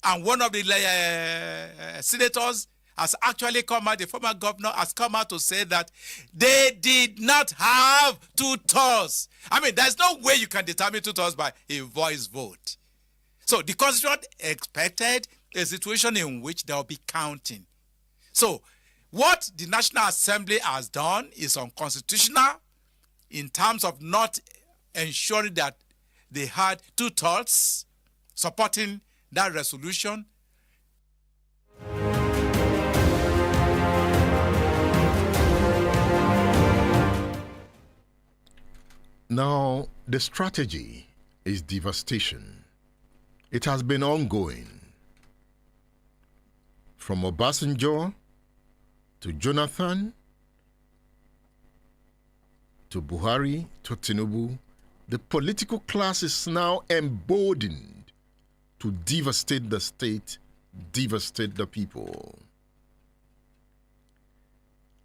And one of the senators has actually come out, the former governor has come out to say that they did not have 2/3. I mean, there's no way you can determine 2/3 by a voice vote. So the Constitution expected a situation in which there will be counting. So what the National Assembly has done is unconstitutional in terms of not ensuring that they had 2/3 supporting that resolution. Now, the strategy is devastation. It has been ongoing. From Obasanjo to Jonathan to Buhari to Tinubu, the political class is now emboldened to devastate the state, devastate the people.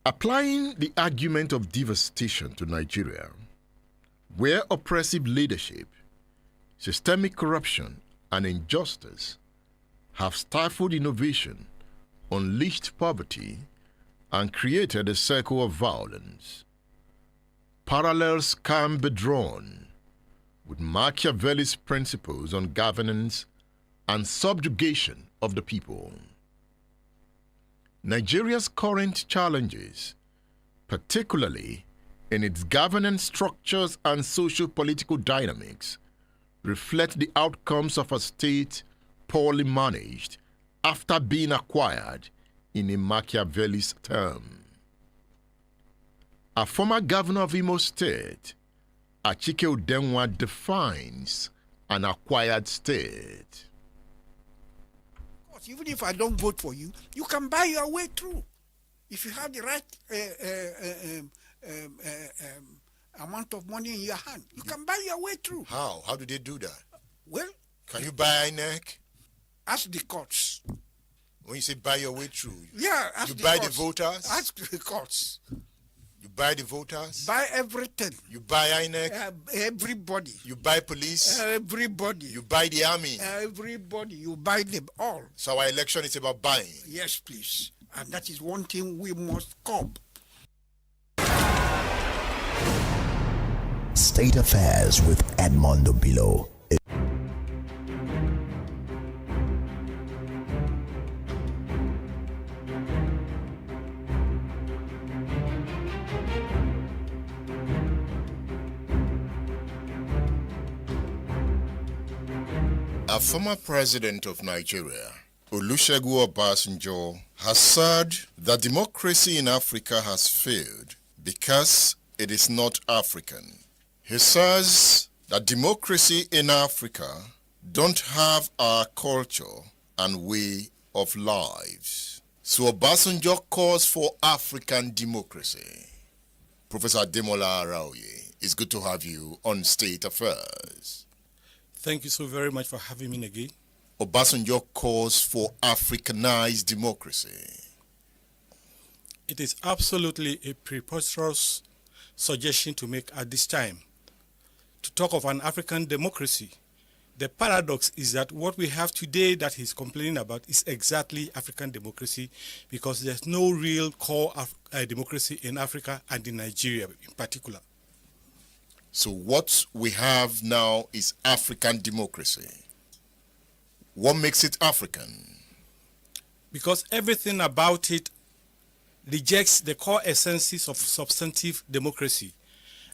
Applying the argument of devastation to Nigeria, where oppressive leadership, systemic corruption, and injustice have stifled innovation, unleashed poverty, and created a circle of violence, parallels can be drawn with Machiavelli's principles on governance and subjugation of the people. Nigeria's current challenges, particularly in its governance structures and socio-political dynamics, reflect the outcomes of a state poorly managed after being acquired in a Machiavelli's term. A former governor of Imo State, Achike Udenwa, defines an acquired state. Even if I don't vote for you, you can buy your way through. If you have the right amount of money in your hand, you can buy your way through. How? How do they do that? Well, can you buy INEC? Ask the courts. When you say buy your way through, yeah, ask you the buy courts. the voters? Ask the courts. You buy the voters? Buy everything. You buy INEC? Everybody. You buy police? Everybody. You buy the army? Everybody. You buy them all. So our election is about buying? Yes, please. And that is one thing we must curb. State Affairs with Edmondo Bilo. A former president of Nigeria, Olusegun Obasanjo, has said that democracy in Africa has failed because it is not African. He says that democracy in Africa don't have our culture and way of lives. So Obasanjo calls for African democracy. Professor Demola Araoye, it's good to have you on State Affairs. Thank you so very much for having me again. Obasanjo calls for Africanized democracy. It is absolutely a preposterous suggestion to make at this time to talk of an African democracy. The paradox is that what we have today that he's complaining about is exactly African democracy, because there's no real core democracy in Africa and in Nigeria in particular. So what we have now is African democracy. What makes it African? Because everything about it rejects the core essences of substantive democracy.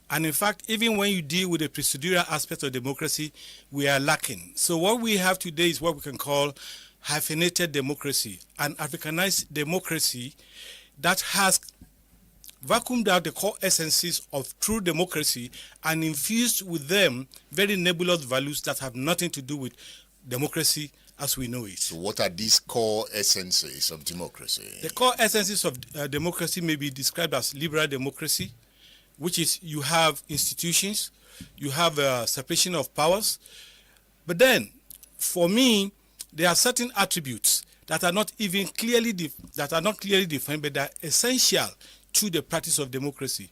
And in fact, even when you deal with the procedural aspect of democracy, we are lacking. So what we have today is what we can call hyphenated democracy, an Africanized democracy that has vacuumed out the core essences of true democracy and infused with them very nebulous values that have nothing to do with democracy as we know it. So what are these core essences of democracy? The core essences of democracy may be described as liberal democracy, which is you have institutions, you have a separation of powers. But then, for me, there are certain attributes that are not even clearly defined, but they are essential to the practice of democracy,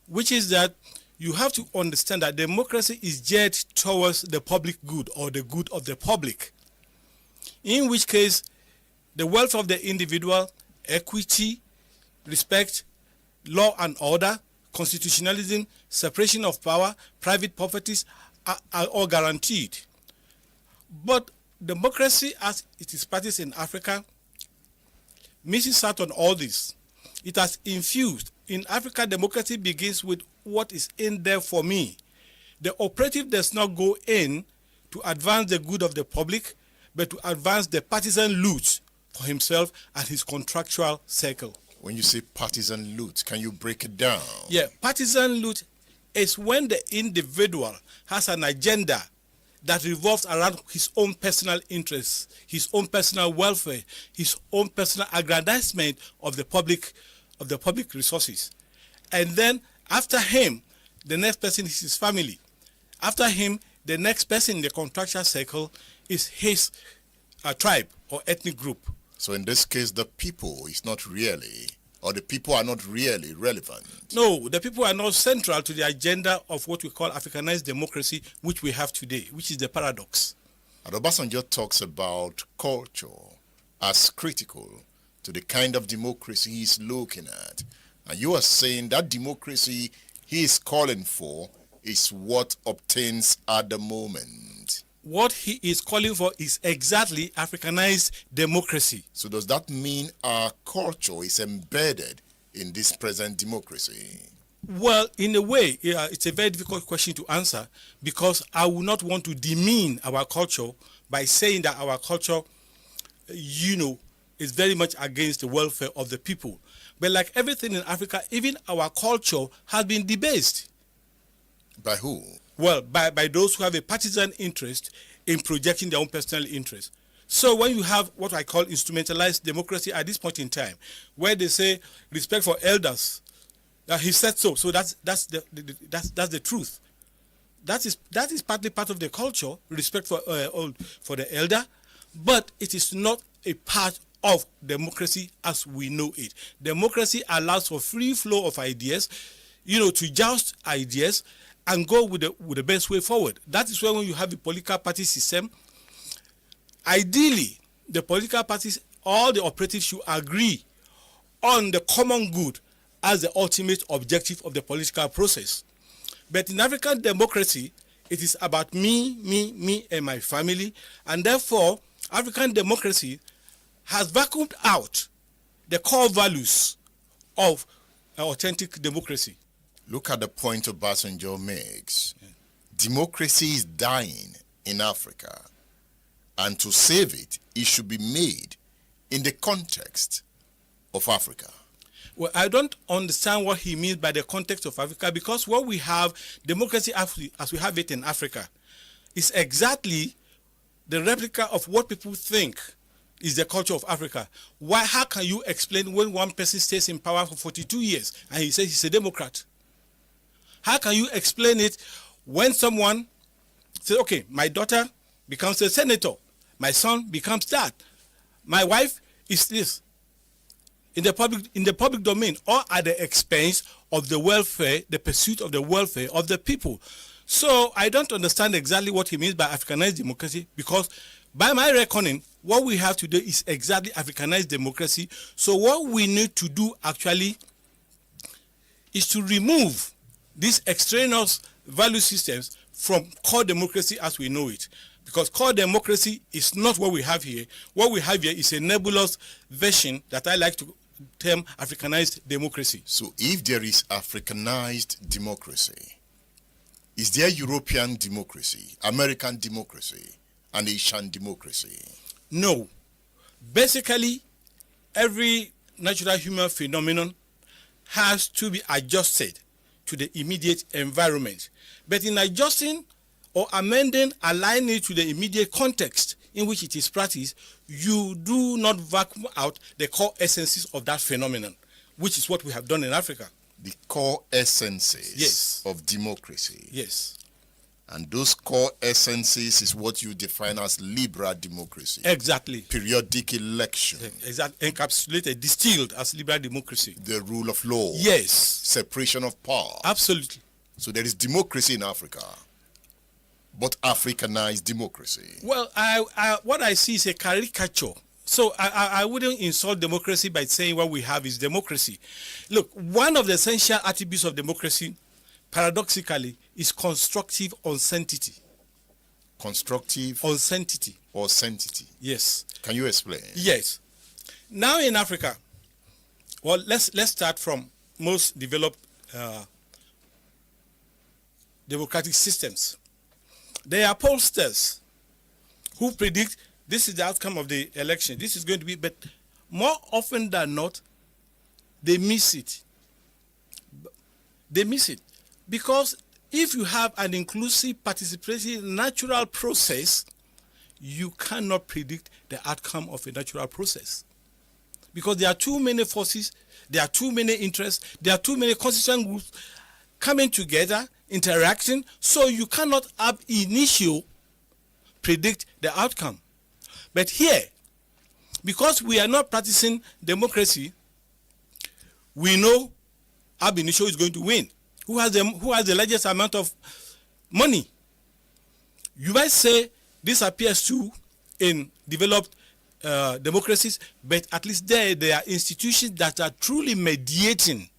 which is that you have to understand that democracy is geared towards the public good or the good of the public. in which case the welfare of the individual, equity, respect, law and order, constitutionalism, separation of power, private properties are all guaranteed. But democracy as it is practiced in Africa misses out on all this. It has infused. In Africa, democracy begins with what is in there for me. The operative does not go in to advance the good of the public, but to advance the partisan loot for himself and his contractual circle. When you say partisan loot, can you break it down? Yeah, partisan loot is when the individual has an agenda that revolves around his own personal interests, his own personal welfare, his own personal aggrandizement of the public resources. And then after him, the next person is his family. After him, the next person in the contractual circle is his tribe or ethnic group. So in this case, the people is not really, or the people are not really relevant. No, the people are not central to the agenda of what we call Africanized democracy, which we have today, which is the paradox. And Obasanjo talks about culture as critical to the kind of democracy he's looking at. And you are saying that democracy he is calling for is what obtains at the moment. What he is calling for is exactly Africanized democracy. So does that mean our culture is embedded in this present democracy? Well, in a way, it's a very difficult question to answer, because I would not want to demean our culture by saying that our culture, is very much against the welfare of the people. But like everything in Africa, even our culture has been debased. By who? Well, by those who have a partisan interest in projecting their own personal interest. So when you have what I call instrumentalized democracy at this point in time, where they say respect for elders, he said so. So that's the truth. That is partly part of the culture, respect for the elder, but it is not a part of democracy as we know it. Democracy allows for free flow of ideas, to joust ideas and go with the best way forward. That is why when you have a political party system, ideally, the political parties, all the operatives should agree on the common good as the ultimate objective of the political process. But in African democracy, it is about me, and my family, and therefore, African democracy has vacuumed out the core values of authentic democracy. Look at the point Obasanjo makes. Yeah. Democracy is dying in Africa, and to save it, it should be made in the context of Africa. Well, I don't understand what he means by the context of Africa, because what we have, democracy as we have it in Africa, is exactly the replica of what people think is the culture of Africa. How can you explain when one person stays in power for 42 years and he says he's a Democrat? How can you explain it when someone says, okay, my daughter becomes a senator, my son becomes that, my wife is this, in the public domain, or at the expense of the welfare, the pursuit of the welfare of the people? So I don't understand exactly what he means by Africanized democracy, because by my reckoning, what we have today is exactly Africanized democracy. So what we need to do actually is to remove these extraneous value systems from core democracy as we know it. Because core democracy is not what we have here. What we have here is a nebulous version that I like to term Africanized democracy. So if there is Africanized democracy, is there European democracy, American democracy, and Asian democracy? No. Basically, every natural human phenomenon has to be adjusted to the immediate environment. But in adjusting or amending, aligning it to the immediate context in which it is practiced, you do not vacuum out the core essences of that phenomenon, which is what we have done in Africa. The core essences yes. of democracy. Yes. And those core essences is what you define as liberal democracy. Exactly. Periodic election. Exactly. Encapsulated, distilled as liberal democracy. The rule of law. Yes. Separation of power. Absolutely. So there is democracy in Africa. but Africanized democracy? Well, what I see is a caricature. So I wouldn't insult democracy by saying what we have is democracy. Look, one of the essential attributes of democracy, paradoxically, is constructive uncertainty. Constructive Uncertainty. or sanctity? Yes. Can you explain? Yes. Now in Africa, well, let's start from most developed democratic systems. There are pollsters who predict this is the outcome of the election. This is going to be, but more often than not, they miss it. They miss it because if you have an inclusive, participatory, natural process, you cannot predict the outcome of a natural process. Because there are too many forces, there are too many interests, there are too many constituent groups coming together, interacting, so you cannot ab initio predict the outcome. But here, because we are not practicing democracy, we know ab initio is going to win. Who has the largest amount of money? You might say this appears to in developed democracies, but at least there are institutions that are truly mediating.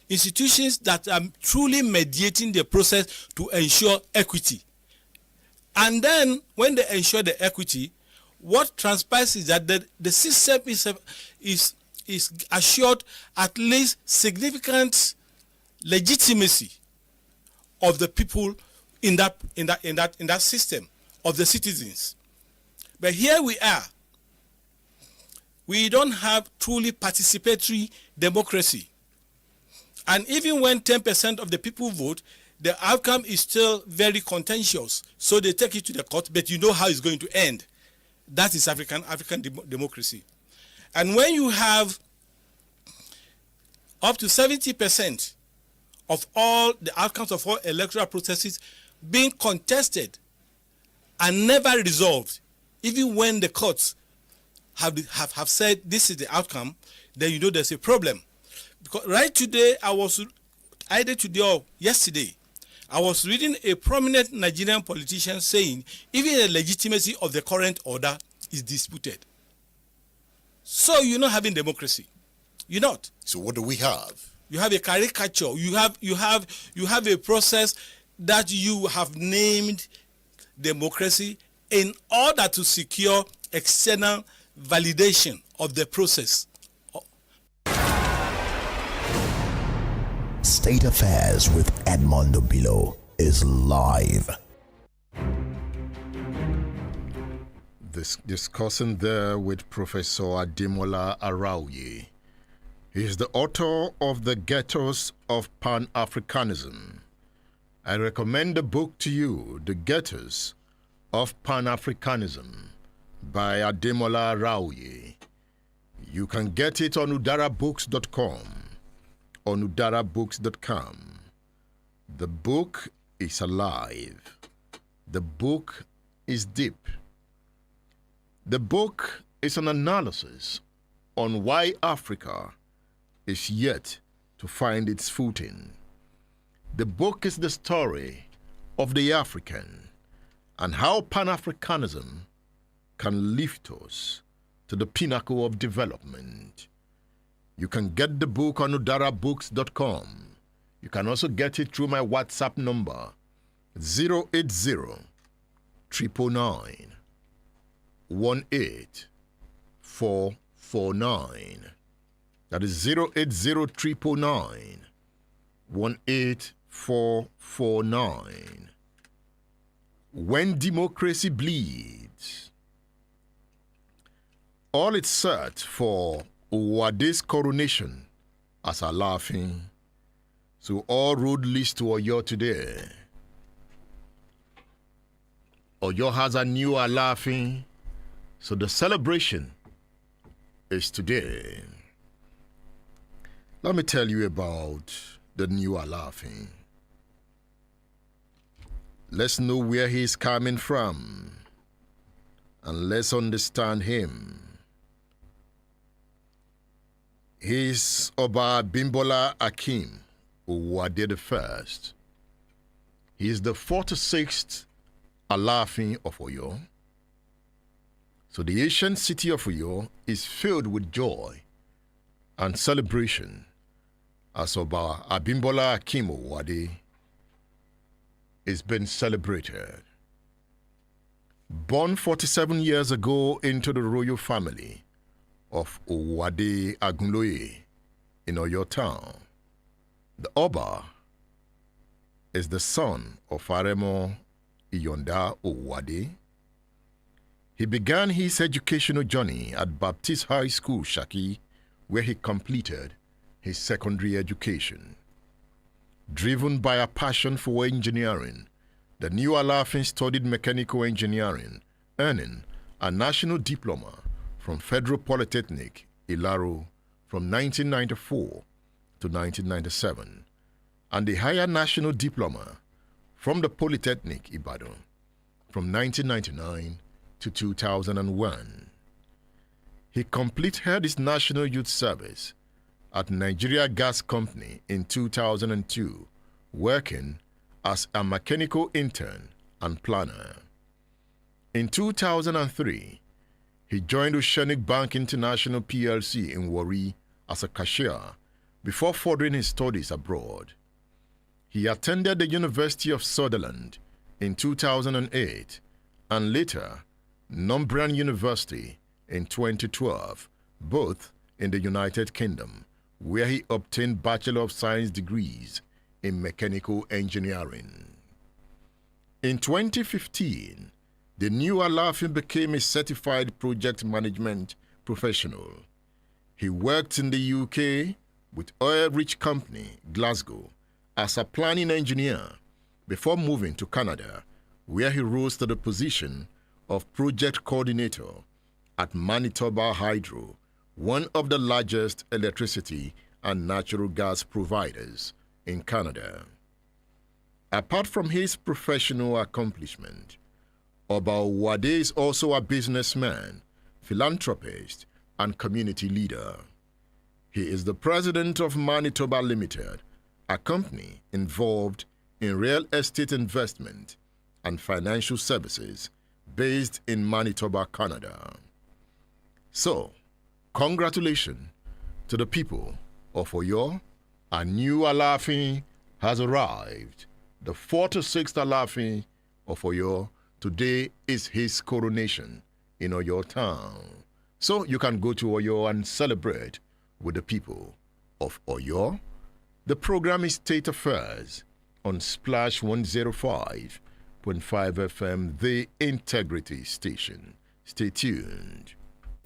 Institutions that are truly mediating the process to ensure equity. And then when they ensure the equity, what transpires is that the system is assured at least significant legitimacy of the people in that system, of the citizens. But here we are. We don't have truly participatory democracy. And even when 10% of the people vote, the outcome is still very contentious. So they take it to the court, but you know how it's going to end. That is African democracy. And when you have up to 70% of all the outcomes of all electoral processes being contested and never resolved, even when the courts have said this is the outcome, then you know there's a problem. Because right today, either today or yesterday, I was reading a prominent Nigerian politician saying even the legitimacy of the current order is disputed. So you're not having democracy. You're not. So what do we have? You have a caricature. You have a process that you have named democracy in order to secure external validation of the process. State Affairs with Edmondo Bilo is live. Discussing there with Professor Ademola Arauye. He is the author of The Ghettos of Pan-Africanism. I recommend the book to you, The Ghettos of Pan-Africanism by Ademola Arauye. You can get it on udarabooks.com. On udarabooks.com. The book is alive. The book is deep. The book is an analysis on why Africa is yet to find its footing. The book is the story of the African and how Pan-Africanism can lift us to the pinnacle of development. You can get the book on udarabooks.com. You can also get it through my WhatsApp number, 080 999 18449. That is 080 999 18449. When democracy bleeds, all its search for Wade's coronation as Alafin, so all road leads to Oyo today. Oyo has a new Alafin, so the celebration is today. Let me tell you about the new Alafin. Let's know where he's coming from, and let's understand him. He's Oba Bimbola Akim Wade the First. He is the 46th Alafin of Oyo. So the ancient city of Oyo is filled with joy and celebration as Oba Abimbola Akim Owade is being celebrated. Born 47 years ago into the royal family of Owade Agunloye in Oyo town, the Oba is the son of Aremo Iyonda Owade. He began his educational journey at Baptist High School, Shaki, where he completed his secondary education. Driven by a passion for engineering, the new Alafin studied mechanical engineering, earning a national diploma from Federal Polytechnic, Ilaro, from 1994 to 1997, and the higher national diploma from the Polytechnic, Ibadan, from 1999 to 2001. He completed his national youth service at Nigeria Gas Company in 2002, working as a mechanical intern and planner. In 2003, he joined Oceanic Bank International PLC in Warri as a cashier before furthering his studies abroad. He attended the University of Sutherland in 2008 and later Northumbrian University in 2012, both in the United Kingdom, where he obtained Bachelor of Science degrees in mechanical engineering. In 2015, the new Alafin became a certified project management professional. He worked in the UK with oil-rich company Glasgow as a planning engineer before moving to Canada, where he rose to the position of project coordinator at Manitoba Hydro, one of the largest electricity and natural gas providers in Canada. Apart from his professional accomplishment, Oba Owade is also a businessman, philanthropist, and community leader. He is the president of Manitoba Limited, a company involved in real estate investment and financial services based in Manitoba, Canada. So, congratulations to the people of Oyo. A new Alafin has arrived. The 46th Alafin of Oyo. Today is his coronation in Oyo town. So you can go to Oyo and celebrate with the people of Oyo. The program is State Affairs on Splash 105.5 FM, the Integrity Station. Stay tuned.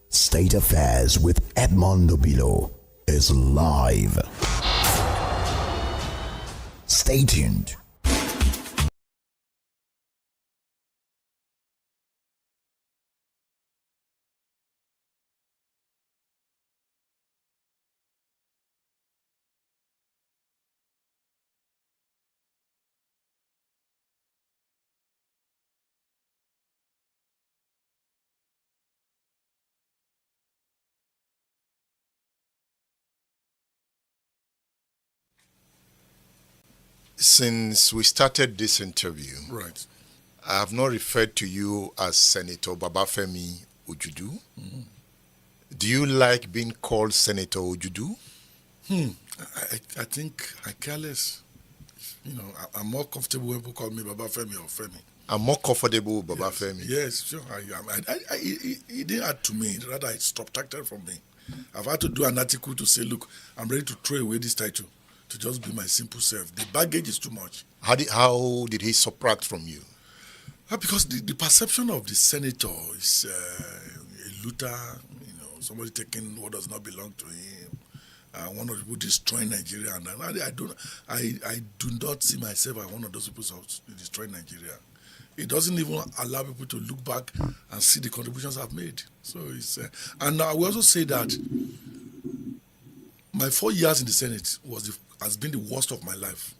State Affairs with Edmondo Bilo is live. Stay tuned. Since we started this interview, Right. I have not referred to you as Senator Babafemi Ojudu. Do you like being called Senator Ojudu? I think I care less. You know, I'm more comfortable when people call me Babafemi or Femi. I'm more comfortable with Babafemi. Yes, sure, I am. It didn't add to me, rather it subtracted from me. I've had to do an article to say, look, I'm ready to throw away this title to just be my simple self. The baggage is too much. How did he subtract from you? Because the perception of the senator is a looter, you know, somebody taking what does not belong to him, one of the people destroying Nigeria. And I do not see myself as one of those people destroying Nigeria. It doesn't even allow people to look back and see the contributions I've made. So it's and I will also say that my 4 years in the Senate has been the worst of my life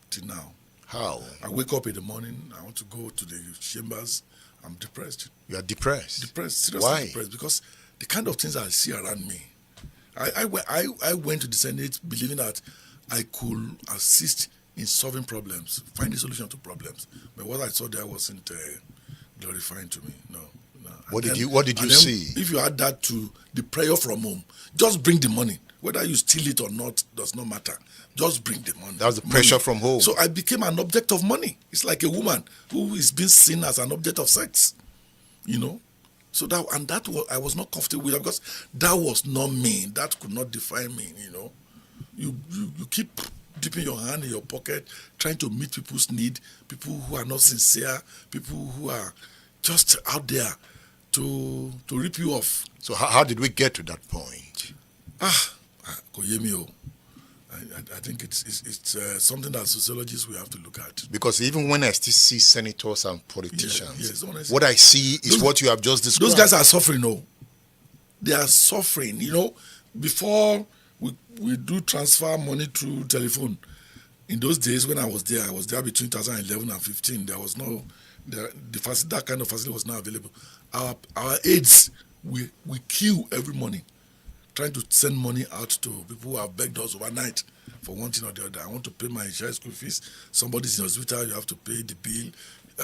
till now. How? I wake up in the morning, I want to go to the chambers, I'm depressed. You are depressed? Depressed, seriously Why? depressed, because the kind of things I see around me. I went to the Senate believing that I could assist in solving problems, finding solution to problems. But what I saw there wasn't glorifying to me. No. What did you see? If you add that to the prayer from home, just bring the money. Whether you steal it or not does not matter. Just bring the money. That's the pressure from home. So I became an object of money. It's like a woman who is being seen as an object of sex. So I was not comfortable with that, because that was not me. That could not define me. You keep dipping your hand in your pocket, trying to meet people's need, people who are not sincere, people who are just out there to rip you off. So how did we get to that point? Koyemio. I think it's something that sociologists will have to look at. Because even when I still see senators and politicians, yes, what I see is what you have just described. Those guys are suffering, no. They are suffering. Before we do transfer money through telephone, in those days when I was there between 2011 and 15, there was no, that kind of facility was not available. Our aides, we queue every morning, trying to send money out to people who have begged us overnight for one thing or the other. I want to pay my child school fees. Somebody's in hospital, you have to pay the bill.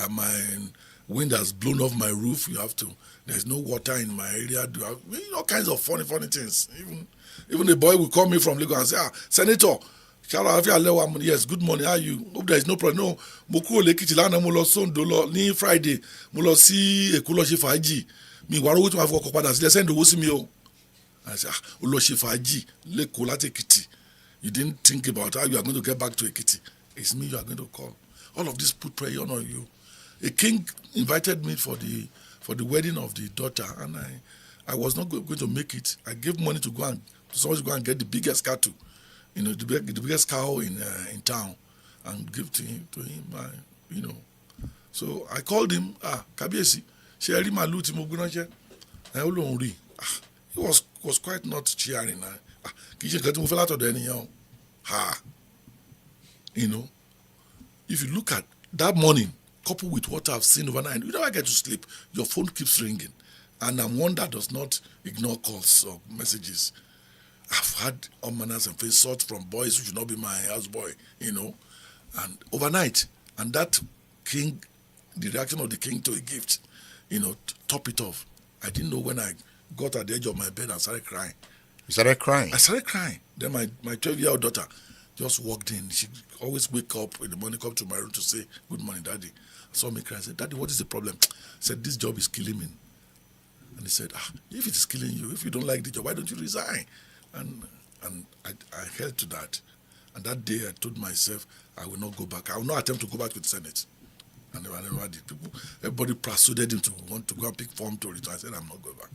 My wind has blown off my roof, you have to. There's no water in my area. All kinds of funny things. Even the boy will call me from Lagos and say, Senator, yes, good morning, how are you? Hope there is no problem. No, mo kúrò l'Ekiti lánàá, mo lọ Sondo ní Friday, mo lọ sí Èkó lọ ṣe fàájì. Mi wá rówó tí màá fi ọkọ̀ padà sílẹ̀, send owó sí mi o. I said, o lọ ṣe fàájì l'Èkó láti Èkìtì. You didn't think about how you are going to get back to Ekiti. It's me you are going to call. All of this put pressure on you. A king invited me for the wedding of the daughter, and I was not going to make it. I gave money to somebody to go and get the biggest cattle, the biggest cow in town, and give to him. So I called him. Kabiesi, ṣé ẹ rí màlúù tí mo gbé ránṣẹ́? Ó lóun rí. He was quite not cheering. Kì í ṣe nǹkan tí mo fẹ́ látọ̀dọ̀ ẹnìyẹn o. If you look at that morning, coupled with what I've seen overnight, you never get to sleep. Your phone keeps ringing. And I'm one that does not ignore calls or messages. I've had all manners and insults from boys who should not be my houseboy, and overnight. And that king, the reaction of the king to a gift, to top it off. I didn't know when I got at the edge of my bed and started crying. You started crying? I started crying. Then my 12-year-old daughter just walked in. She always wake up in the morning, come to my room to say, good morning, Daddy. Saw me cry. I said, Daddy, what is the problem? I said, this job is killing me. And he said, if it is killing you, if you don't like the job, why don't you resign? And I held to that. And that day I told myself, I will not go back. I will not attempt to go back to the Senate. And I never did. Everybody persuaded him to want to go and pick form to return. I said, I'm not going back.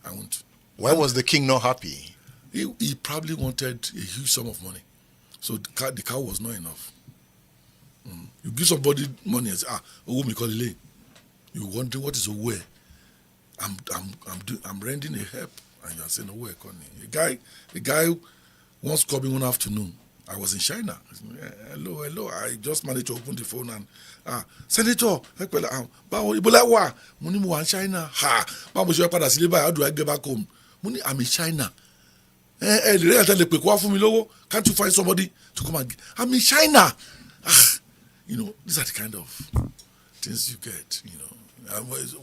I won't. Why was the king not happy? He probably wanted a huge sum of money. So the cow was not enough. You give somebody money and say, owo mi kọ́ lélẹ̀. You wonder what is owo ẹ̀. I'm rendering a help, and you are saying owo ẹ̀ kọ́ ni. A guy once called me one afternoon. I was in China. Hello. I just managed to open the phone and Senator, báwo ibola wà? Mo ní mo wà in China. Báwo mo ṣe padà sílé báyìí? How do I get back home? Mo ní I'm in China. Can't you find somebody to come and I'm in China. These are the kind of things you get.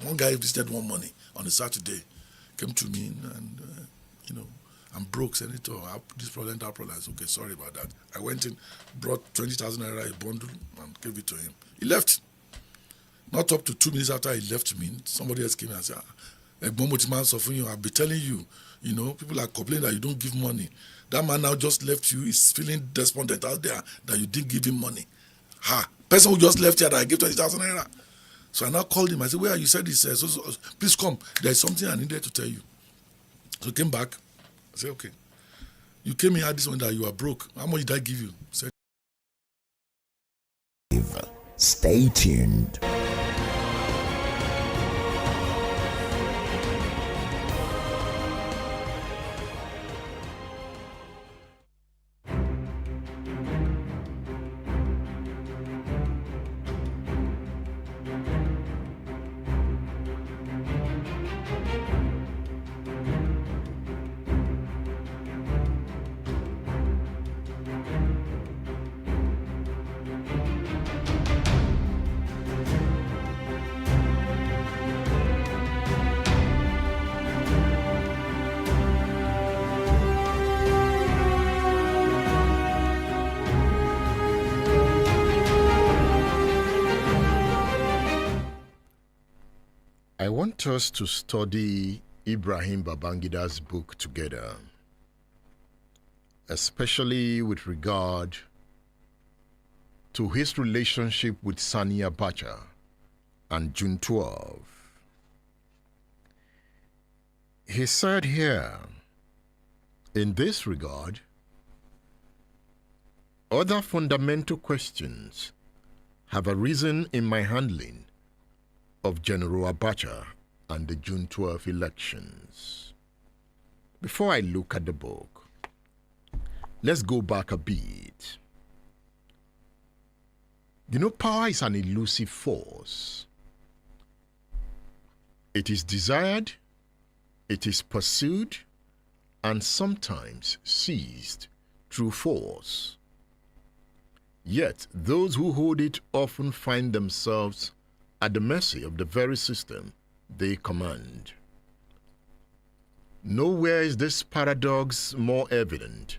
One guy visited one morning on a Saturday, came to me and I'm broke, Senator. This problem, that problem. I said, okay, sorry about that. I went in, brought 20,000 naira, a bundle, and gave it to him. He left. Not up to 2 minutes after he left me, somebody else came and said, I've been telling you, people are complaining that you don't give money. That man now just left you, is feeling despondent out there that you didn't give him money. Person who just left here that I gave 20,000 naira. So I now called him. I said, you said this. So, please come. There's something I needed to tell you. So he came back. I said, okay. You came here this one that you are broke. How much did I give you? He said, stay tuned. want us to study Ibrahim Babangida's book together, especially with regard to his relationship with Sani Abacha and June 12. He said here, in this regard, other fundamental questions have arisen in my handling of General Abacha and the June 12 elections. Before I look at the book, let's go back a bit. You know, power is an elusive force. It is desired, it is pursued, and sometimes seized through force. Yet, those who hold it often find themselves at the mercy of the very system they command. Nowhere is this paradox more evident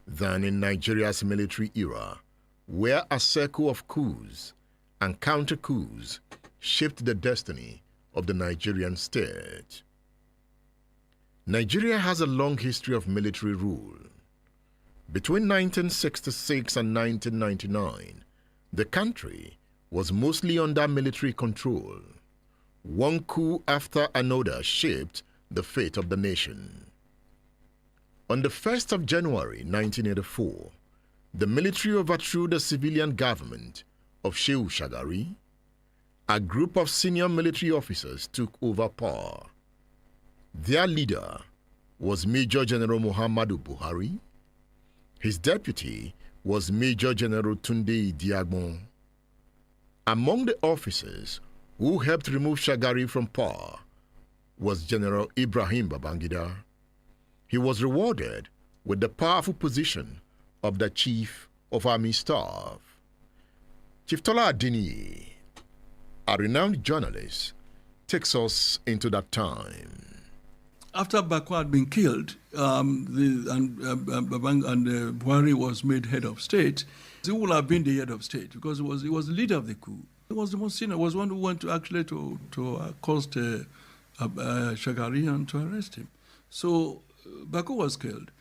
than in Nigeria's military era, where a circle of coups and counter-coups shaped the destiny of the Nigerian state. Nigeria has a long history of military rule. Between 1966 and 1999, the country was mostly under military control. One coup after another shaped the fate of the nation. On the 1st of January 1984, the military overthrew the civilian government of Shehu Shagari. A group of senior military officers took over power. Their leader was Major General Muhammadu Buhari. His deputy was Major General Tunde Idiagbon. Among the officers who helped remove Shagari from power was General Ibrahim Babangida. He was rewarded with the powerful position of the Chief of Army Staff. Chief Tola Adeniyi, a renowned journalist, takes us into that time. After Bako had been killed, Buhari was made head of state, he would have been the head of state because he was the leader of the coup. He was the most senior. He was one who went to actually to accost Shagari and to arrest him. So Bako was killed.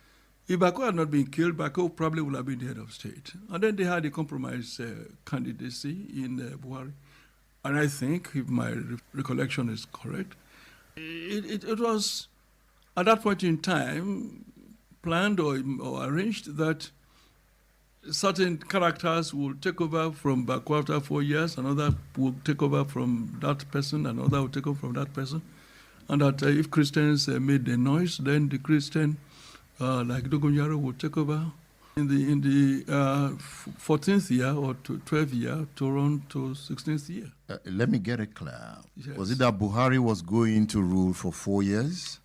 If Bako had not been killed, Bako probably would have been the head of state. And then they had a compromise candidacy in Buhari. And I think, if my recollection is correct, it was at that point in time planned or arranged that certain characters will take over from Bako after 4 years, another will take over from that person, another will take over from that person. And that if Christians made the noise, then the Christian, like Dogonjaro, would take over. In the 14th year or 12th year to run to 16th year. Let me get it clear. Yes. Was it that Buhari was going to rule for 4 years,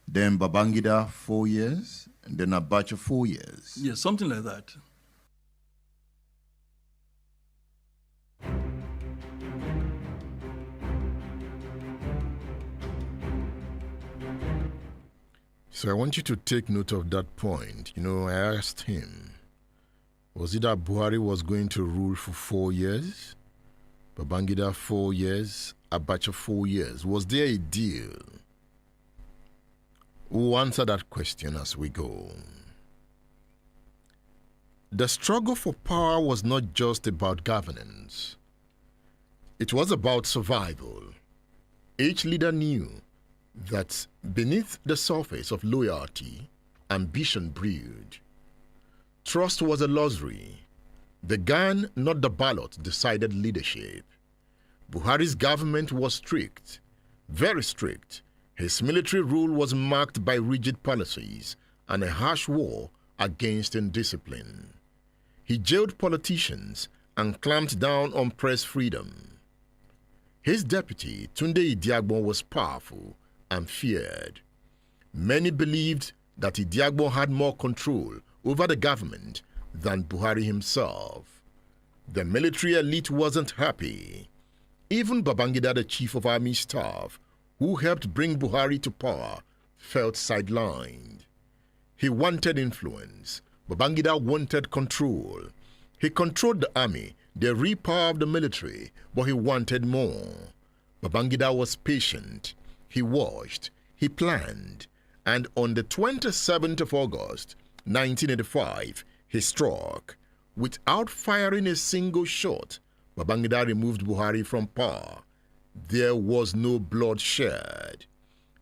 then Babangida 4 years, and then Abacha 4 years? Yes, something like that. So I want you to take note of that point. You know, I asked him, was it that Buhari was going to rule for 4 years? Babangida 4 years, Abacha 4 years. Was there a deal? We'll answer that question as we go. The struggle for power was not just about governance. It was about survival. Each leader knew that beneath the surface of loyalty, ambition brewed. Trust was a luxury. The gun, not the ballot, decided leadership. Buhari's government was strict, very strict. His military rule was marked by rigid policies and a harsh war against indiscipline. He jailed politicians and clamped down on press freedom. His deputy, Tunde Idiagbon, was powerful and feared. Many believed that Idiagbon had more control over the government than Buhari himself. The military elite wasn't happy. Even Babangida, the Chief of Army Staff, who helped bring Buhari to power, felt sidelined. He wanted influence. Babangida wanted control. He controlled the army, the repower of the military, but he wanted more. Babangida was patient. He watched. He planned. And on the 27th of August, 1985, he struck. Without firing a single shot, Babangida removed Buhari from power. There was no blood shed.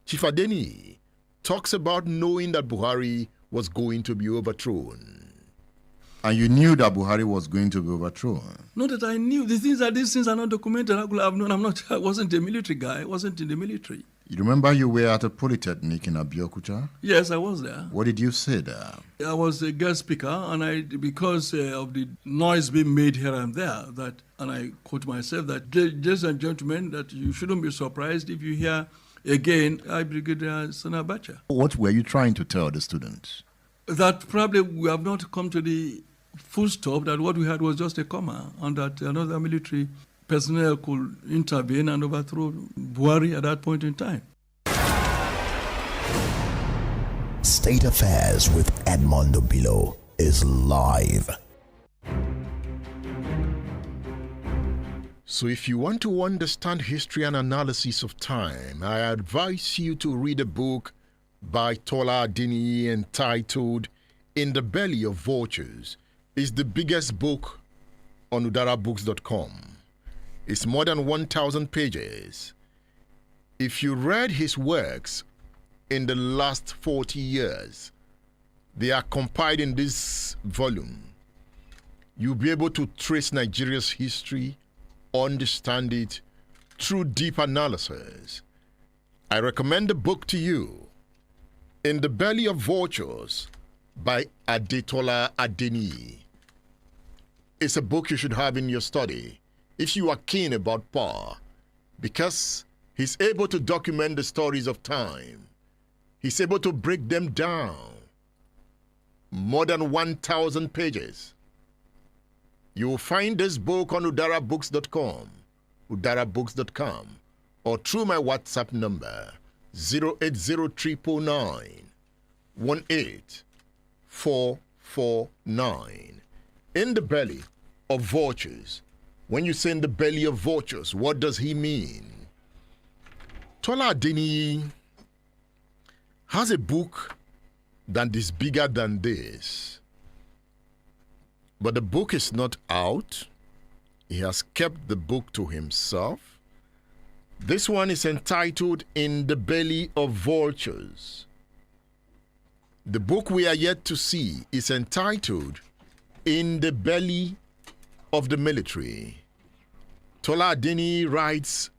Chief Adeni talks about knowing that Buhari was going to be overthrown. And you knew that Buhari was going to be overthrown? Not that I knew. These things are not documented. I could have known. I wasn't a military guy. I wasn't in the military. You remember you were at a polytechnic in Abeokuta? Yes, I was there. What did you say there? I was a guest speaker, and because of the noise being made here and there, and I quote myself that, ladies and gentlemen, that you shouldn't be surprised if you hear again, I Brigadier Sani Abacha. What were you trying to tell the students? That probably we have not come to the full stop, that what we had was just a comma, and that another military personnel could intervene and overthrow Buhari at that point in time. State Affairs with Edmondo Bilo is live. So if you want to understand history and analysis of time, I advise you to read a book by Tola Adeniyi entitled In the Belly of Vultures. It's the biggest book on udarabooks.com. It's more than 1,000 pages. If you read his works in the last 40 years, they are compiled in this volume. You'll be able to trace Nigeria's history, understand it through deep analysis. I recommend the book to you, In the Belly of Vultures by Adetola Adeniyi. It's a book you should have in your study if you are keen about power, because he's able to document the stories of time. He's able to break them down. More than 1,000 pages. You will find this book on udarabooks.com, or through my WhatsApp number, 08039184449. In the Belly of Vultures. When you say in the belly of vultures, what does he mean? Tola Adeniyi has a book that is bigger than this. But the book is not out. He has kept the book to himself. This one is entitled In the Belly of Vultures. The book we are yet to see is entitled In the Belly of the Military. Tola Adeniyi writes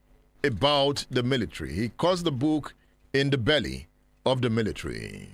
about the military. He calls the book In the Belly of the Military.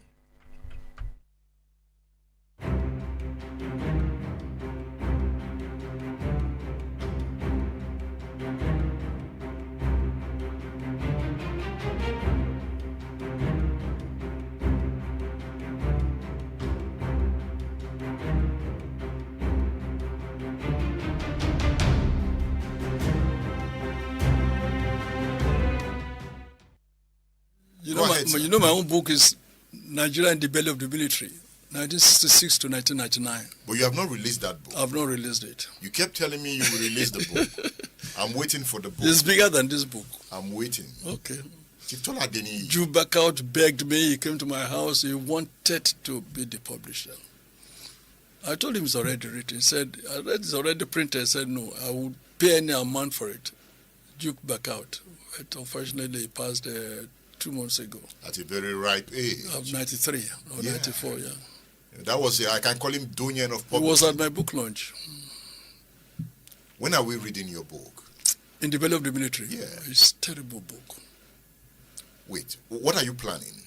You know, my own book is Nigeria in the Belly of the Military, 1966 to 1999. But you have not released that book. I've not released it. You kept telling me you will release the book. I'm waiting for the book. It's bigger than this book. I'm waiting. Okay. Chief Tola Adeniyi. Drew back out, begged me. He came to my house. He wanted to be the publisher. I told him it's already written. He said, I read it's already printed. I said, no, I would pay any amount for it. Duke back out. But unfortunately, he passed 2 months ago. At a very ripe age. Of 93 or 94, yeah. That was, I can call him Donyan of publishing. It was at my book launch. When are we reading your book? In the Belly of the Military? Yeah. It's a terrible book. Wait, what are you planning?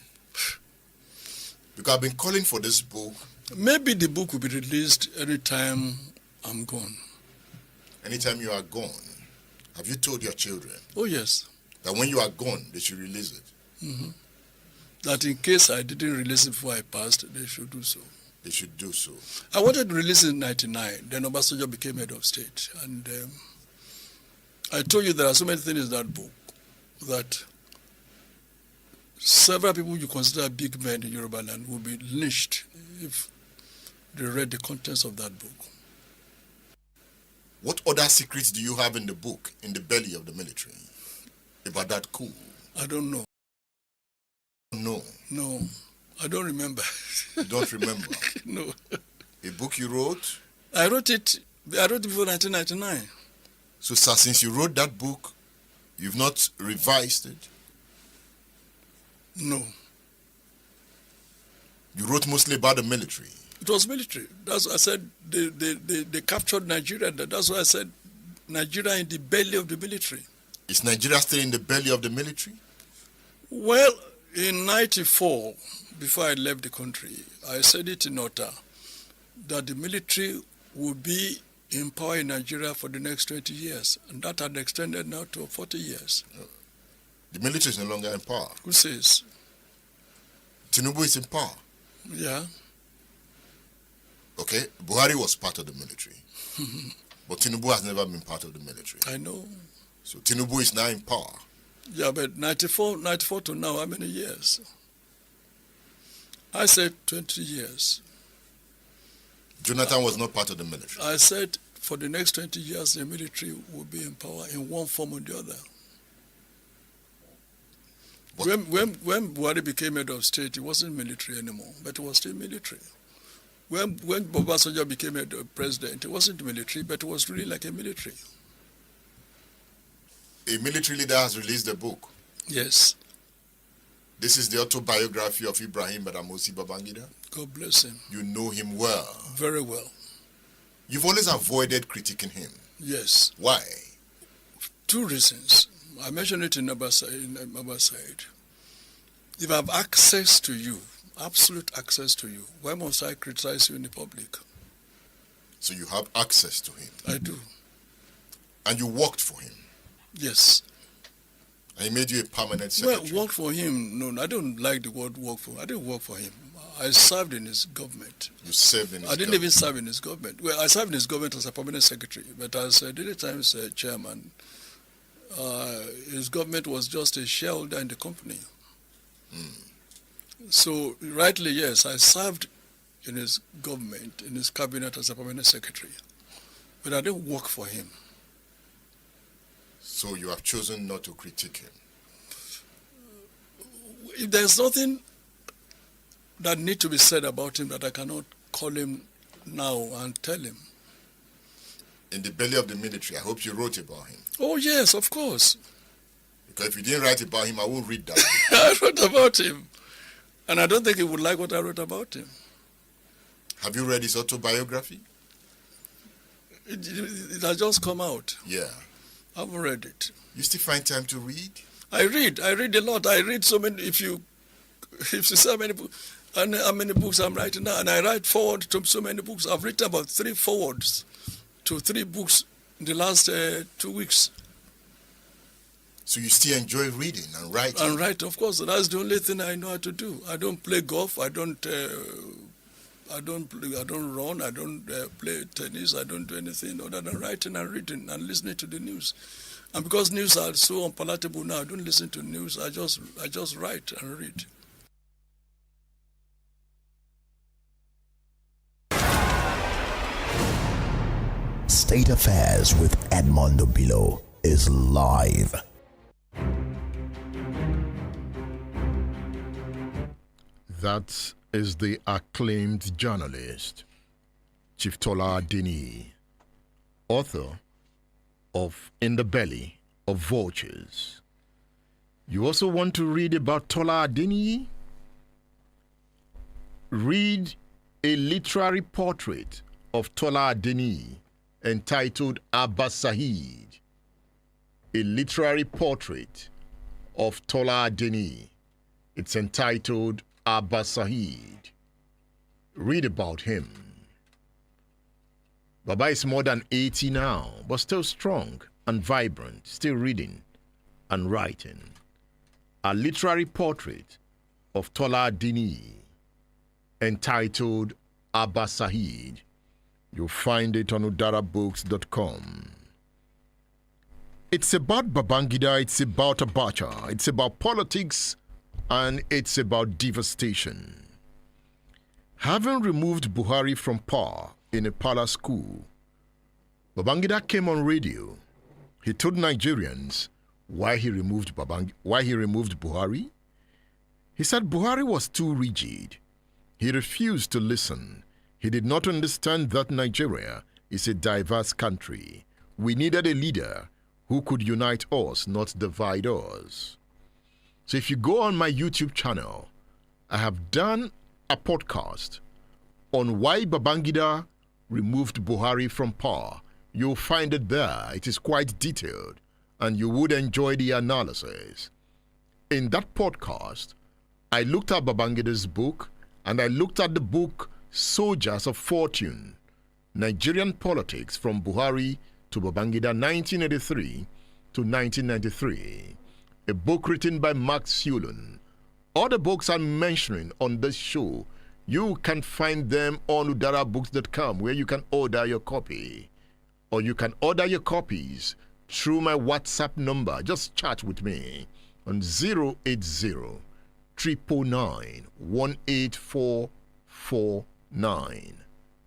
Because I've been calling for this book. Maybe the book will be released anytime I'm gone. Anytime you are gone, have you told your children? Oh, yes. That when you are gone, they should release it? Mm-hmm. That in case I didn't release it before I passed, they should do so. They should do so. I wanted to release it in 1999. Then Obasanjo became head of state. And I told you there are so many things in that book that several people you consider big men in Yoruba land will be lynched if they read the contents of that book. What other secrets do you have in the book, In the Belly of the Military? about that coup? I don't know. No. No, I don't remember. You don't remember? No. A book you wrote? I wrote it before 1999. So, sir, since you wrote that book, you've not revised it? No. You wrote mostly about the military. It was military. That's why I said they captured Nigeria. That's why I said Nigeria in the belly of the military. Is Nigeria still in the belly of the military? Well, in 94, before I left the country, I said it in Ota that the military would be in power in Nigeria for the next 20 years. And that had extended now to 40 years. The military is no longer in power. Who says? Tinubu is in power. Yeah. Okay, Buhari was part of the military. But Tinubu has never been part of the military. I know. So Tinubu is now in power. Yeah, but 94 to now, how many years? I said 20 years. Jonathan was not part of the military. I said for the next 20 years, the military will be in power in one form or the other. But When Buhari became head of state, it wasn't military anymore, but it was still military. When Obasanjo became head of president, it wasn't military, but it was really like a military. a military leader has released a book. Yes. This is the autobiography of Ibrahim Badamasi Babangida. God bless him. You know him well. Very well. You've always avoided critiquing him. Yes. Why? Two reasons. I mentioned it in Abba Said. If I have access to you, absolute access to you, why must I criticize you in the public? So you have access to him. I do. And you worked for him. Yes. And he made you a permanent secretary. Well, work for him, no, I don't like the word work for. I didn't work for him. I served in his government. You served in his I didn't government. even serve in his government. Well, I served in his government as a permanent secretary, but as Daily Times chairman, his government was just a shareholder in the company. So, rightly, yes, I served in his government, in his cabinet as a permanent secretary, but I didn't work for him. So you have chosen not to critique him. If there's nothing that needs to be said about him that I cannot call him now and tell him. In the belly of the military, I hope you wrote about him. Oh, yes, of course. Because if you didn't write about him, I won't read that. I wrote about him. And I don't think he would like what I wrote about him. Have you read his autobiography? It has just come out. Yeah. I haven't read it. You still find time to read? I read a lot. I read so many, if you see how many books, and how many books I'm writing now, and I write forward to so many books. I've written about 3 forwards to 3 books in the last 2 weeks. So you still enjoy reading and writing? And write, of course. That's the only thing I know how to do. I don't play golf. I don't run. I don't play tennis. I don't do anything other than writing and reading and listening to the news. And because news are so unpalatable now, I don't listen to news. I just write and read. State Affairs with Edmondo Bilo is live. That is the acclaimed journalist, Chief Tola Adeniyi, author of In the Belly of Vultures. You also want to read about Tola Adeniyi? Read a literary portrait of Tola Adeniyi entitled Abba Sahid. A literary portrait of Tola Adeniyi. It's entitled Abba Sahid. Read about him. Baba is more than 80 now, but still strong and vibrant, still reading and writing. A literary portrait of Tola Adeniyi entitled Abba Sahid. You'll find it on udarabooks.com. It's about Babangida, it's about Abacha, it's about politics, and it's about devastation. Having removed Buhari from power in a palace coup, Babangida came on radio. He told Nigerians why he removed Buhari? He said Buhari was too rigid. He refused to listen. He did not understand that Nigeria is a diverse country. We needed a leader who could unite us, not divide us. So if you go on my YouTube channel, I have done a podcast on why Babangida removed Buhari from power. You'll find it there. It is quite detailed, and you would enjoy the analysis. In that podcast, I looked at Babangida's book, and I looked at the book Soldiers of Fortune, Nigerian Politics from Buhari to Babangida 1983 to 1993, a book written by Max Hulun. All the books I'm mentioning on this show, you can find them on udarabooks.com, where you can order your copy. Or you can order your copies through my WhatsApp number. Just chat with me on 080 999 18449.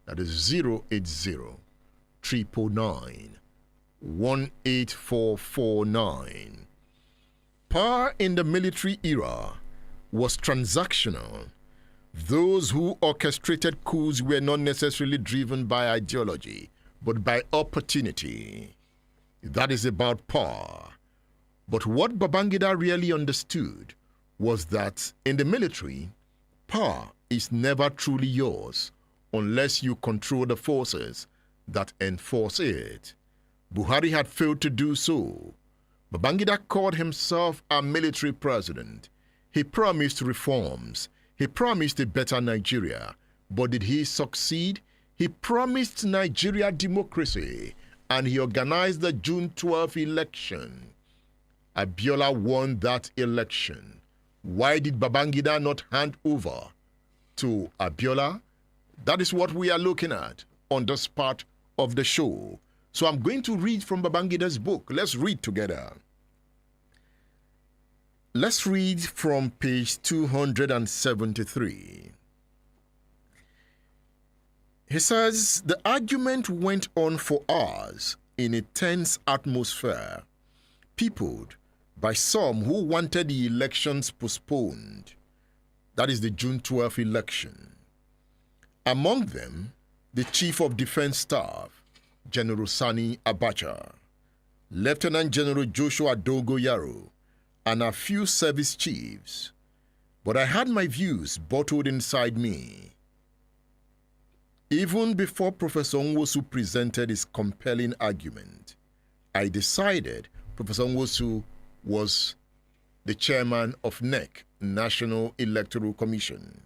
That is 080 999 18449. Power in the military era was transactional. Those who orchestrated coups were not necessarily driven by ideology, but by opportunity. That is about power. But what Babangida really understood was that in the military, power is never truly yours unless you control the forces that enforce it. Buhari had failed to do so. Babangida called himself a military president. He promised reforms. He promised a better Nigeria. But did he succeed? He promised Nigeria democracy, and he organized the June 12 election. Abiola won that election. Why did Babangida not hand over to Abiola? That is what we are looking at on this part of the show. So I'm going to read from Babangida's book. Let's read together. Let's read from page 273. He says, the argument went on for hours in a tense atmosphere, peopled by some who wanted the elections postponed. That is the June 12 election. Among them, the Chief of Defense Staff, General Sani Abacha, Lieutenant General Joshua Dogo Yaro, and a few service chiefs. But I had my views bottled inside me. Even before Professor Nwosu presented his compelling argument, I decided Professor Nwosu was the chairman of NEC, National Electoral Commission.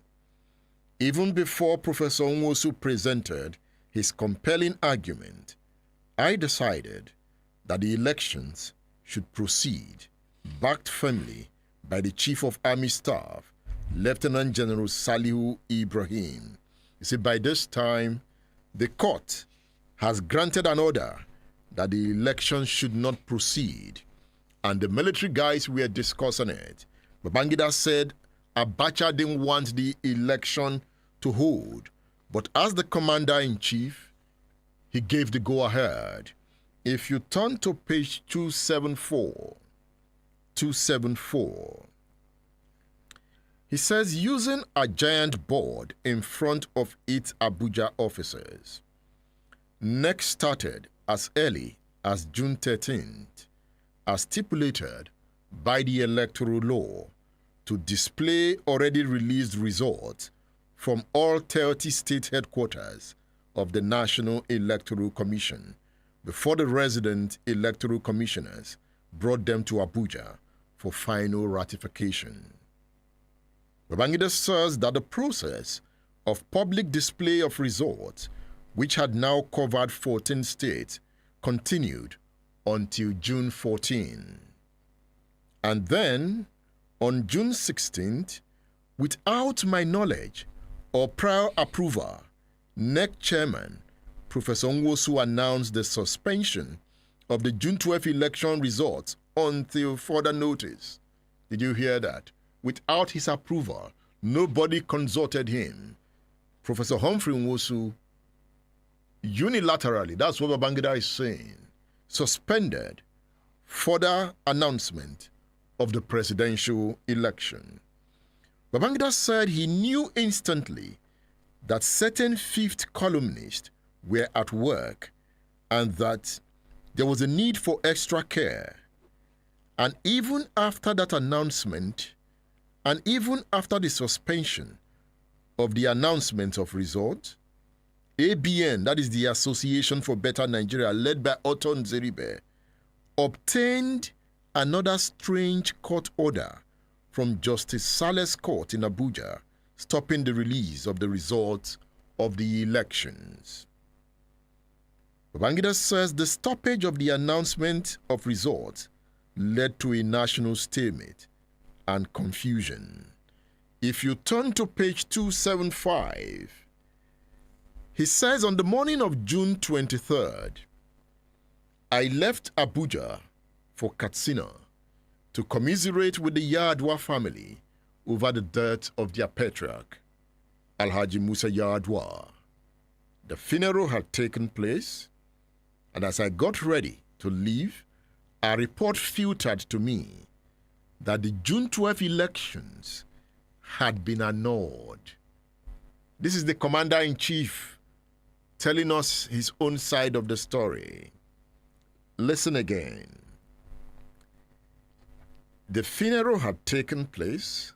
Even before Professor Nwosu presented his compelling argument, I decided that the elections should proceed, backed firmly by the Chief of Army Staff, Lieutenant General Salihu Ibrahim. You see, by this time, the court has granted an order that the election should not proceed, and the military guys were discussing it. Babangida said Abacha didn't want the election to hold, but as the commander-in-chief, he gave the go-ahead. If you turn to page 274, he says, using a giant board in front of its Abuja offices, NEC started as early as June 13th, as stipulated by the electoral law, to display already released results from all 30 state headquarters of the National Electoral Commission before the resident electoral commissioners brought them to Abuja for final ratification. Babangida says that the process of public display of results, which had now covered 14 states, continued until June 14. And then, on June 16th, without my knowledge or prior approval, NEC chairman Professor Nwosu announced the suspension of the June 12 election results until further notice. Did you hear that? Without his approval, nobody consulted him. Professor Humphrey Nwosu unilaterally, that's what Babangida is saying, suspended further announcement of the presidential election. Babangida said he knew instantly that certain fifth columnists were at work and that there was a need for extra care. And even after that announcement, and even after the suspension of the announcement of results, ABN, that is the Association for Better Nigeria, led by Otto Nzeribe, obtained another strange court order from Justice Saleh's court in Abuja, stopping the release of the results of the elections. Babangida says the stoppage of the announcement of results led to a national stalemate and confusion. If you turn to page 275, he says, on the morning of June 23rd, I left Abuja for Katsina to commiserate with the Yadwa family over the death of their patriarch, Alhaji Musa Yadwa. The funeral had taken place, and as I got ready to leave, a report filtered to me that the June 12 elections had been annulled. This is the commander-in-chief telling us his own side of the story. Listen again. The funeral had taken place,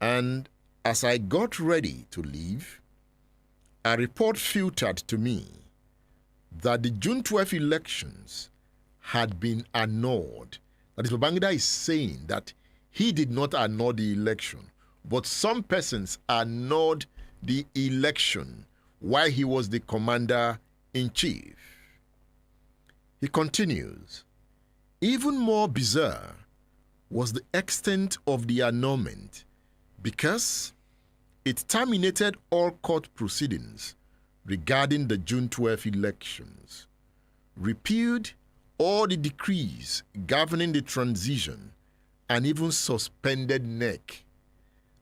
and as I got ready to leave, a report filtered to me that the June 12 elections had been annulled. That is, Babangida is saying that he did not annul the election, but some persons annulled the election while he was the commander-in-chief. He continues, even more bizarre was the extent of the annulment because it terminated all court proceedings regarding the June 12 elections, repealed all the decrees governing the transition, and even suspended NEC.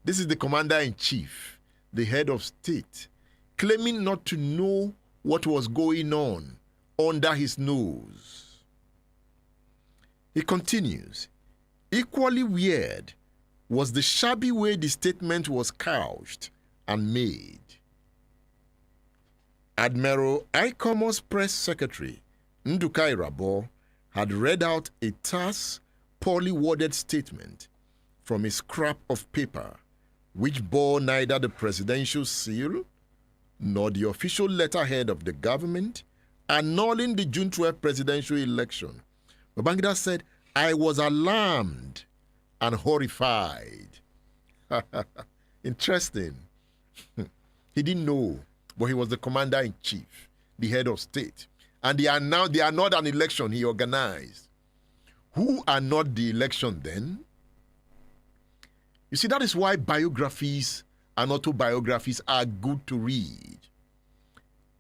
This is the commander-in-chief, the head of state, claiming not to know what was going on under his nose. He continues, equally weird was the shabby way the statement was couched and made. Admiral ICOMOS press secretary Nduka Irabo had read out a terse, poorly worded statement from a scrap of paper which bore neither the presidential seal nor the official letterhead of the government annulling the June 12 presidential election. Babangida said, I was alarmed and horrified. Interesting. He didn't know, but he was the commander-in-chief, the head of state. And they are not an election he organized. Who are not the election then? You see, that is why biographies and autobiographies are good to read.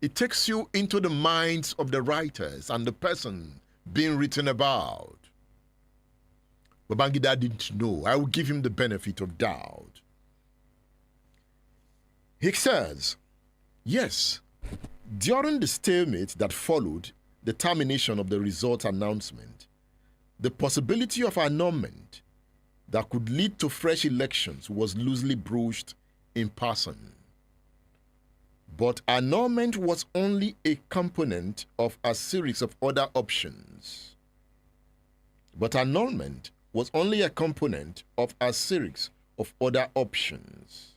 It takes you into the minds of the writers and the person being written about. Babangida didn't know. I will give him the benefit of doubt. He says, yes, during the stalemate that followed the termination of the results announcement, the possibility of annulment that could lead to fresh elections was loosely broached in person. But annulment was only a component of a series of other options. But annulment was only a component of a series of other options.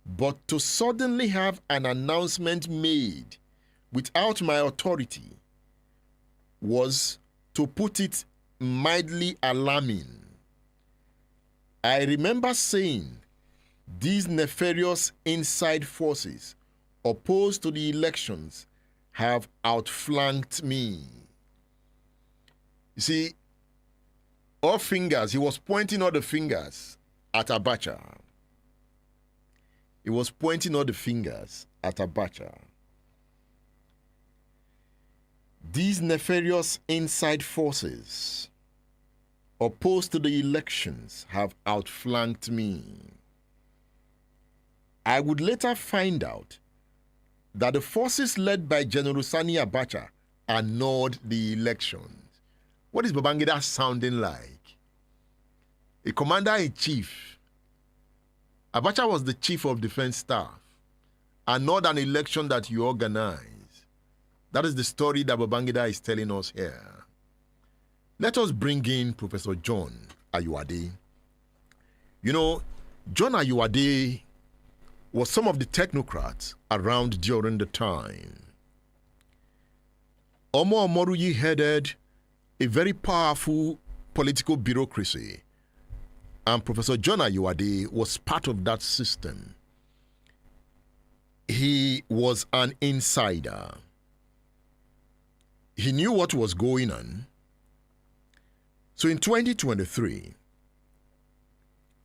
But to suddenly have an announcement made without my authority was, to put it mildly, alarming. I remember saying these nefarious inside forces opposed to the elections have outflanked me. You see, all fingers, he was pointing all the fingers at Abacha. He was pointing all the fingers at Abacha. These nefarious inside forces opposed to the elections have outflanked me. I would later find out that the forces led by General Sani Abacha annulled the elections. What is Babangida sounding like? A commander-in-chief. Abacha was the chief of defense staff, and not an election that you organize. That is the story that Babangida is telling us here. Let us bring in Professor John Ayuade. You know, John Ayuade was some of the technocrats around during the time. Omo Omoruyi headed a very powerful political bureaucracy, and Professor John Ayuade was part of that system. He was an insider. He knew what was going on. So in 2023,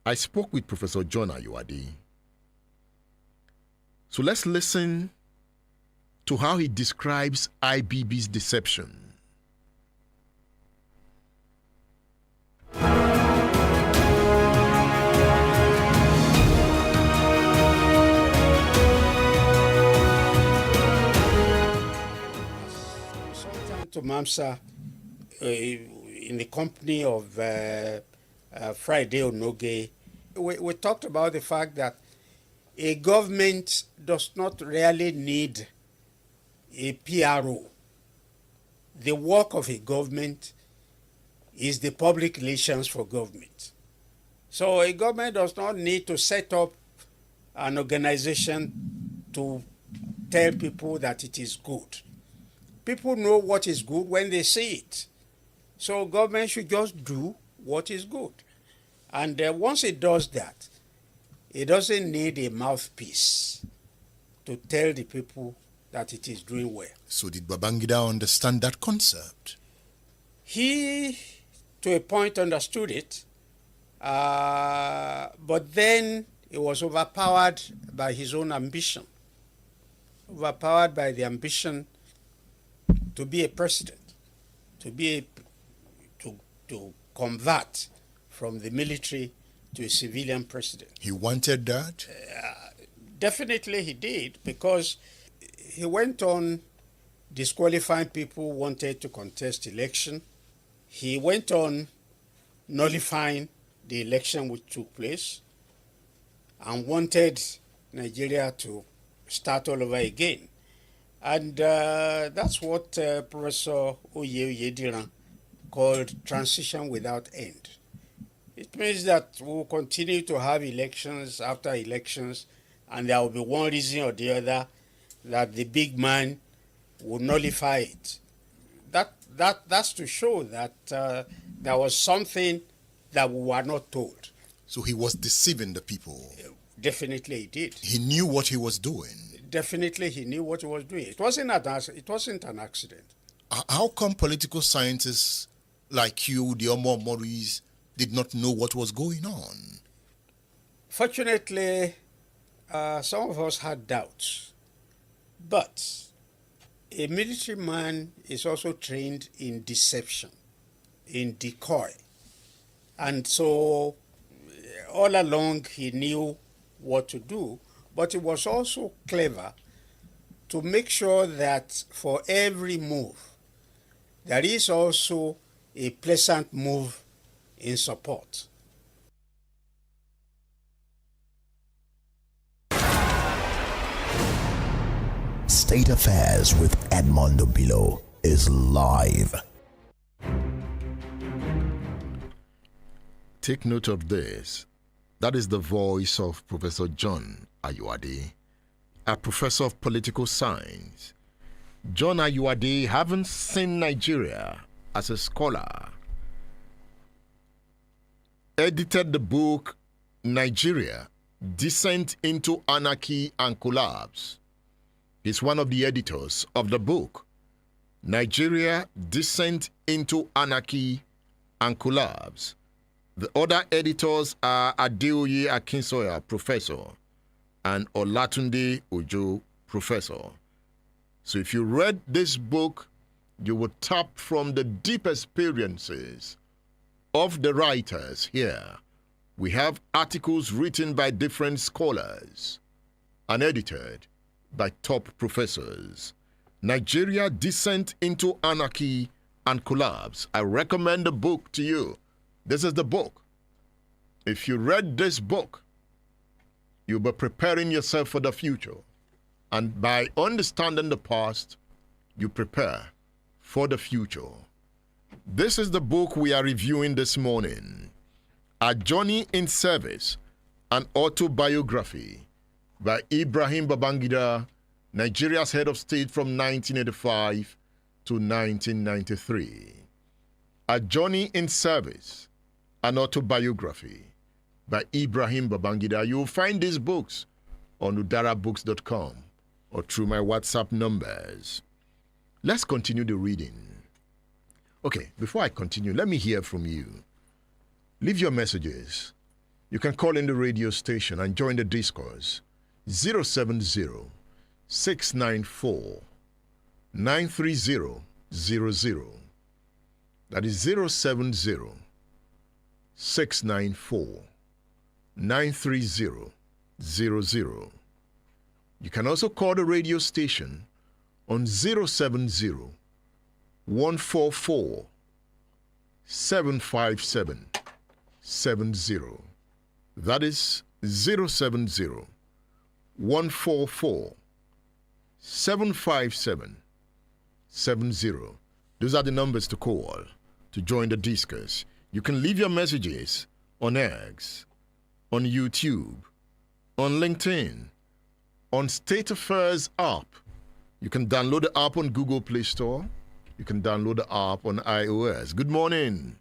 I spoke with Professor John Ayuade. So let's listen to how he describes IBB's deception. To Mamsa in the company of Friday Onoge, we talked about the fact that a government does not really need a PRO. The work of a government is the public relations for government. So a government does not need to set up an organization to tell people that it is good. People know what is good when they see it. So government should just do what is good. And once it does that, it doesn't need a mouthpiece to tell the people that it is doing well. So did Babangida understand that concept? He, to a point, understood it, but then he was overpowered by his own ambition, overpowered by the ambition to be a president, to convert from the military to a civilian president. He wanted that? Definitely he did, because he went on disqualifying people who wanted to contest election. He went on nullifying the election which took place and wanted Nigeria to start all over again. And that's what Professor Oyediran called transition without end. It means that we'll continue to have elections after elections, and there will be one reason or the other that the big man will nullify it. That's to show that there was something that we were not told. So he was deceiving the people? Definitely he did. He knew what he was doing? Definitely he knew what he was doing. It wasn't an accident. How come political scientists like you, the Omo Moris, did not know what was going on? Fortunately, some of us had doubts. But a military man is also trained in deception, in decoy. And so all along he knew what to do, but he was also clever to make sure that for every move, there is also a pleasant move in support. State Affairs with Edmondo Bilo is live. Take note of this. That is the voice of Professor John Ayuade, a professor of political science. John Ayuade, having seen Nigeria as a scholar, edited the book Nigeria, Descent into Anarchy and Collapse. He's one of the editors of the book Nigeria, Descent into Anarchy and Collapse. The other editors are Adeoye Akinsoya, professor, and Olatunde Ojo, professor. So if you read this book, you will tap from the deep experiences of the writers here. We have articles written by different scholars and edited by top professors. Nigeria, Descent into Anarchy and collapse. I recommend the book to you. This is the book. If you read this book, you'll be preparing yourself for the future. And by understanding the past, you prepare for the future. This is the book we are reviewing this morning. A Journey in Service, an autobiography by Ibrahim Babangida, Nigeria's head of state from 1985 to 1993. A Journey in Service, an autobiography by Ibrahim Babangida. You'll find these books on udarabooks.com or through my WhatsApp numbers. Let's continue the reading. Okay, before I continue, let me hear from you. Leave your messages. You can call in the radio station and join the discourse. 070-694-93000. That is 070-694-93000. You can also call the radio station on 070-144-757-70. That is 070-144-757-70. Those are the numbers to call to join the discourse. You can leave your messages on X, on YouTube, on LinkedIn, on State Affairs app. You can download the app on Google Play Store. You can download the app on iOS. Good morning.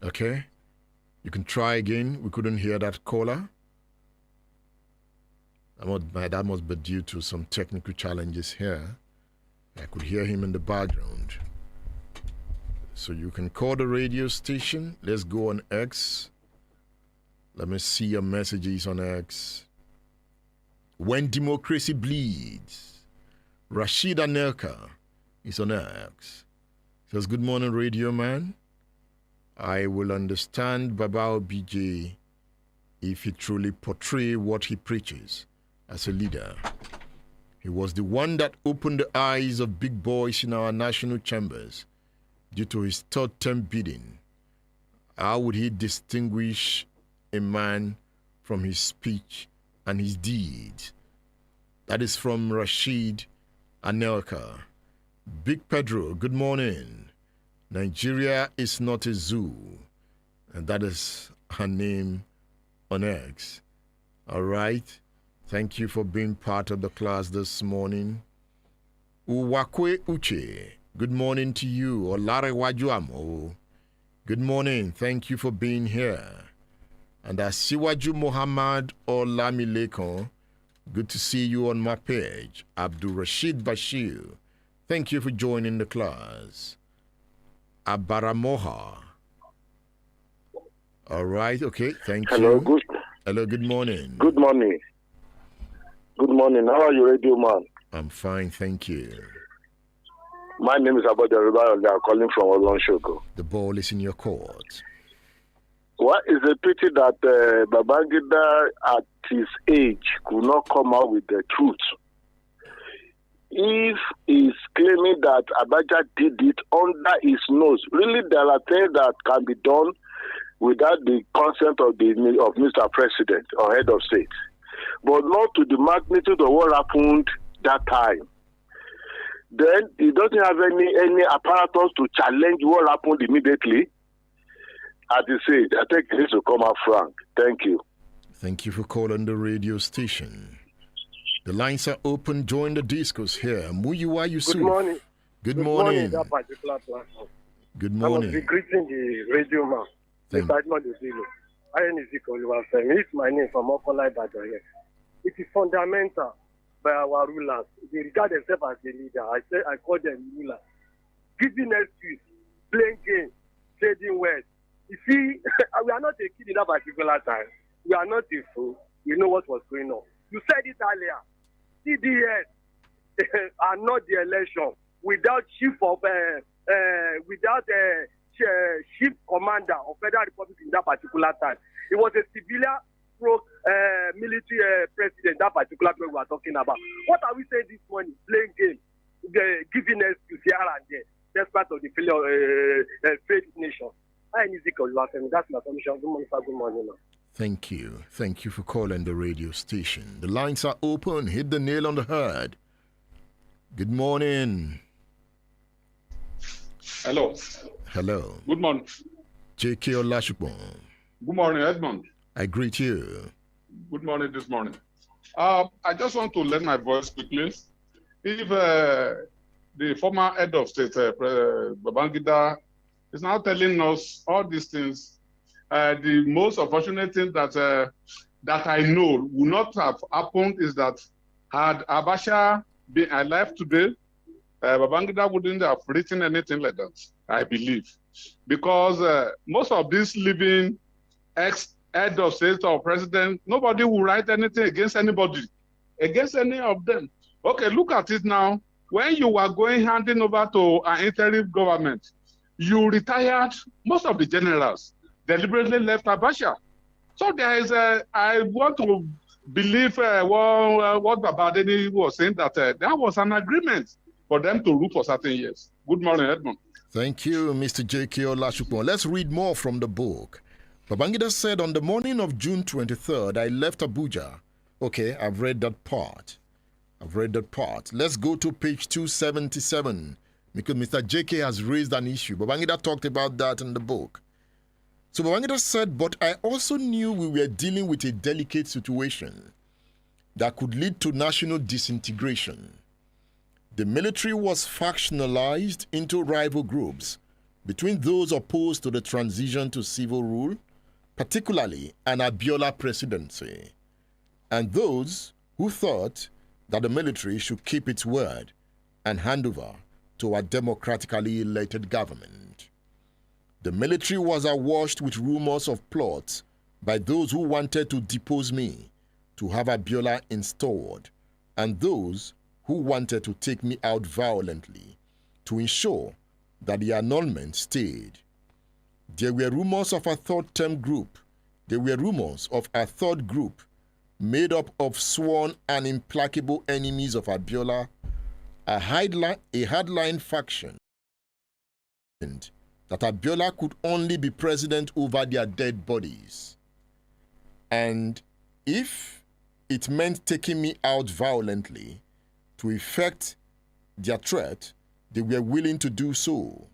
Okay. You can try again. We couldn't hear that caller. That must be due to some technical challenges here. I could hear him in the background. So you can call the radio station. Let's go on X. Let me see your messages on X. When Democracy Bleeds. Rashid Anelka is on X. Says, good morning, Radio Man. I will understand Baba BJ if he truly portrays what he preaches as a leader. He was the one that opened the eyes of big boys in our national chambers due to his third-term bidding. How would he distinguish a man from his speech and his deeds? That is from Rashid Anelka. Big Pedro, good morning. Nigeria is not a zoo. And that is her name on X. All right. Thank you for being part of the class this morning. Uwakwe Uche, good morning to you. Olare Wajuamo, good morning. Thank you for being here. And Asiwaju Muhammad Olamilekon, good to see you on my page. Abdul Rashid Bashir, thank you for joining the class. Abaramoha. All right, okay, thank you. Hello, good morning. Good morning. Good morning. How are you, Radio Man? I'm fine, thank you. My name is Abode Ribayo. I'm calling from Olonshoko. The ball is in your court. What is a pity that Babangida at his age could not come out with the truth. If he's claiming that Abacha did it under his nose, really there are things that can be done without the consent of Mr. President or head of state, but not to the magnitude of what happened that time. Then he doesn't have any apparatus to challenge what happened immediately. At this age, I think he needs to come out frank. Thank you. Thank you for calling the radio station. The lines are open. Join the discourse here. Muyiwa Yusuf. Good morning. Good morning. That particular platform. Good morning. I must be greeting the radio man. It's my name from Okolai Badaya. It is fundamental by our rulers. They regard themselves as a leader. I call them rulers. Giving excuse, playing games, trading words. You see, we are not a kid in that particular time. We are not a fool. We know what was going on. You said it earlier. CDS are not the election without chief commander of Federal Republic in that particular time. It was a civilian military president, that particular period we are talking about. What are we saying this morning? Playing games, giving excuse here and there, despite of the failure failed nation. That's my submission. Good morning, sir. Good morning, man. Thank you. Thank you for calling the radio station. The lines are open. Hit the nail on the head. Good morning. Hello. Hello. Good morning. J.K. Olashukwu. Good morning, Edmond. I greet you. Good morning this morning. I just want to lend my voice quickly. If the former head of state, Babangida, is now telling us all these things, the most unfortunate thing that I know would not have happened is that had Abacha been alive today, Babangida wouldn't have written anything like that, I believe. Because most of these living ex-head of state or president, nobody will write anything against anybody, against any of them. Okay, look at it now. When you were handing over to an interim government, you retired most of the generals, deliberately left Abacha. So there is I want to believe what Babadeni was saying, that there was an agreement for them to rule for certain years. Good morning, Edmund. Thank you, Mr. J.K. Olashukwu. Let's read more from the book. Babangida said, on the morning of June 23rd, I left Abuja. Okay, I've read that part. Let's go to page 277, because Mr. J.K. has raised an issue. Babangida talked about that in the book. So Babangida said, but I also knew we were dealing with a delicate situation that could lead to national disintegration. The military was factionalized into rival groups between those opposed to the transition to civil rule, particularly an Abiola presidency, and those who thought that the military should keep its word and hand over to a democratically elected government. The military was awash with rumors of plots by those who wanted to depose me to have Abiola installed, and those who wanted to take me out violently to ensure that the annulment stayed. There were rumors of a third group made up of sworn and implacable enemies of Abiola, a hardline faction, and that Abiola could only be president over their dead bodies. And if it meant taking me out violently to effect their threat, they were willing to do so.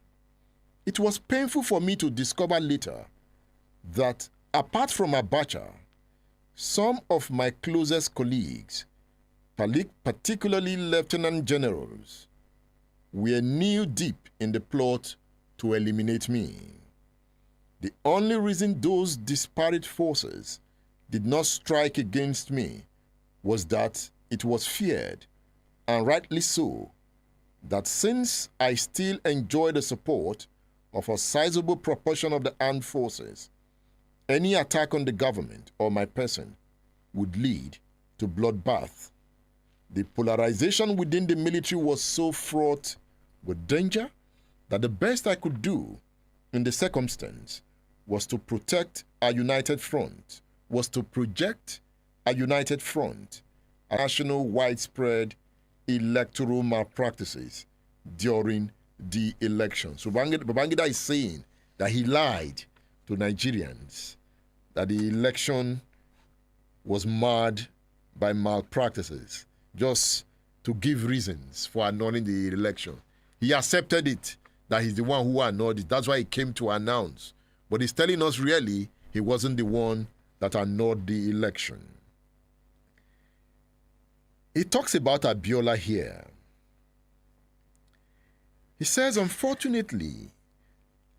It was painful for me to discover later that, apart from Abacha, some of my closest colleagues, particularly lieutenant generals, were knee-deep in the plot to eliminate me. The only reason those disparate forces did not strike against me was that it was feared, and rightly so, that since I still enjoy the support of a sizable proportion of the armed forces, any attack on the government or my person would lead to bloodbath. The polarization within the military was so fraught with danger that the best I could do in the circumstance was to project a united front, national widespread electoral malpractices during the election. So Babangida is saying that he lied to Nigerians, that the election was marred by malpractices, just to give reasons for annulling the election. He accepted it, that he's the one who annulled it. That's why he came to announce. But he's telling us really he wasn't the one that annulled the election. He talks about Abiola here. He says, unfortunately,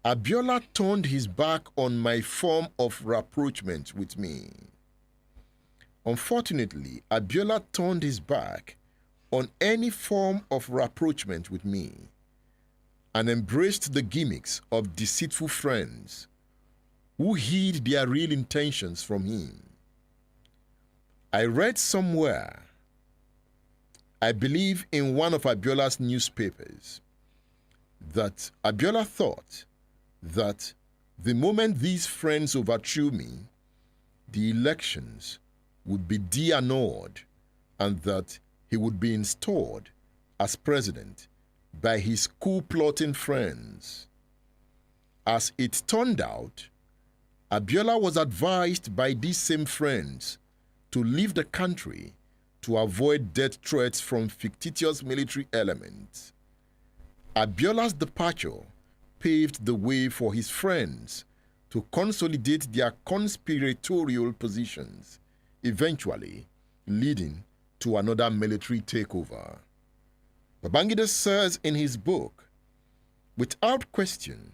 Abiola turned his back on my form of rapprochement with me. Unfortunately, Abiola turned his back on any form of rapprochement with me and embraced the gimmicks of deceitful friends who hid their real intentions from him. I read somewhere, I believe in one of Abiola's newspapers, that Abiola thought that the moment these friends overthrew me, the elections would be de-annulled and that he would be installed as president by his coup-plotting friends. As it turned out, Abiola was advised by these same friends to leave the country to avoid death threats from fictitious military elements. Abiola's departure paved the way for his friends to consolidate their conspiratorial positions, eventually leading to another military takeover. Babangida says in his book, "Without question,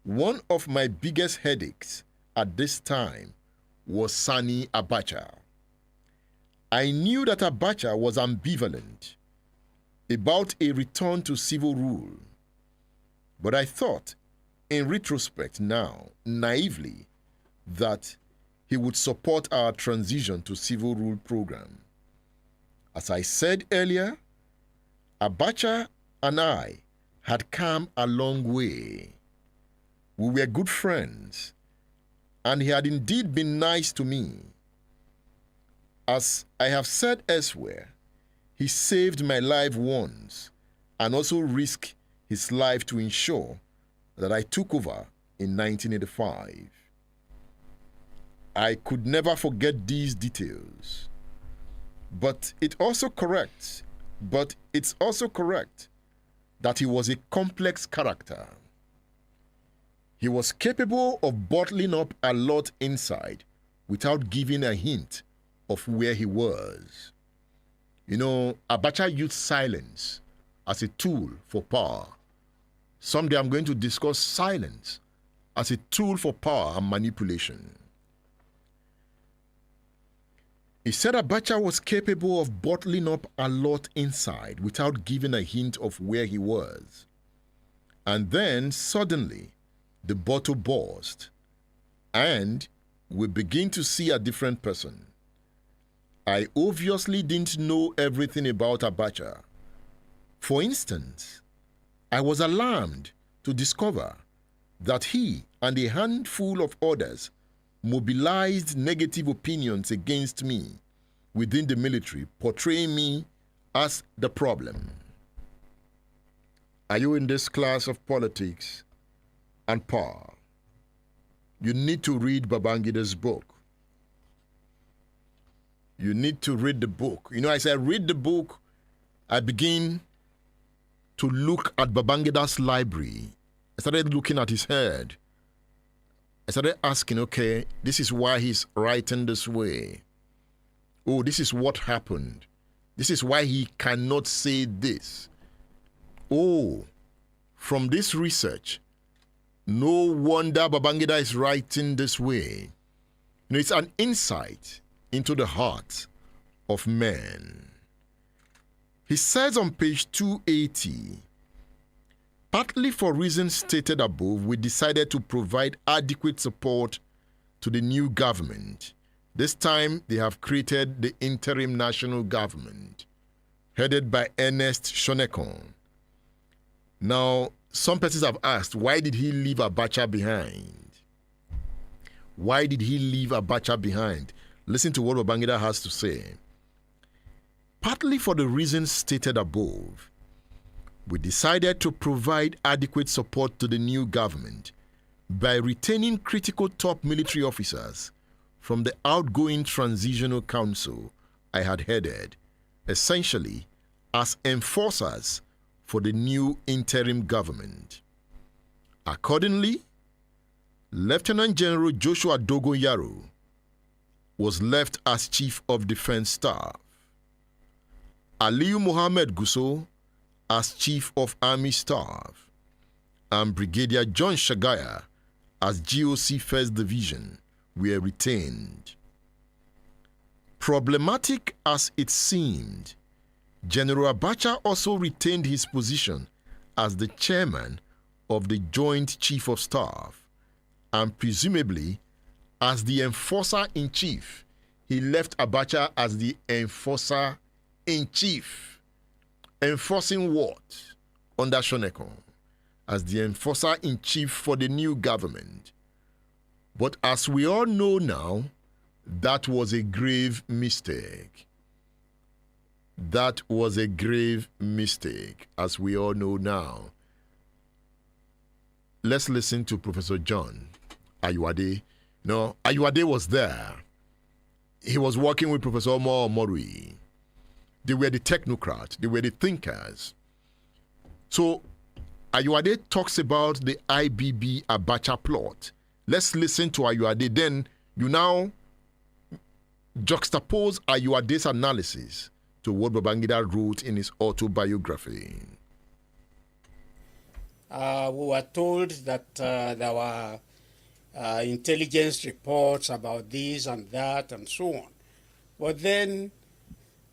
one of my biggest headaches at this time was Sani Abacha. I knew that Abacha was ambivalent about a return to civil rule, but I thought, in retrospect now, naively, that he would support our transition to civil rule program. As I said earlier, Abacha and I had come a long way. We were good friends, and he had indeed been nice to me. As I have said elsewhere, he saved my life once and also risked his life to ensure that I took over in 1985. I could never forget these details. But it's also correct that he was a complex character. He was capable of bottling up a lot inside without giving a hint of where he was. You know, Abacha used silence as a tool for power. Someday I'm going to discuss silence as a tool for power and manipulation. He said Abacha was capable of bottling up a lot inside without giving a hint of where he was. And then suddenly, the bottle burst, and we begin to see a different person. I obviously didn't know everything about Abacha. For instance, I was alarmed to discover that he and a handful of others mobilized negative opinions against me within the military, portraying me as the problem. Are you in this class of politics and power? You need to read Babangida's book. You need to read the book. You know, as I read the book, I begin to look at Babangida's library. I started looking at his head. I started asking, okay, this is why he's writing this way. Oh, this is what happened. This is why he cannot say this. Oh, from this research, no wonder Babangida is writing this way. You know, it's an insight into the heart of man. He says on page 280, partly for reasons stated above, we decided to provide adequate support to the new government. This time, they have created the interim national government, headed by Ernest Shonekon. Now, some persons have asked, why did he leave Abacha behind? Why did he leave Abacha behind? Listen to what Babangida has to say. Partly for the reasons stated above, we decided to provide adequate support to the new government by retaining critical top military officers from the outgoing transitional council I had headed, essentially as enforcers for the new interim government. Accordingly, Lieutenant General Joshua Dogo Yaro was left as Chief of Defense Staff, Aliyu Mohammed Gusso as Chief of Army Staff, and Brigadier John Shagaya as GOC First Division were retained. Problematic as it seemed, General Abacha also retained his position as the chairman of the Joint Chief of Staff, and presumably as the enforcer-in-chief. He left Abacha as the enforcer-in-chief. Enforcing what? Under Shonekon. as the enforcer-in-chief for the new government. But as we all know now, that was a grave mistake. That was a grave mistake, as we all know now. Let's listen to Professor John Ayuade. No, Ayuade was there. He was working with Professor Omar Omorui. They were the technocrats. They were the thinkers. So Ayuade talks about the IBB Abacha plot. Let's listen to Ayuade. Then you now juxtapose Ayuade's analysis to what Babangida wrote in his autobiography. We were told that there were intelligence reports about this and that and so on. But then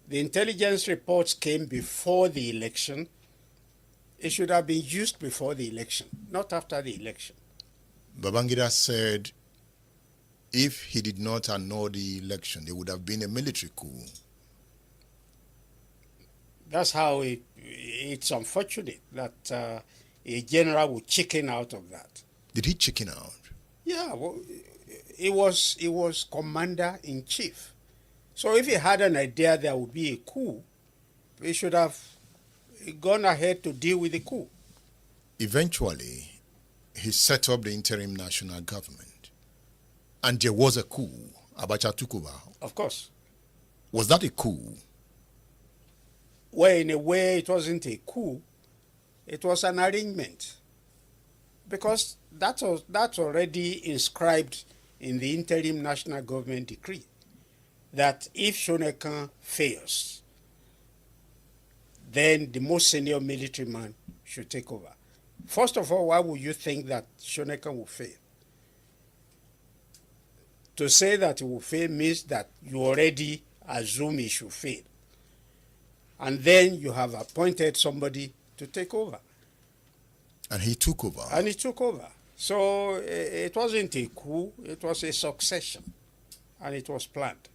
the intelligence reports came before the election. It should have been used before the election, not after the election. Babangida said if he did not annul the election, there would have been a military coup. That's how it's unfortunate that a general would chicken out of that. Did he chicken out? Yeah, well, he was commander-in-chief. So if he had an idea there would be a coup, he should have gone ahead to deal with the coup. Eventually, he set up the interim national government. And there was a coup. Abacha took over. Of course. Was that a coup? Well, in a way, it wasn't a coup. It was an arrangement. Because that's already inscribed in the interim national government decree, that if Shonekan fails, then the most senior military man should take over. First of all, why would you think that Shonekan will fail? To say that he will fail means that you already assume he should fail. And then you have appointed somebody to take over. And he took over. And he took over. So it wasn't a coup, it was a succession. And it was planned.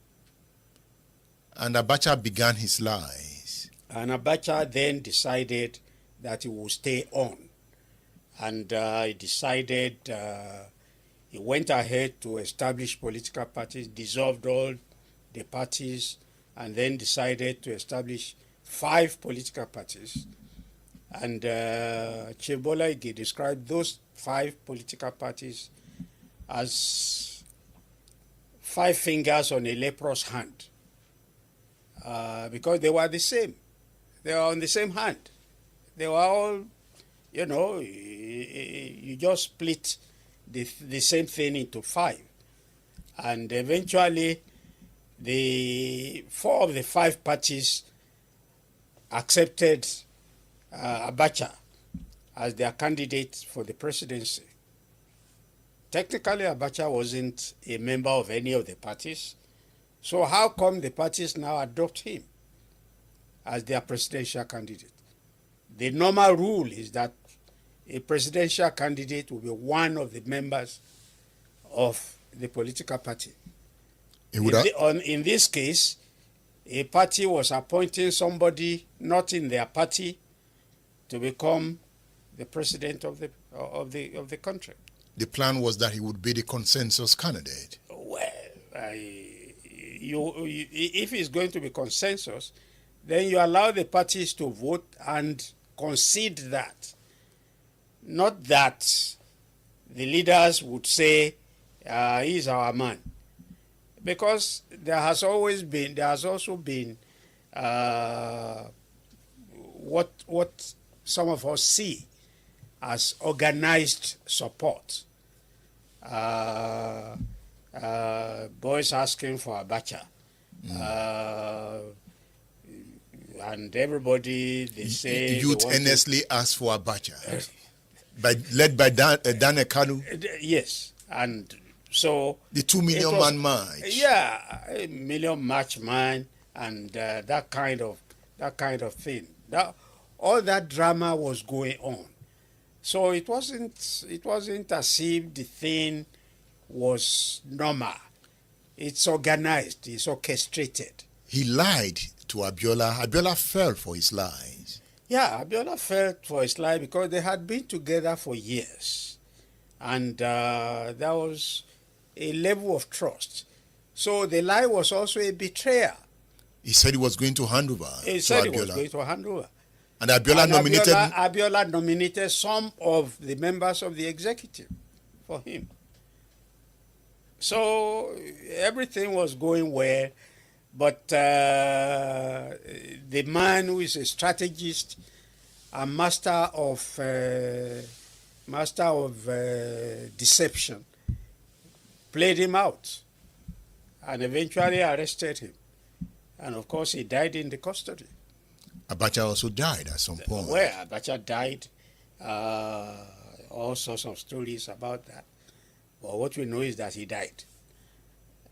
And Abacha began his lies. And Abacha then decided that he would stay on. And he decided, he went ahead to establish political parties, dissolved all the parties, and then decided to establish 5 political parties. And Chibola Ige described those 5 political parties as 5 fingers on a leprous hand, because they were the same. They were on the same hand. They were all, you just split the same thing into 5. And eventually, the 4 of the 5 parties accepted Abacha as their candidate for the presidency. Technically, Abacha wasn't a member of any of the parties. So how come the parties now adopt him as their presidential candidate? The normal rule is that a presidential candidate will be one of the members of the political party. In this case, a party was appointing somebody not in their party to become the president of the country. The plan was that he would be the consensus candidate. Well, if it's going to be consensus, then you allow the parties to vote and concede that. Not that the leaders would say, he's our man. Because there has also been what some of us see as organized support. Boys asking for Abacha. And everybody, they say... Youth earnestly ask for Abacha. Led by Dan Ekanu? Yes. And so... The 2 million man march. Yeah, a million march man and that kind of thing. All that drama was going on. So it wasn't as if the thing was normal. It's organized, it's orchestrated. He lied to Abiola. Abiola fell for his lies. Yeah, Abiola felt for his life because they had been together for years. And there was a level of trust. So the lie was also a betrayal. He said he was going to hand over He to said he Abiola. was going to hand over. And Abiola nominated... Abiola nominated some of the members of the executive for him. So everything was going well, but the man who is a strategist and master of deception played him out and eventually arrested him. And of course, he died in the custody. Abacha also died at some point. Well, Abacha died. All sorts of stories about that. But what we know is that he died.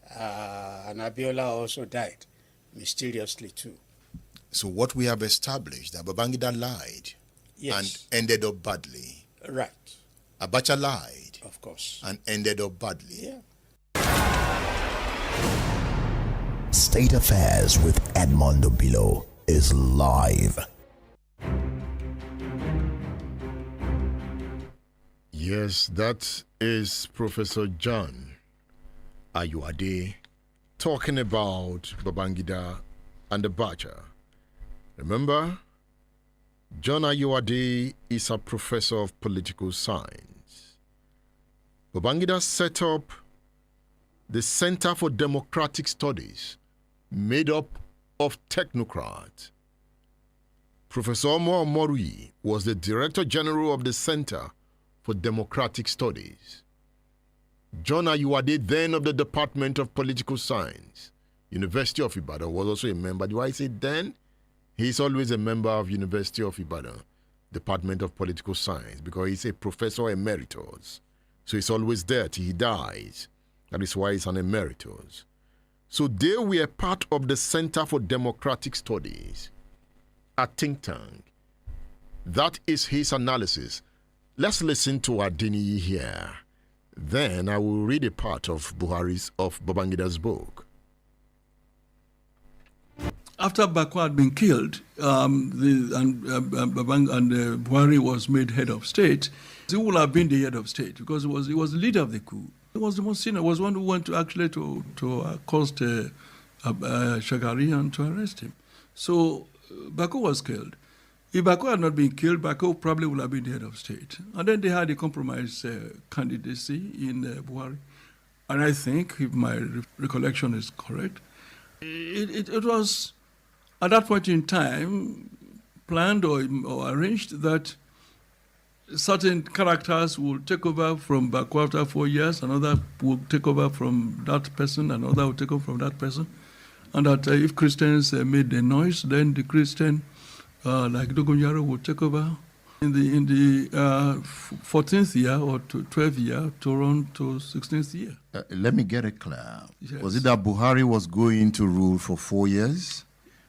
And Abiola also died, mysteriously too. So what we have established, that Babangida lied and ended up badly. Right. Abacha lied. Of course. And ended up badly. Yeah. State Affairs with Edmondo Bilo is live. Yes, that is Professor John Ayuade talking about Babangida and Abacha. Remember, John Ayuade is a professor of political science. Babangida set up the Center for Democratic Studies, made up of technocrats. Professor Omar Morui was the Director General of the Center for Democratic Studies. John Ayuade, then of the Department of Political Science, University of Ibadan, was also a member. Do I say then? He's always a member of University of Ibadan, Department of Political Science, because he's a professor emeritus. So he's always there till he dies. That is why he's an emeritus. So they were part of the Center for Democratic Studies, a think tank. That is his analysis. Let's listen to Adini here. Then I will read a part of Babangida's book. After Bako had been killed, Buhari was made head of state, he would have been the head of state because he was the leader of the coup. He was the most senior. He was one who went to actually to accost Shagarian to arrest him. So Bako was killed. If Bako had not been killed, Bako probably would have been the head of state. And then they had a compromise candidacy in Buhari. And I think, if my recollection is correct, it was at that point in time planned or arranged that certain characters will take over from Bako after 4 years, another will take over from that person, another will take over from that person. And that if Christians made the noise, then the Christian like Dogonjaro would take over in the 14th year or 12th year to run to 16th year. Let me get it clear. Yes. Was it that Buhari was going to rule for 4 years,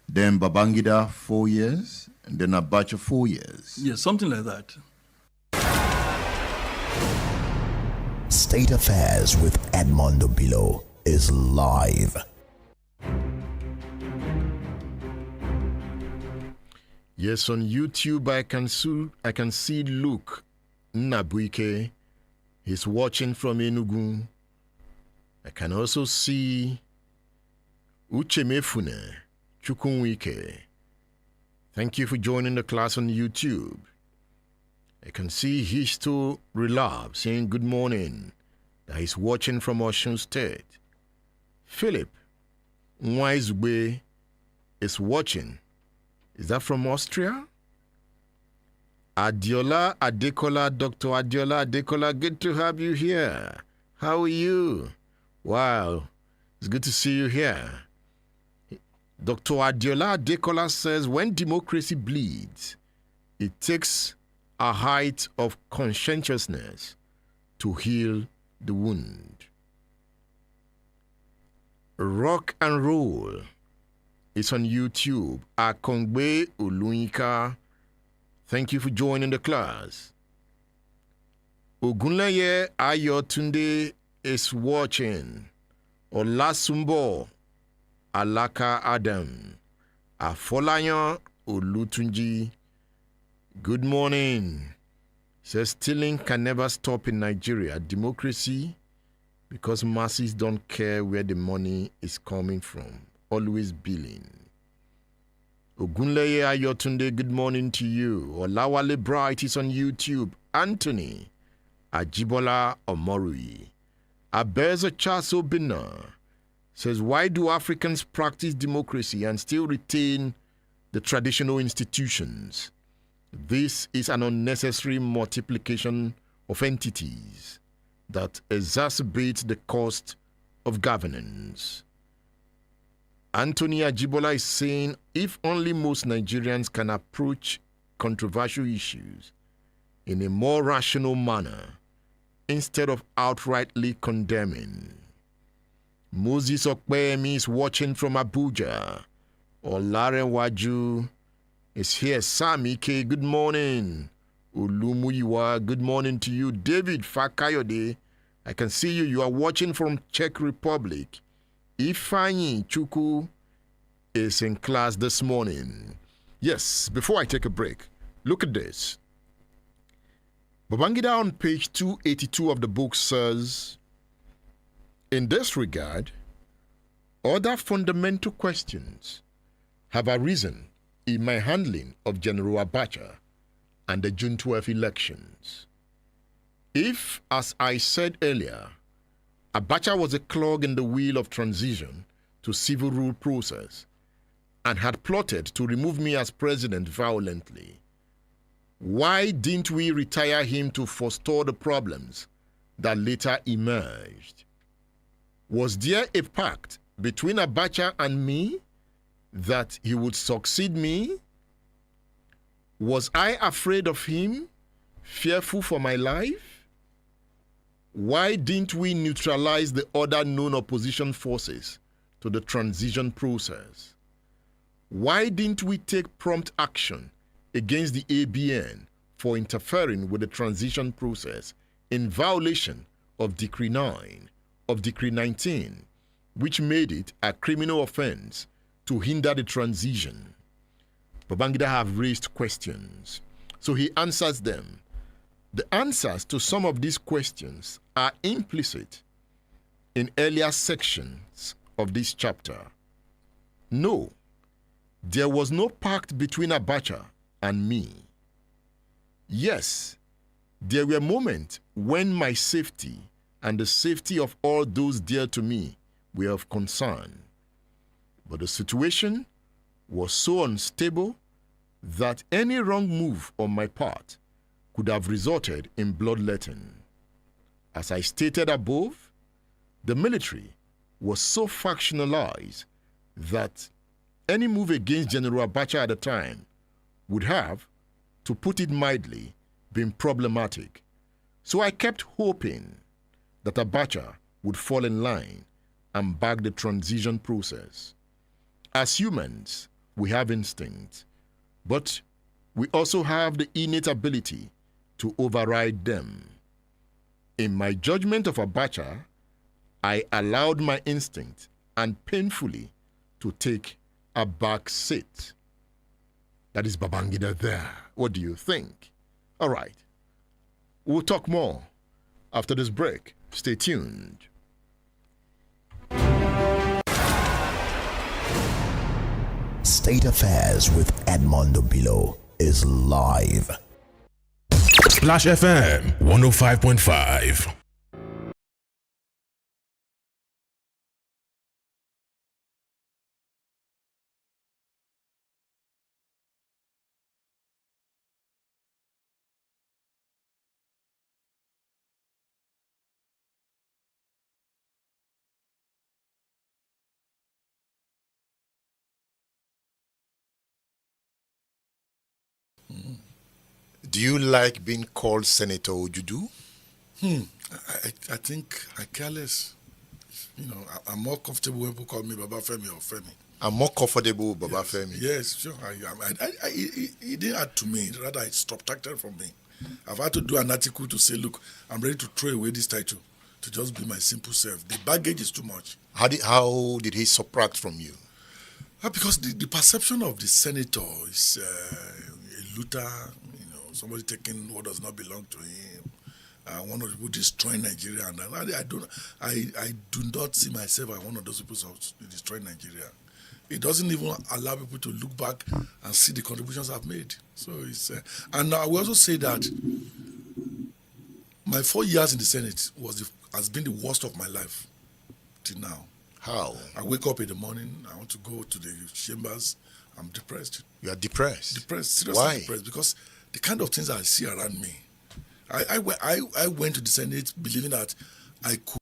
then Babangida 4 years, and then Abacha 4 years? Yes, something like that. State Affairs with Edmondo Bilo is live. Yes, on YouTube I can see Luke Nabuike. He's watching from Enugu. I can also see Uchemefune Chukunwike. Thank you for joining the class on YouTube. I can see Histo Relab saying good morning. That he's watching from Osun State. Philip Nwaizugbe is watching. Is that from Austria? Adiola Adekola, Dr. Adiola Adekola, good to have you here. How are you? Wow, it's good to see you here. Dr. Adiola Adekola says, when democracy bleeds, it takes a height of conscientiousness to heal the wound. Rock and roll. It's on YouTube. Akongbe Olunika. Thank you for joining the class. Ogunleye Ayotunde is watching. Olasumbo Alaka Adam. Afolayan Olutunji. Good morning. Says stealing can never stop in Nigeria. Democracy, because masses don't care where the money is coming from. Always billing. Ogunleye Ayotunde, good morning to you. Olawale Bright is on YouTube. Anthony Ajibola Omorui. Abeza Chaso Bina says, why do Africans practice democracy and still retain the traditional institutions? This is an unnecessary multiplication of entities that exacerbates the cost of governance. Anthony Ajibola is saying, if only most Nigerians can approach controversial issues in a more rational manner instead of outrightly condemning. Moses Okpeyemi is watching from Abuja. Olaren Waju is here. Sami K, good morning. Olumuyiwa, good morning to you. David Fakayode, I can see you. You are watching from Czech Republic. Ifanyi Chuku is in class this morning. Yes, before I take a break, look at this. Babangida on page 282 of the book says, in this regard, other fundamental questions have arisen in my handling of General Abacha and the June 12 elections. If, as I said earlier, Abacha was a clog in the wheel of transition to civil rule process and had plotted to remove me as president violently, why didn't we retire him to forestall the problems that later emerged? Was there a pact between Abacha and me that he would succeed me? Was I afraid of him, fearful for my life? Why didn't we neutralize the other known opposition forces to the transition process? Why didn't we take prompt action against the ABN for interfering with the transition process in violation of Decree 9, of Decree 19, which made it a criminal offense to hinder the transition? Babangida have raised questions, so he answers them. The answers to some of these questions are implicit in earlier sections of this chapter. No, there was no pact between Abacha and me. Yes, there were moments when my safety and the safety of all those dear to me were of concern. But the situation was so unstable that any wrong move on my part could have resulted in bloodletting. As I stated above, the military was so factionalized that any move against General Abacha at the time would have, to put it mildly, been problematic. So I kept hoping that Abacha would fall in line and back the transition process. As humans, we have instincts, but we also have the innate ability to override them. In my judgment of Abacha, I allowed my instinct and painfully to take a back seat. That is Babangida there. What do you think? All right. We'll talk more after this break. Stay tuned. State Affairs with Edmondo Bilo is live. Splash FM 105.5. Do you like being called Senator Ojudu? I think I care less. You know, I'm more comfortable when people call me Baba Femi or Femi. I'm more comfortable with Baba Femi. Yes, sure. It didn't add to me. Rather, it subtracted from me. I've had to do an article to say, look, I'm ready to throw away this title to just be my simple self. The baggage is too much. How did he subtract from you? Because the perception of the senator is a looter, you somebody taking what does not belong to him. One of the people destroying Nigeria, and I do not see myself as one of those people who destroy Nigeria. It doesn't even allow people to look back and see the contributions I've made. So it's and I will also say that my 4 years in the Senate has been the worst of my life till now. How? I wake up in the morning, I want to go to the chambers, I'm depressed. You are depressed? Depressed, seriously Why? depressed, because the kind of things I see around me. I went to the Senate believing that I could.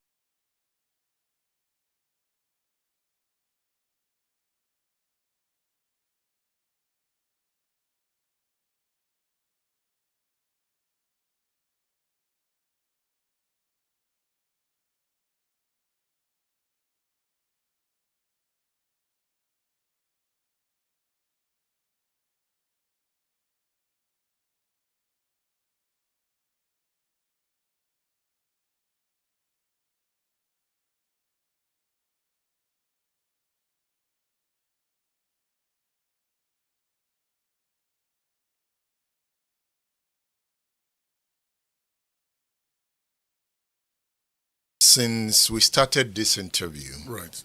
Since we started this interview, Right.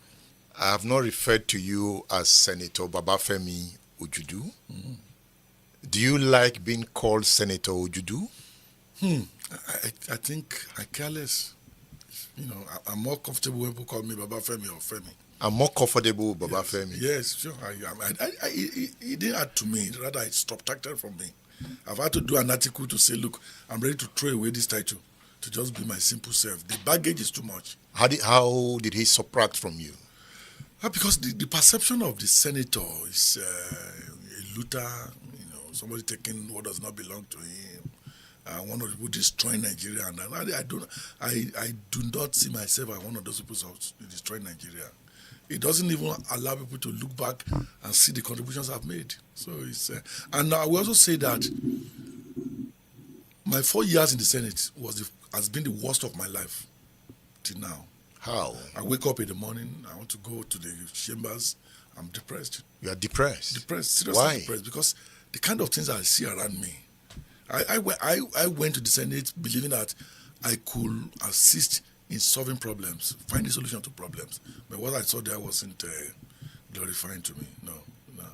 I have not referred to you as Senator Babafemi Ojudu. Mm-hmm. Do you like being called Senator Ojudu? I think I care less. You know, I'm more comfortable when people call me Babafemi or Femi. I'm more comfortable with Babafemi. Yes, sure. It didn't add to me. Rather, it subtracted from me. I've had to do an article to say, look, I'm ready to throw away this title to just be my simple self. The baggage is too much. How did he subtract from you? Because the perception of the senator is a looter, you know, somebody taking what does not belong to him, one of the people destroying Nigeria, and I do not see myself as one of those people who destroy Nigeria. It doesn't even allow people to look back and see the contributions I've made. So it's and I will also say that my 4 years in the Senate has been the worst of my life till now. How? I wake up in the morning, I want to go to the chambers, I'm depressed. You are depressed? Depressed, seriously Why? depressed, because the kind of things I see around me. I went to the Senate believing that I could assist in solving problems, finding solution to problems. But what I saw there wasn't glorifying to me. No.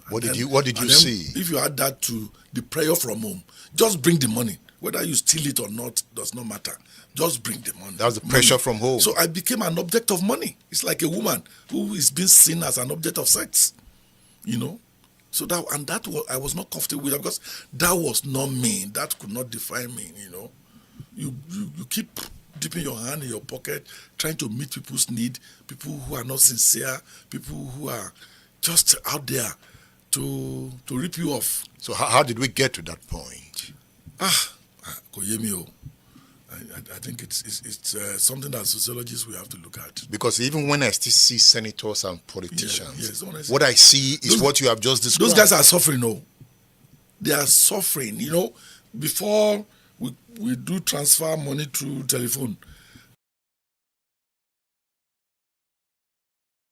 What did you see? If you add that to the prayer from home, just bring the money. Whether you steal it or not does not matter. Just bring the money. That was the pressure from home. So I became an object of money. It's like a woman who is being seen as an object of sex. You know? So I was not comfortable with that, because that was not me. That could not define me, you know. You keep dipping your hand in your pocket, trying to meet people's need, people who are not sincere, people who are just out there to rip you off. So how did we get to that point? Koyemio. I think it's something that sociologists will have to look at. Because even when I still see senators and politicians, yes, what I see is what you have just described. Those guys are suffering, no. They are suffering, you know. Before we do transfer money through telephone.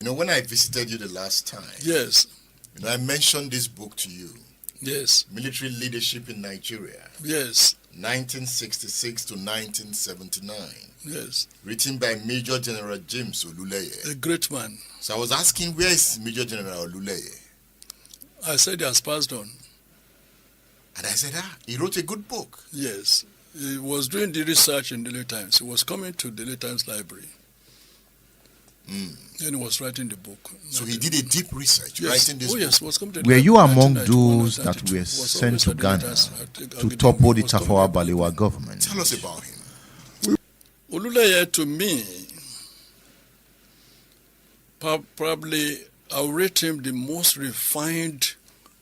You know, when I visited you the last time, yes, you know, I mentioned this book to you. Yes. Military Leadership in Nigeria. Yes. 1966 to 1979. Yes. Written by Major General James Oluleye. A great man. So I was asking, where is Major General Oluleye? I said he has passed on. And I said, he wrote a good book. Yes. He was doing the research in Daily Times. He was coming to Daily Times library. And he was writing the book. So he did a deep research, yes. writing this book. Yes, was coming to Were you among those that were sent to Ghana to topple the Tafawa Balewa government? Tell us about him. Oluleye, to me, probably I'll rate him the most refined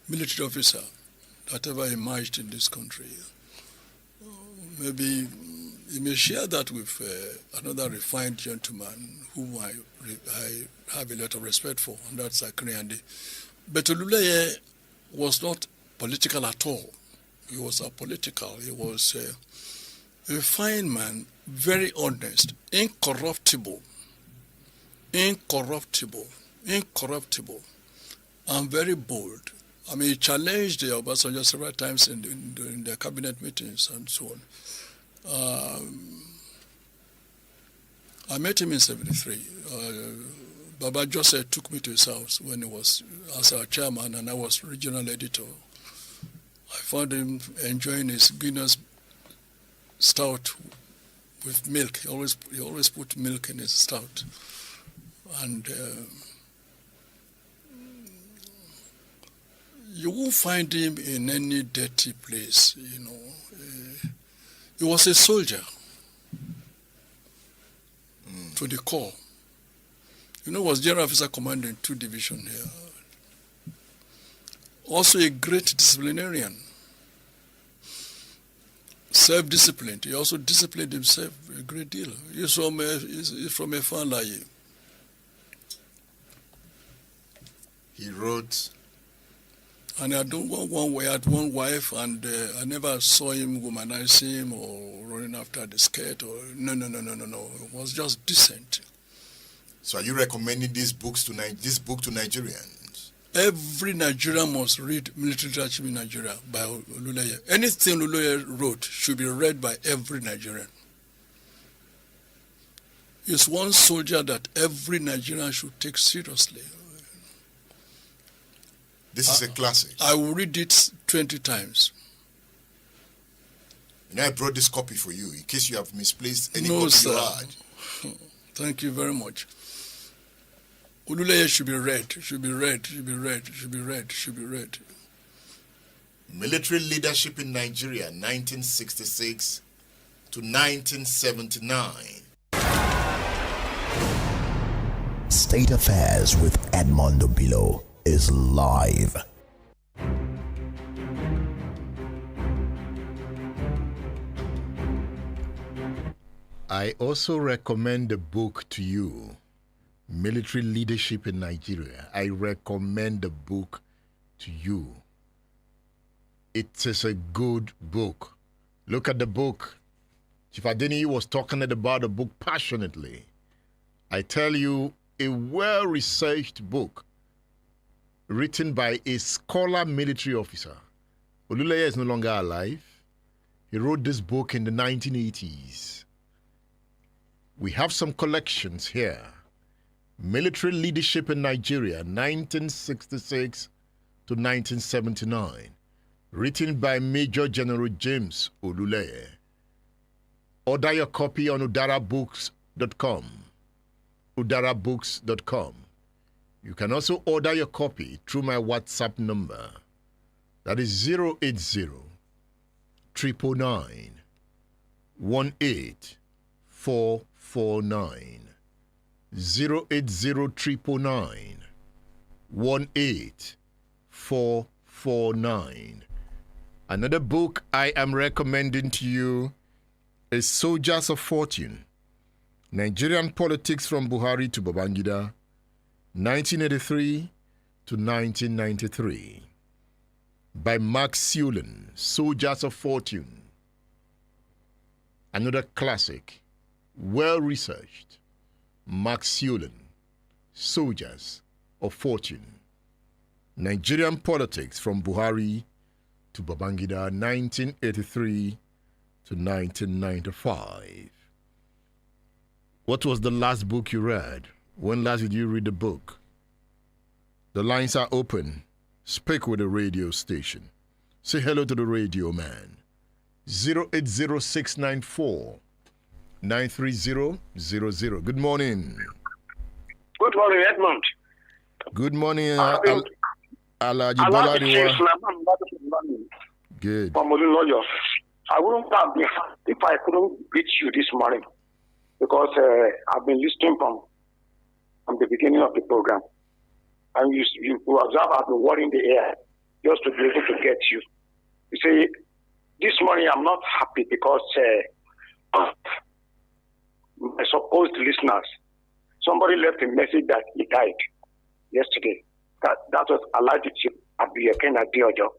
military officer that ever emerged in this country. Maybe you may share that with another refined gentleman whom I have a lot of respect for, and that's Akriande. But Oluleye was not political at all. He was apolitical. He was a fine man, very honest, incorruptible, and very bold, I mean, he challenged Obasanjo several times in their cabinet meetings and so on. I met him in 73. Baba Joseph took me to his house when he was as our chairman and I was regional editor. I found him enjoying his Guinness stout with milk. He always put milk in his stout. And you won't find him in any dirty place, you know. He was a soldier to the core. You know, was General Officer Commanding 2 Division here. Also a great disciplinarian. Self-disciplined. He also disciplined himself a great deal. He's from a family. He wrote. And I had one wife, and I never saw him womanize him or running after the skirt. Or no. It was just decent. So are you recommending this book to Nigerians? Every Nigerian must read Military Leadership in Nigeria by Oluleye. Anything Oluleye wrote should be read by every Nigerian. It's one soldier that every Nigerian should take seriously. This is a classic. I will read it 20 times. And I brought this copy for you in case you have misplaced any No, copy sir. you had. Thank you very much. Oluleye should be read, should be read, should be read, should be read, should be read. Military Leadership in Nigeria, 1966 to 1979. State Affairs with Edmondo Bilo is live. I also recommend the book to you, Military Leadership in Nigeria. I recommend the book to you. It is a good book. Look at the book. Chief Adeni was talking about the book passionately. I tell you, a well-researched book written by a scholar military officer. Oluleye is no longer alive. He wrote this book in the 1980s. We have some collections here. Military Leadership in Nigeria, 1966 to 1979. Written by Major General James Oluleye. Order your copy on udarabooks.com. udarabooks.com. You can also order your copy through my WhatsApp number. That is 080 999 18449. 080 18449. Another book I am recommending to you is Soldiers of Fortune, Nigerian Politics from Buhari to Babangida, 1983 to 1993, by Mark Sewlin, Soldiers of Fortune. Another classic, well-researched, Mark Sewlin, Soldiers of Fortune, Nigerian Politics from Buhari to Babangida, 1983 to 1995. What was the last book you read? When last did you read the book? The lines are open. Speak with the radio station. Say hello to the radio man. 08069493000. Good morning. Good morning, Edmund. Good morning, Alaji Alafin Boladiwa. Good. From Oluloyo. I wouldn't have been happy if I couldn't reach you this morning because I've been listening from the beginning of the program. And you observe I've been watering the air just to be able to get you. You see, this morning I'm not happy because my supposed listeners, somebody left a message that he died yesterday. That was Alhaji Abiyeken Adeojo.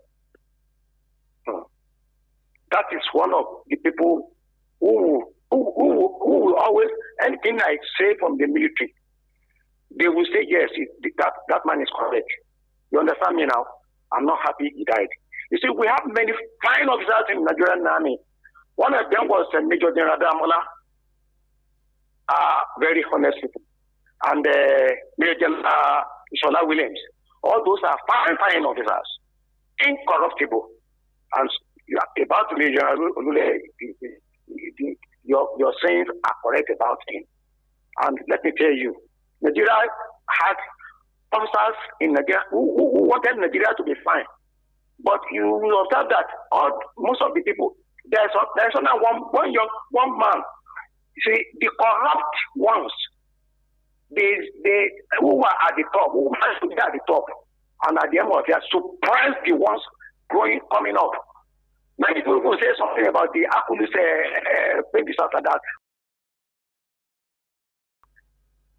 That is one of the people who will always, anything I say from the military, they will say, yes, that man is correct. You understand me now? I'm not happy he died. You see, we have many fine officers in the Nigerian army. One of them was Major General Damola, very honest people, and Major General Shola Williams. All those are fine officers, incorruptible. And about Major General Olule, your sayings are correct about him. And let me tell you, Nigeria had officers in Nigeria who wanted Nigeria to be fine. But you will observe that most of the people, there's only one man. You see, the corrupt ones, they who are at the top, who managed to be at the top, and at the end of it, suppress the ones coming up. Many people will say something about the Akulus disaster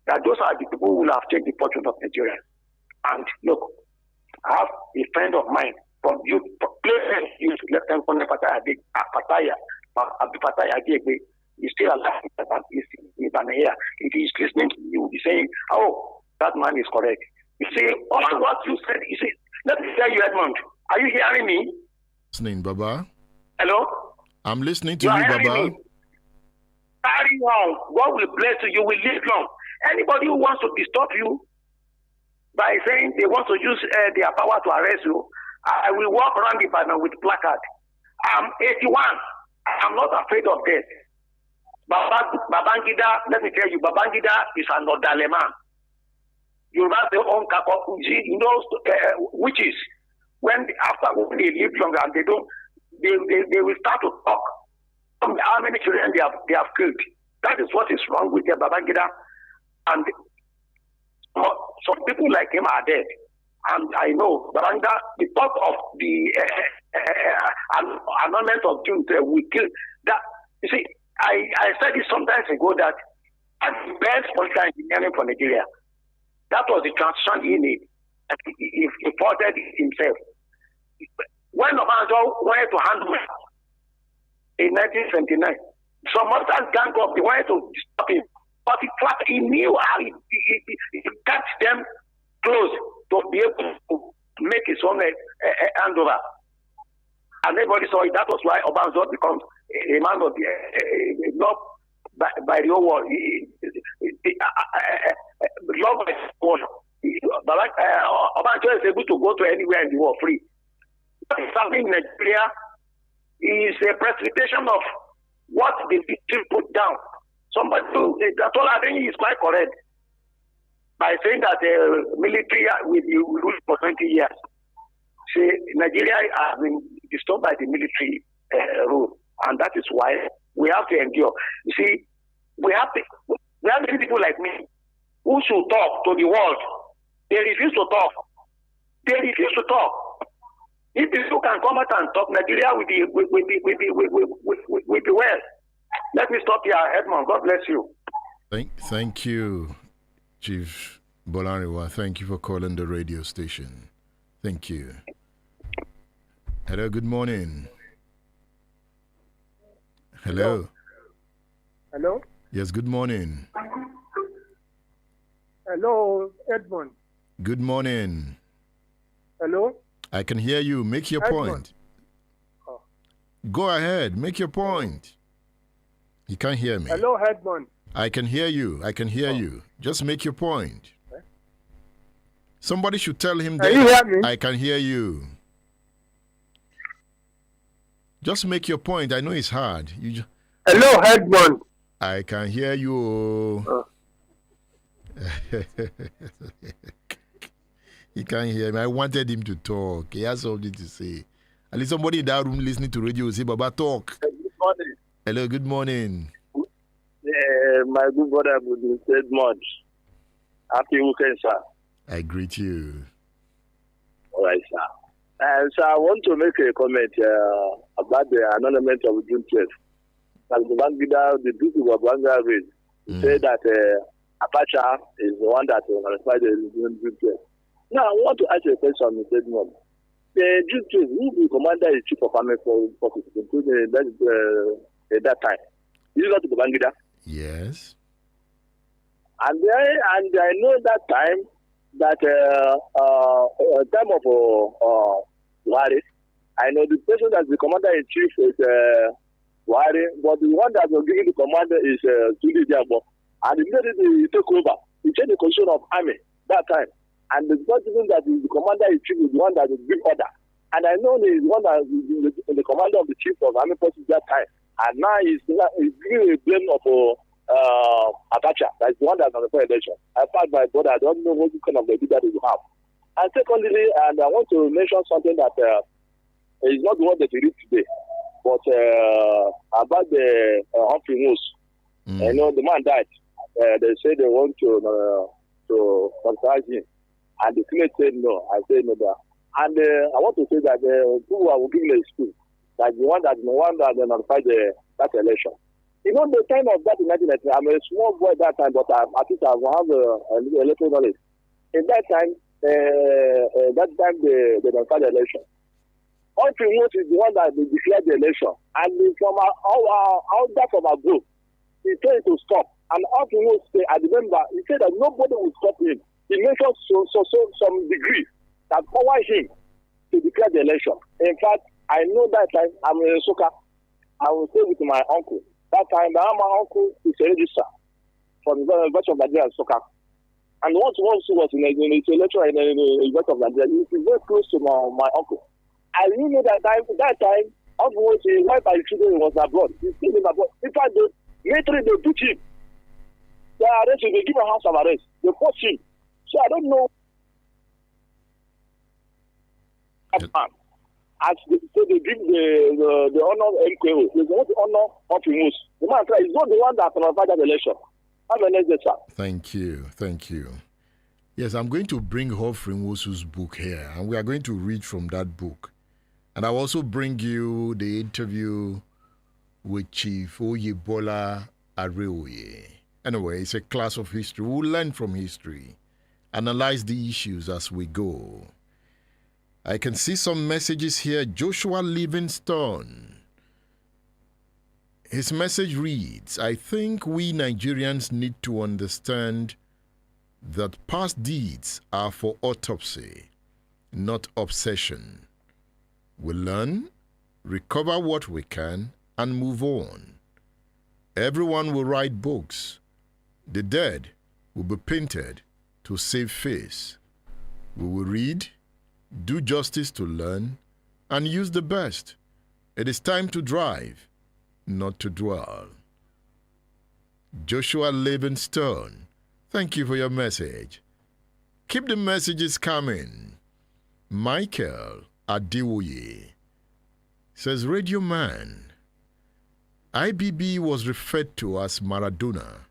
that those are the people who will have changed the fortune of Nigeria. And look, I have a friend of mine from youth, Lieutenant Colonel Pataya. He's still alive, he's here. If he's listening, he will be saying, oh, that man is correct. You see, all what you said, you see, let me tell you, Edmund, are you hearing me? Listening, Baba. Hello? I'm listening to you, Baba. Me? Carry on. God will bless you. You will live long. Anybody who wants to disturb you by saying they want to use their power to arrest you, I will walk around the banner with placard. I'm 81. I'm not afraid of death. Babangida, let me tell you, Babangida is an Odale man. You have their own kakokuji, witches. When they live longer and they will start to talk. How many children they have killed? That is what is wrong with the Babangida. And some people like him are dead. And I know Babangida, the thought of the annulment of June will kill that. You see, I said it sometimes ago that the best political engineering for Nigeria, that was the transition he needed. He faulted himself. When Obanjo wanted to handle it in 1979, some others gang up, they wanted to stop him. But he knew how he kept them close to be able to make his own handover. And everybody saw it. That was why Obanjo becomes a man of the love by the whole world. Love by the world. Obanjo is able to go to anywhere in the world free. What is happening in Nigeria is a precipitation of what the people put down. Somebody, that's all I think is quite correct by saying that the military will rule for 20 years. See, Nigeria has been disturbed by the military rule, and that is why we have to endure. You see, we have many people like me who should talk to the world. They refuse to talk. If people can come out and talk, Nigeria will be well. Let me stop here, Edmond. God bless you. Thank you, Chief Bolariwa. Thank you for calling the radio station. Thank you. Hello, good morning. Hello. Hello? Yes, good morning. Hello, Edmond. Good morning. Hello? I can hear you. Make your point. Oh. Go ahead. Make your point. You can't hear me. Hello, Edmond. I can hear you. You. Just make your point. Okay. Somebody should tell him that. Can you hear me? I can hear you. Just make your point. I know it's hard. Hello, Edmond. I can hear you. He can't hear me. I wanted him to talk. He has something to say. At least somebody in that room listening to radio will say, Baba, talk. Good morning. Hello, good morning. My good brother, good morning. Happy weekend, sir. I greet you. All right, sir. So I want to make a comment about the annulment of June 12th. Like the Duke of Babangida raised, he said that Abacha is the one that will ratify the June 12th. Now, I want to ask you a question, Mr. Edmond. The June 12th, who will commander the chief of army for that time? Is it not Babangida? Yes. And I know that time, that time of Buhari, I know the person that's the commander-in-chief is Buhari, but the one that was giving the command is Tunde Diabo. And immediately he took over. He changed the constitution of army that time. And the person that is the commander-in-chief is the one that will give order. And I know he is one that is the commander of the chief of army forces that time. And now he's giving a blame of Abacha. That's the one that's on the election. I found my brother, I don't know what kind of leader they will have. And secondly, and I want to mention something that is not the one that we read today, but about the Humphrey Moose. You know, the man died. They said they want to baptize him. And the Senate said no. I said no. And I want to say that people are giving a excuse. That the one that notified that election. You know, the time of that in 1990, I'm a small boy at that time, but at least I have a little knowledge. In that time, they notified the election. Humphrey Moose is the one that declared the election. And from our group, he told it to stop. And Humphrey Moose, I remember, he said that nobody will stop him. He mentioned some degree that power him to declare the election. In fact, I know that time I'm in Soka. I was stay with my uncle. That time, my uncle is a registrar for the University of Nigeria in Soka. And once he was in a lecturer in the University of Nigeria, he is very close to my uncle. I really know that time, Uncle was his wife and children was abroad. He's still in abroad. In fact, the military, they put him. They arrest him, they give him a house of arrest. They force him. So I don't know. As they give the honor of MKO, they want to honor Humphrey Moose. The man is not the one that notified that election. Have a nice day, sir. Thank you. Yes, I'm going to bring Humphrey Moose's book here, and we are going to read from that book. And I'll also bring you the interview with Chief Oyebola Areoye. Anyway, it's a class of history. We'll learn from history, analyze the issues as we go. I can see some messages here. Joshua Livingstone. His message reads, I think we Nigerians need to understand that past deeds are for autopsy, not obsession. We learn, recover what we can, and move on. Everyone will write books. The dead will be painted to save face. We will read, do justice to learn, and use the best. It is time to drive, not to dwell. Joshua Livingstone, thank you for your message. Keep the messages coming. Michael Adewoye says, Radio Man, IBB was referred to as Maradona,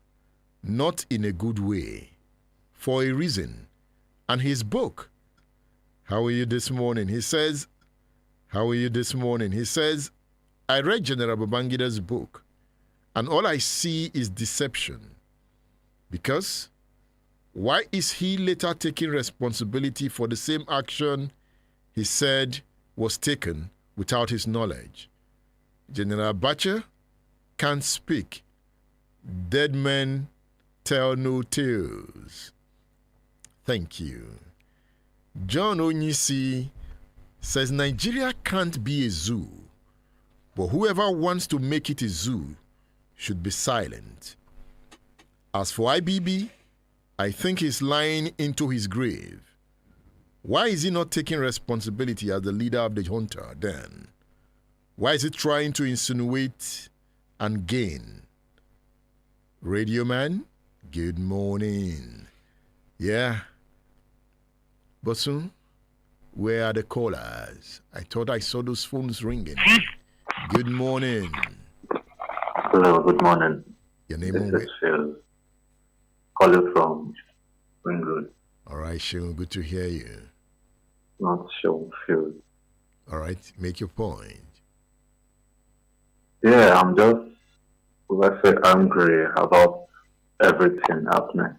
not in a good way, for a reason. And his book, How are you this morning? He says, I read General Babangida's book, and all I see is deception. Because why is he later taking responsibility for the same action he said was taken without his knowledge? General Abacha can't speak. Dead men tell no tales. Thank you. John Onyisi says Nigeria can't be a zoo, but whoever wants to make it a zoo should be silent. As for IBB, I think he's lying into his grave. Why is he not taking responsibility as the leader of the junta then? Why is he trying to insinuate and gain? Radio Man, good morning. Yeah. Bosun, where are the callers? I thought I saw those phones ringing. Good morning. Hello, good morning. Your name this is Phil, calling from Ring Road. All right, Sean, good to hear you. Not sure, Phil. All right, make your point. Yeah, I'm just, let's say, angry about everything happening.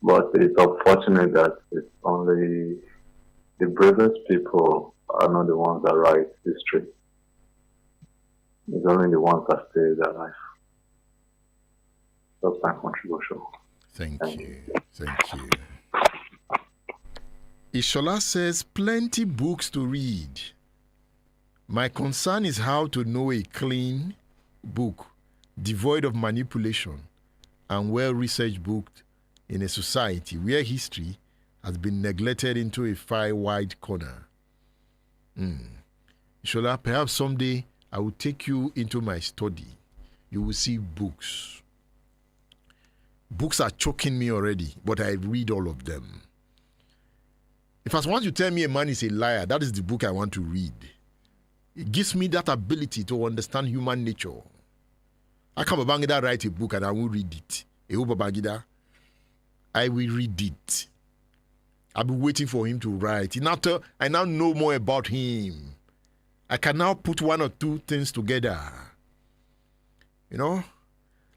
But it's unfortunate that it's only the bravest people are not the ones that write history. It's only the ones that stay their life. That's my contribution. Thank you. Ishola says, plenty books to read. My concern is how to know a clean book, devoid of manipulation, and well-researched book in a society where history has been neglected into a far-wide corner. Ishola, perhaps someday I will take you into my study. You will see books. Books are choking me already, but I read all of them. If I want to tell me a man is a liar, that is the book I want to read. It gives me that ability to understand human nature. I can Babangida write a book and I will read it. Babangida, I will read it. I've been waiting for him to write. I now know more about him. I can now put one or two things together. You know,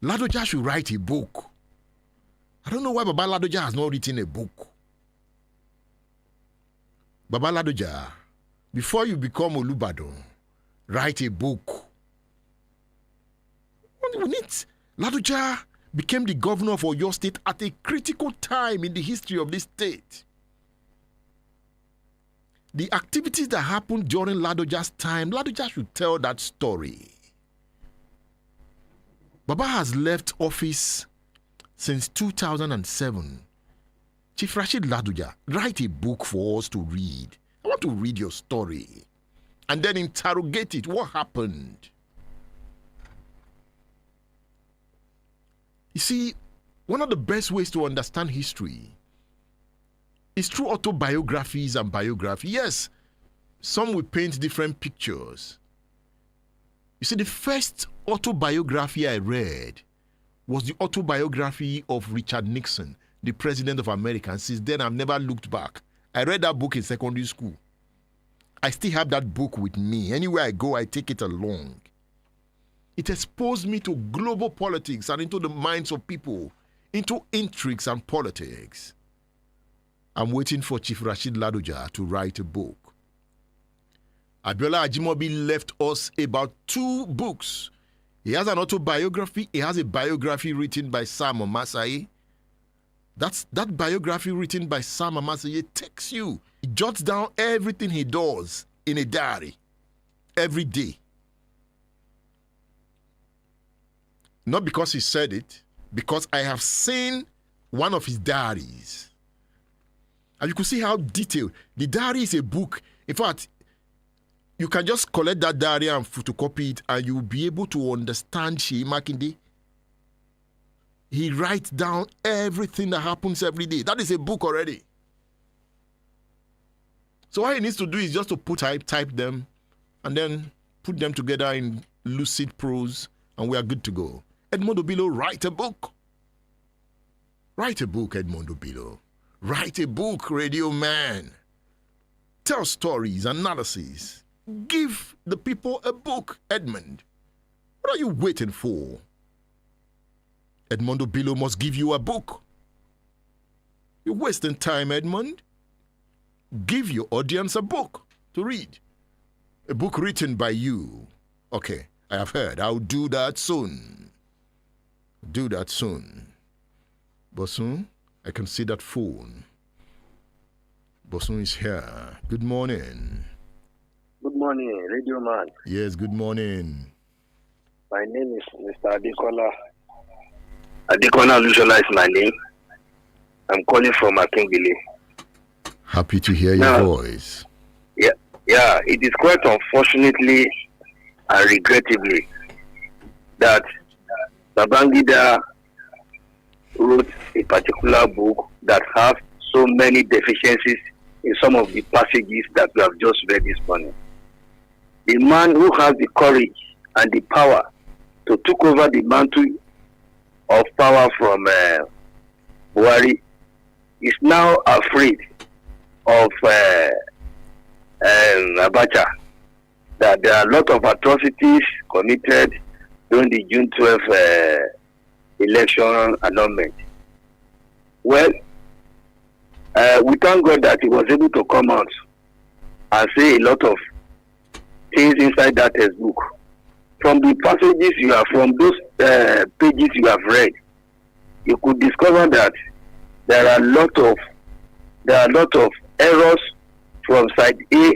Ladoja should write a book. I don't know why Baba Ladoja has not written a book. Baba Ladoja, before you become Olubadon, write a book. Ladoja became the governor of Oyo State at a critical time in the history of this state. The activities that happened during Ladoja's time, Ladoja should tell that story. Baba has left office since 2007. Chief Rashid Ladoja, write a book for us to read. I want to read your story and then interrogate it. What happened? You see, one of the best ways to understand history is through autobiographies and biography. Yes, some will paint different pictures. You see, the first autobiography I read was the autobiography of Richard Nixon, the President of America. And since then, I've never looked back. I read that book in secondary school. I still have that book with me. Anywhere I go, I take it along. It exposed me to global politics and into the minds of people, into intrigues and politics. I'm waiting for Chief Rashid Ladoja to write a book. Abiola Ajimobi left us about 2 books. He has an autobiography. He has a biography written by Sam Omasai. That biography written by Sam Omasai takes you. He jots down everything he does in a diary every day. Not because he said it, because I have seen one of his diaries. And you can see how detailed. The diary is a book. In fact, you can just collect that diary and photocopy it, and you'll be able to understand Sheyi Makinde. He writes down everything that happens every day. That is a book already. So all he needs to do is just to type them, and then put them together in lucid prose, and we are good to go. Edmond Obilo, write a book. Write a book, Edmond Obilo. Write a book, Radio Man. Tell stories, analysis. Give the people a book, Edmond. What are you waiting for? Edmond Obilo must give you a book. You're wasting time, Edmond. Give your audience a book to read. A book written by you. Okay, I have heard. I'll do that soon. Do that soon. Bosun, I can see that phone. Bosun is here. Good morning. Good morning, Radio Man. Yes, good morning. My name is Mr. Adekola. Adekola Olusola is my name. I'm calling from Akingbile. Happy to hear your voice. Yeah, it is quite unfortunately and regrettably that Babangida wrote a particular book that have so many deficiencies in some of the passages that we have just read this morning. The man who has the courage and the power to take over the mantle of power from Buhari is now afraid of Abacha, that there are a lot of atrocities committed during the June 12th election annulment. Well, we thank God that he was able to come out and say a lot of things inside that textbook. From the passages you have, from those pages you have read, you could discover that there are a lot of errors from side A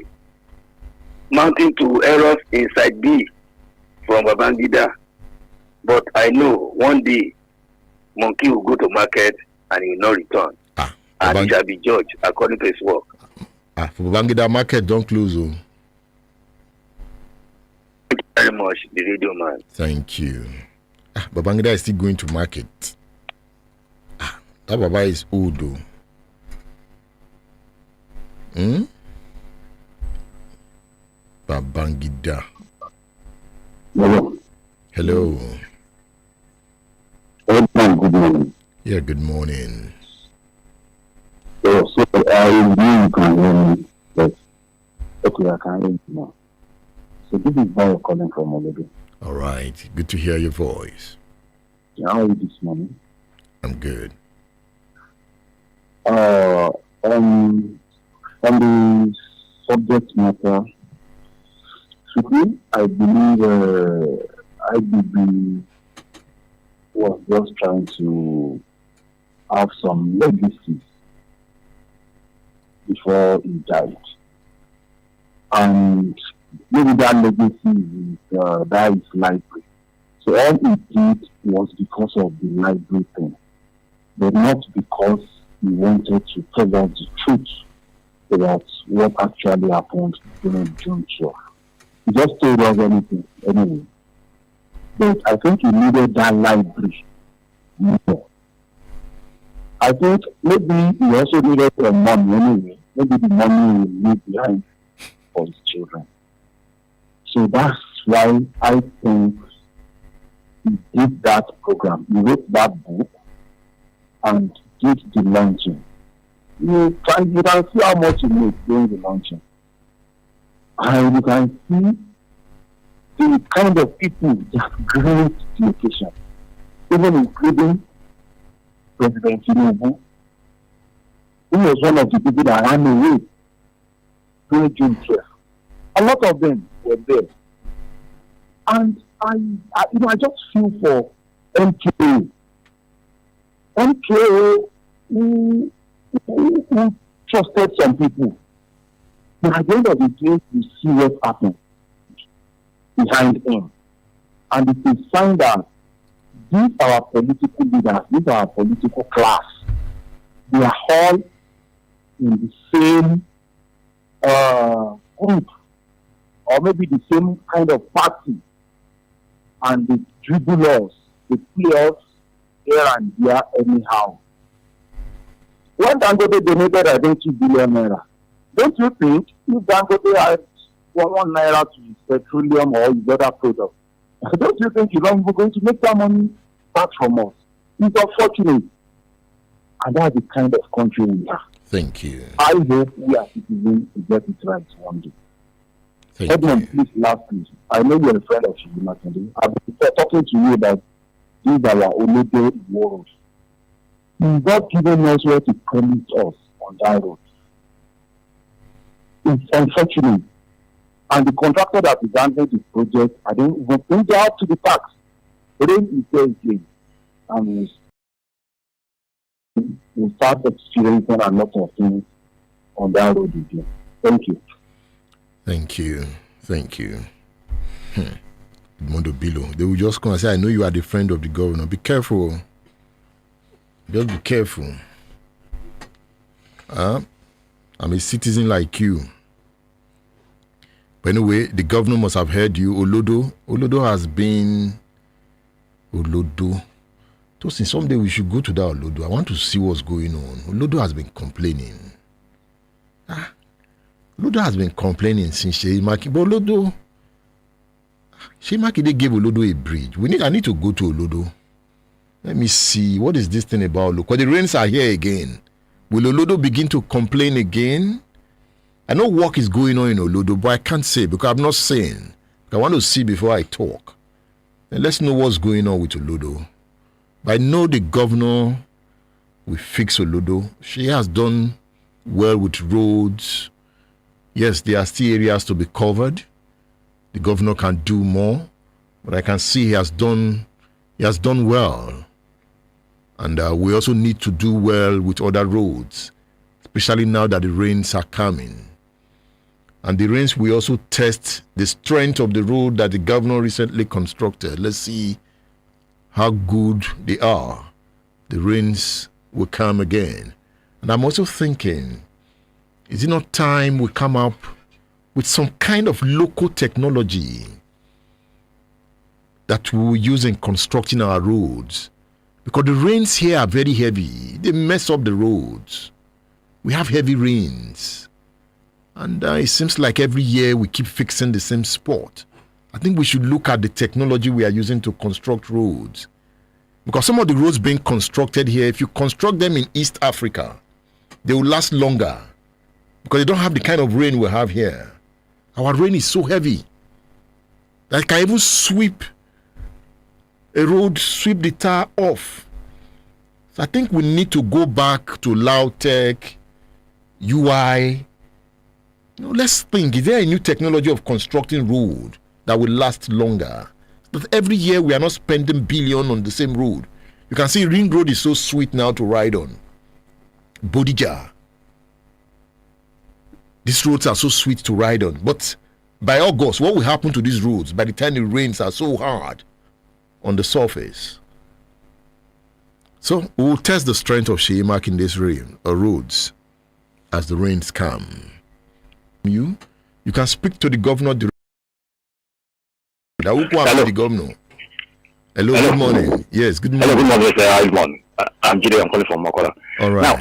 mounting to errors in side B from Babangida. But I know one day monkey will go to market and he will not return. And he shall be judged according to his work. For Babangida market, don't close. Oh. Thank you very much, the radio man. Thank you. Babangida is still going to market. That Baba is old though. Babangida. Hello. Hello. Good morning. Yeah, good morning. So I really you can hear me. Yes. Okay, I can hear you now. So this is Bayo calling from Olebe. All right. Good to hear your voice. Yeah, how are you this morning? I'm good. On the subject matter, I believe IBB was just trying to have some legacy before he died. And maybe that legacy is that is library. So all he did was because of the library thing, but not because he wanted to tell us the truth about what actually happened during June 12th. He just told us anything anyway. But I think he needed that library more. I think maybe he also needed some money anyway. Maybe the money he will leave behind for his children. So that's why I think he did that program. He wrote that book and did the launching. You can see how much he made during the launching. And you can see the kind of people that great the occasion, even including President Tinubu, who was one of the people that ran away during June 12th. A lot of them were there. And I just feel for MKO. MKO who trusted some people. But at the end of the day, you see what happened behind him. And it is a sign that these our political leaders, these our political class, they are all in the same group, or maybe the same kind of party, and they dribble us, they play us here and there anyhow. When Dangote donated, I think, 2 billion naira, don't you think if Dangote had 1 naira to his petroleum or his other products, don't you think he's not even going to make that money back from us? It's unfortunate. And that's the kind of country we are. Thank you. I hope we are citizens to get it right one day. Edmond, please, lastly, I know you're a friend of Shibima today. I've been talking to you about these are our Olode world. He's not giving us what he promised us on that road. It's unfortunate. And the contractor that is handling this project, I don't even think they're up to the tax. But then he says again, and we'll start experiencing a lot of things on that road again. Thank you. Thank you. Thank you. Mondo Bilo. They will just come and say, I know you are the friend of the governor. Be careful. Just be careful. I'm a citizen like you. But anyway, the governor must have heard you. Olodo has been... Olodo. Tosin, someday we should go to that Olodo. I want to see what's going on. Olodo has been complaining. Olodo has been complaining since Sheyi Makinde. But Olodo... Sheyi Makinde gave Olodo a bridge. I need to go to Olodo. Let me see. What is this thing about Olodo? Because the rains are here again. Will Olodo begin to complain again? I know work is going on in Olodo, but I can't say because I'm not saying. I want to see before I talk. And let's know what's going on with Olodo. But I know the governor will fix Olodo. She has done well with roads. Yes, there are still areas to be covered. The governor can do more, but I can see he has done well. And we also need to do well with other roads, especially now that the rains are coming. And the rains will also test the strength of the road that the governor recently constructed. Let's see how good they are. The rains will come again. And I'm also thinking, is it not time we come up with some kind of local technology that we will use in constructing our roads? Because the rains here are very heavy. They mess up the roads. We have heavy rains. And it seems like every year we keep fixing the same spot. I think we should look at the technology we are using to construct roads. Because some of the roads being constructed here, if you construct them in East Africa, they will last longer. Because they don't have the kind of rain we have here. Our rain is so heavy that it can even sweep a road, sweep the tar off. So I think we need to go back to Lautech, UI. Let's think, is there a new technology of constructing road that will last longer? That every year we are not spending billion on the same road. You can see Ring Road is so sweet now to ride on. Bodija. These roads are so sweet to ride on. But by August, what will happen to these roads by the time the rains are so hard on the surface? So we will test the strength of Shemak in these roads as the rains come. You can speak to the governor. Hello. The governor. Hello, good morning. Yes, good morning. Hello, good morning, Mr. I'm Jide. I'm calling from Mokola. All right. Now,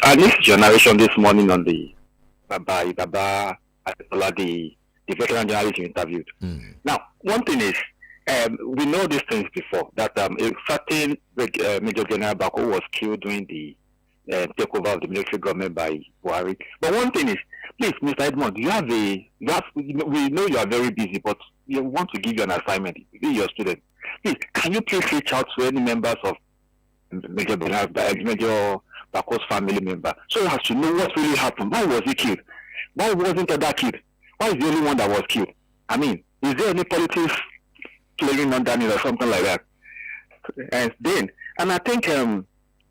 I listened to your narration this morning on the Baba the veteran journalist you interviewed. Now, one thing is, we know these things before, that a certain Major General Bako was killed during the takeover of the military government by Buhari. But one thing is, please, Mr. Edmond, we know you are very busy, but we want to give you an assignment, your student. Please, can you please reach out to any members of Major Bako's family member so as to know what really happened? Why was he killed? Why wasn't that killed? Why is the only one that was killed? I mean, is there any politics playing on Daniel or something like that? And I think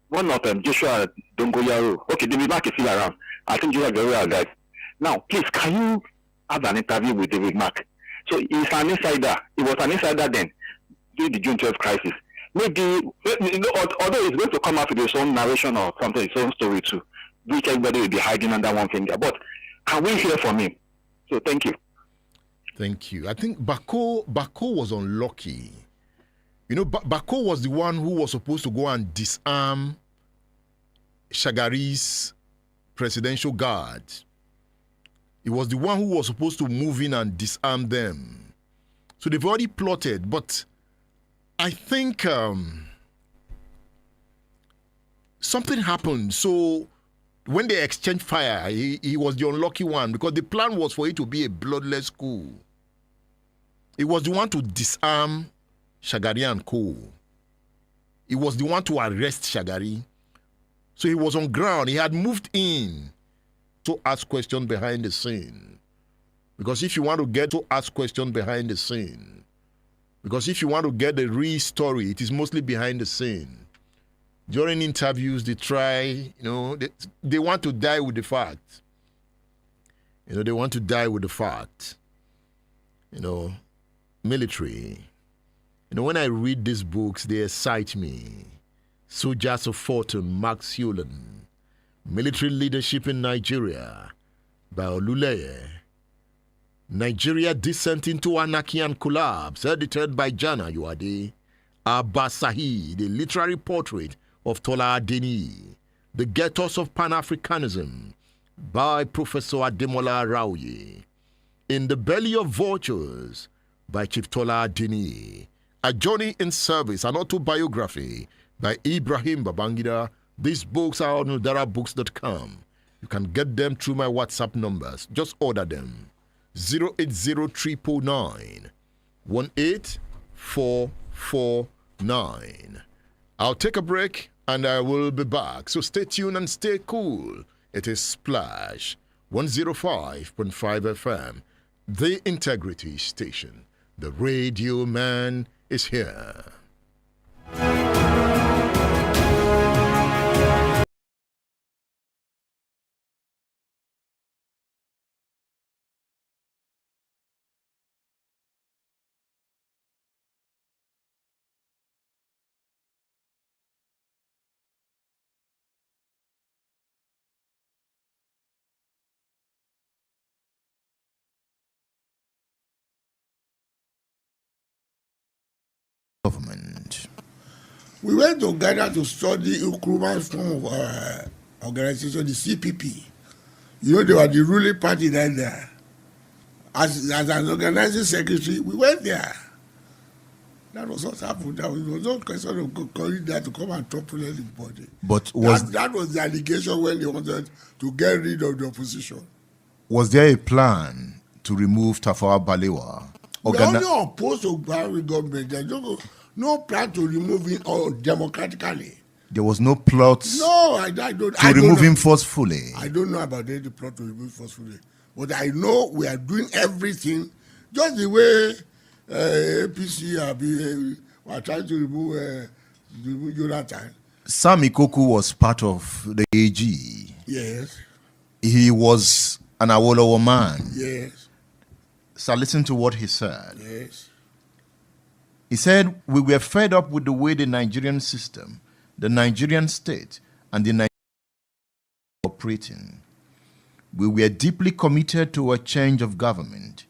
one of them, Joshua Dongoyaro, okay, David Mark is still around. I think you are very well guys. Now, please, can you have an interview with David Mark? So he's an insider. He was an insider then, during the June 12th crisis. Maybe, although he's going to come up with his own narration or something, his own story too, which everybody will be hiding under one finger. But can we hear from him? So thank you. Thank you. I think Bako was unlucky. You know, Bako was the one who was supposed to go and disarm Shagari's presidential guard. He was the one who was supposed to move in and disarm them. So they've already plotted, but I think something happened. So when they exchanged fire, he was the unlucky one because the plan was for it to be a bloodless coup. He was the one to disarm Shagari and co. He was the one to arrest Shagari. So he was on ground. He had moved in to ask questions behind the scene. Because if you want to get to ask questions behind the scene, because if you want to get the real story, it is mostly behind the scene. During interviews, they try, they want to die with the fact. They want to die with the fact. Military. When I read these books, they excite me. Soldiers of Fortune, Max Hewlin. Military Leadership in Nigeria by Oluleye. Nigeria Descent into Anarchy and Collapse, edited by Jana Yuade. Abasahi, the literary portrait of Tola Adeni. The Ghettos of Pan-Africanism by Professor Ademola Arawye. In the Belly of Vultures by Chief Tola Adeni. A Journey in Service, an autobiography by Ibrahim Babangida. These books are on udarabooks.com. You can get them through my WhatsApp numbers. Just order them. 080-399-18449. I'll take a break and I will be back. So stay tuned and stay cool. It is Splash 105.5 FM, the Integrity Station. The Radio Man is here. We went to Ghana to study Nkrumah's form of organization, the CPP. You know, they were the ruling party there. As an organizing secretary, we went there. That was what happened. There was no question of calling there to come and topple anybody. But that was the allegation when they wanted to get rid of the opposition. Was there a plan to remove Tafawa Balewa? We are only opposed to Buhari government. There's no plan to remove him democratically. There was no plot to remove him forcefully. I don't know about the plot to remove him forcefully. But I know we are doing everything just the way APC are trying to remove Jonathan. Sam Ikoku was part of the AG. Yes. He was an Awolowo man. Yes. So listen to what he said. Yes. He said, we were fed up with the way the Nigerian system, the Nigerian state, and the Nigerian operating. We were deeply committed to a change of government,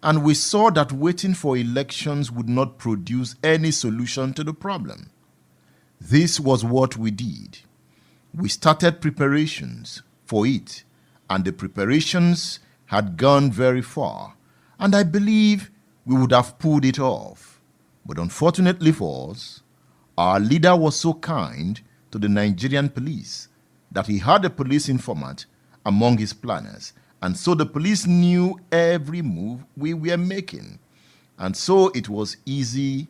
and we saw that waiting for elections would not produce any solution to the problem. This was what we did. We started preparations for it, and the preparations had gone very far, and I believe we would have pulled it off. But unfortunately for us, our leader was so kind to the Nigerian police that he had a police informant among his planners, and so the police knew every move we were making, and so it was easy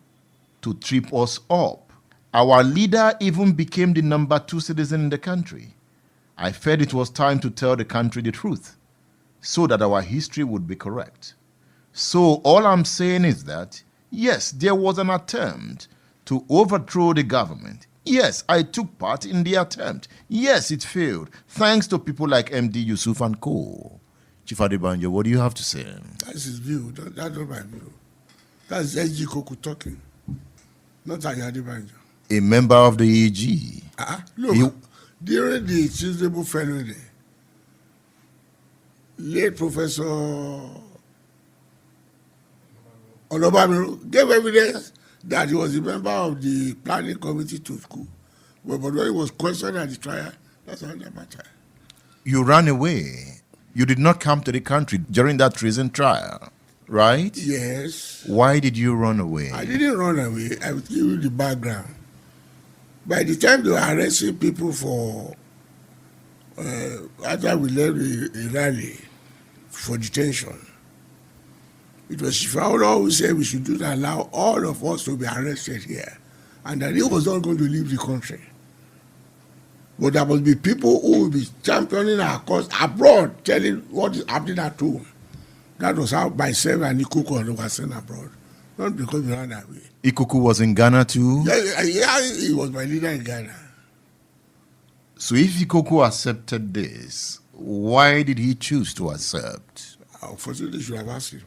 to trip us up. Our leader even became the number 2 citizen in the country. I felt it was time to tell the country the truth, so that our history would be correct. So all I'm saying is that, yes, there was an attempt to overthrow the government. Yes, I took part in the attempt. Yes, it failed, thanks to people like MD Yusuf and co. Chief Adebanjo, what do you have to say? That's his view. That's not my view. That's SG Koku talking, not Adebanjo. A member of the AG. Look, during the Chislebu Friday, late Professor Onobamiru gave evidence that he was a member of the planning committee to school. But when he was questioned at the trial, that's another matter. You ran away. You did not come to the country during that treason trial, right? Yes. Why did you run away? I didn't run away. I will give you the background. By the time they were arresting people for, after we left a rally for detention, it was Shifaulo who said we should not allow all of us to be arrested here, and that he was not going to leave the country. But there must be people who will be championing our cause abroad, telling what is happening at home. That was how myself and Ikuku were sent abroad, not because we ran away. Ikuku was in Ghana too? Yeah, he was my leader in Ghana. So if Ikuku accepted this, why did he choose to accept? Unfortunately, you should have asked him.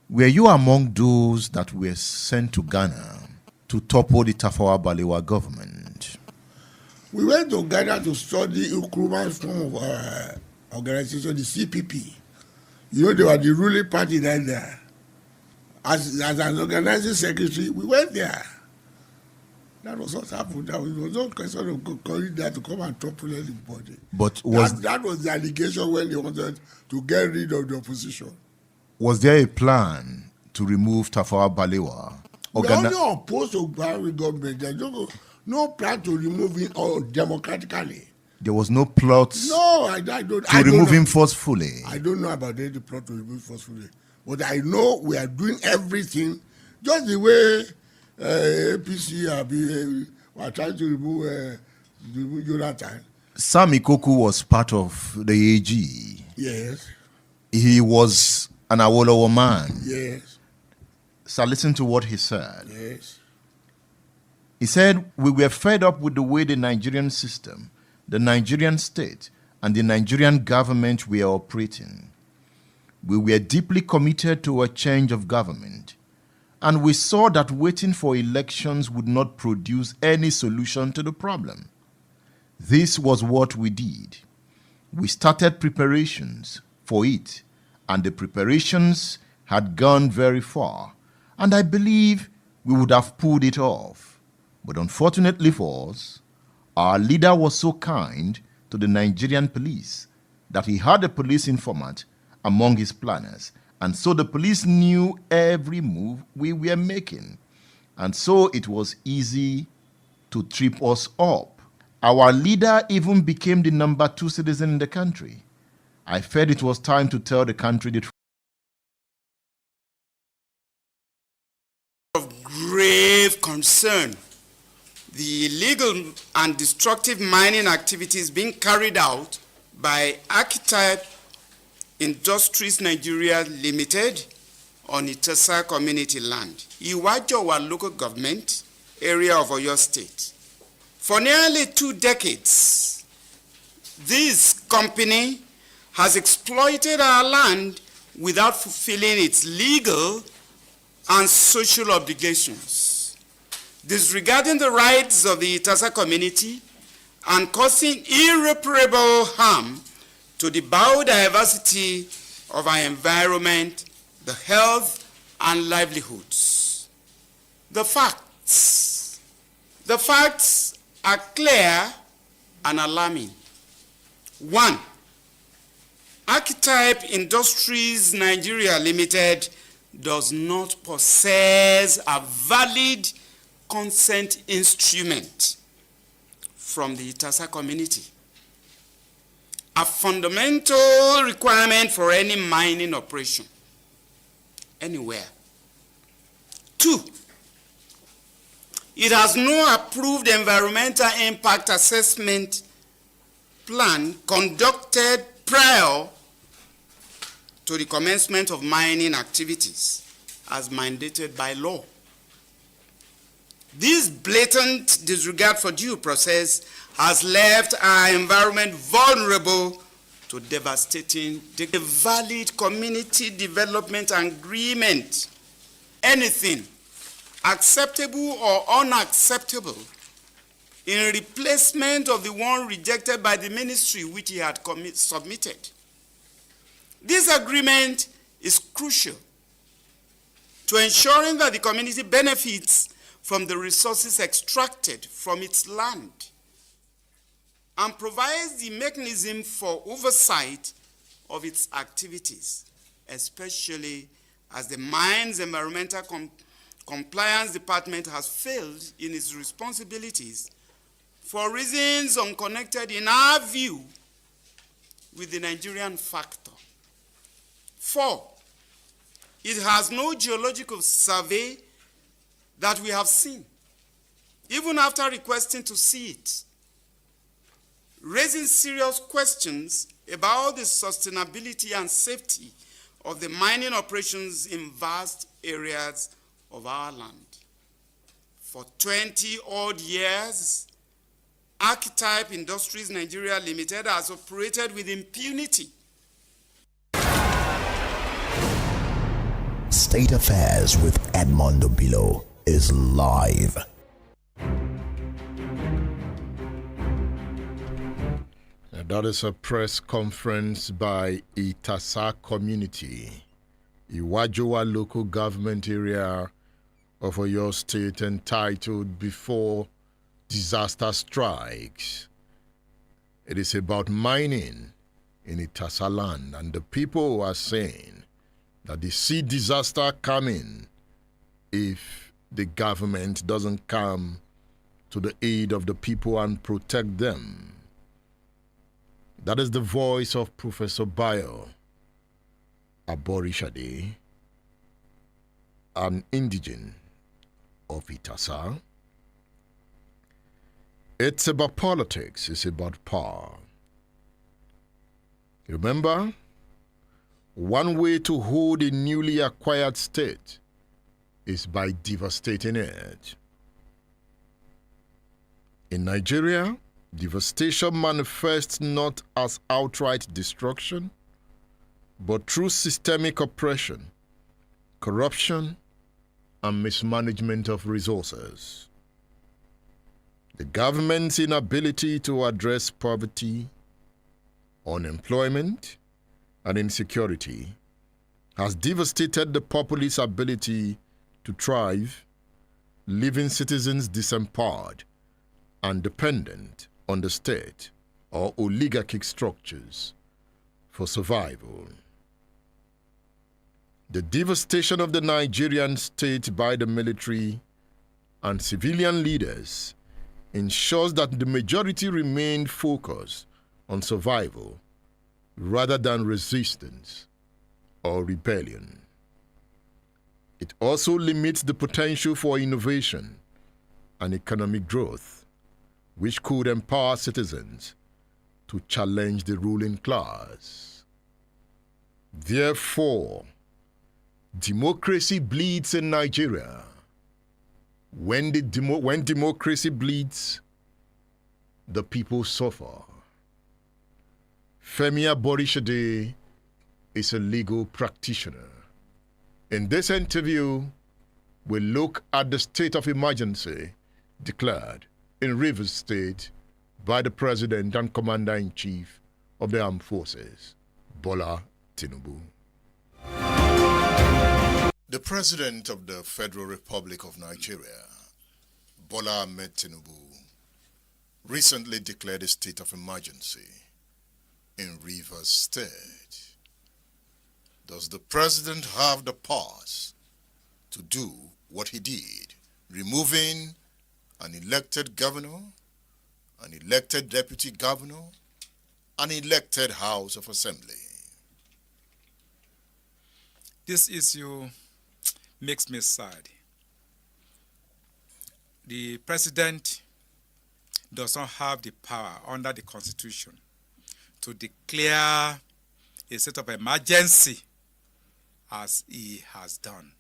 Were you among those that were sent to Ghana to topple the Tafawa Balewa government? We went to Ghana to study Nkrumah's form of organization, the CPP. You know, they were the ruling party there. As an organizing secretary, we went there. That was what happened. There was no question of calling there to come and topple anybody. But that was the allegation when they wanted to get rid of the opposition. Was there a plan to remove Tafawa Balewa? We are only opposed to Buhari government. There's no plan to remove him democratically. There was no plot to remove him forcefully. I don't know about the plot to remove him forcefully. But I know we are doing everything just the way APC are trying to remove Jonathan. Sam Ikoku was part of the AG. Yes. He was an Awolowo man. Yes. So listen to what he said. Yes. He said, we were fed up with the way the Nigerian system, the Nigerian state, and the Nigerian government were operating. We were deeply committed to a change of government, and we saw that waiting for elections would not produce any solution to the problem. This was what we did. We started preparations for it, and the preparations had gone very far, and I believe we would have pulled it off. But unfortunately for us, our leader was so kind to the Nigerian police that he had a police informant among his planners, and so the police knew every move we were making, and so it was easy to trip us up. Our leader even became the number 2 citizen in the country. I felt it was time to tell the country the truth. Of grave concern, the illegal and destructive mining activities being carried out by Archetype Industries Nigeria Limited on Itasa community land, Iwajowa local government area of Oyo State. For nearly 2 decades, this company has exploited our land without fulfilling its legal and social obligations, disregarding the rights of the Itasa community and causing irreparable harm to the biodiversity of our environment, the health and livelihoods. The facts are clear and alarming. 1. Archetype Industries Nigeria Limited does not possess a valid consent instrument from the Itasa community, a fundamental requirement for any mining operation anywhere. 2, it has no approved environmental impact assessment plan conducted prior to the commencement of mining activities as mandated by law. This blatant disregard for due process has left our environment vulnerable to devastating a valid community development agreement. Anything acceptable or unacceptable in replacement of the one rejected by the ministry which he had submitted. This agreement is crucial to ensuring that the community benefits from the resources extracted from its land and provides the mechanism for oversight of its activities, especially as the mine's environmental compliance department has failed in its responsibilities for reasons unconnected, in our view, with the Nigerian factor. 4, it has no geological survey that we have seen, even after requesting to see it, raising serious questions about the sustainability and safety of the mining operations in vast areas of our land. For 20-odd years, Archetype Industries Nigeria Limited has operated with impunity. State Affairs with Edmondo Bilo is live. That is a press conference by Itasa Community, Iwajowa local government area of Oyo State, entitled Before Disaster Strikes. It is about mining in Itasa land, and the people are saying that they see disaster coming if the government doesn't come to the aid of the people and protect them. That is the voice of Professor Bayo Aborishade, an indigene of Itasa. It's about politics, it's about power. Remember, one way to hold a newly acquired state is by devastating it. In Nigeria, devastation manifests not as outright destruction, but through systemic oppression, corruption, and mismanagement of resources. The government's inability to address poverty, unemployment, and insecurity has devastated the populace' ability to thrive, leaving citizens disempowered and dependent on the state or oligarchic structures for survival. The devastation of the Nigerian state by the military and civilian leaders ensures that the majority remained focused on survival rather than resistance or rebellion. It also limits the potential for innovation and economic growth, which could empower citizens to challenge the ruling class. Therefore, democracy bleeds in Nigeria. When democracy bleeds, the people suffer. Femi Aborishade is a legal practitioner. In this interview, we look at the state of emergency declared in Rivers State by the President and Commander-in-Chief of the Armed Forces, Bola Tinubu. The President of the Federal Republic of Nigeria, Bola Ahmed Tinubu, recently declared a state of emergency in Rivers State. Does the President have the powers to do what he did, removing an elected governor, an elected deputy governor, an elected House of Assembly? This issue makes me sad. The President does not have the power under the Constitution to declare a state of emergency as he has done.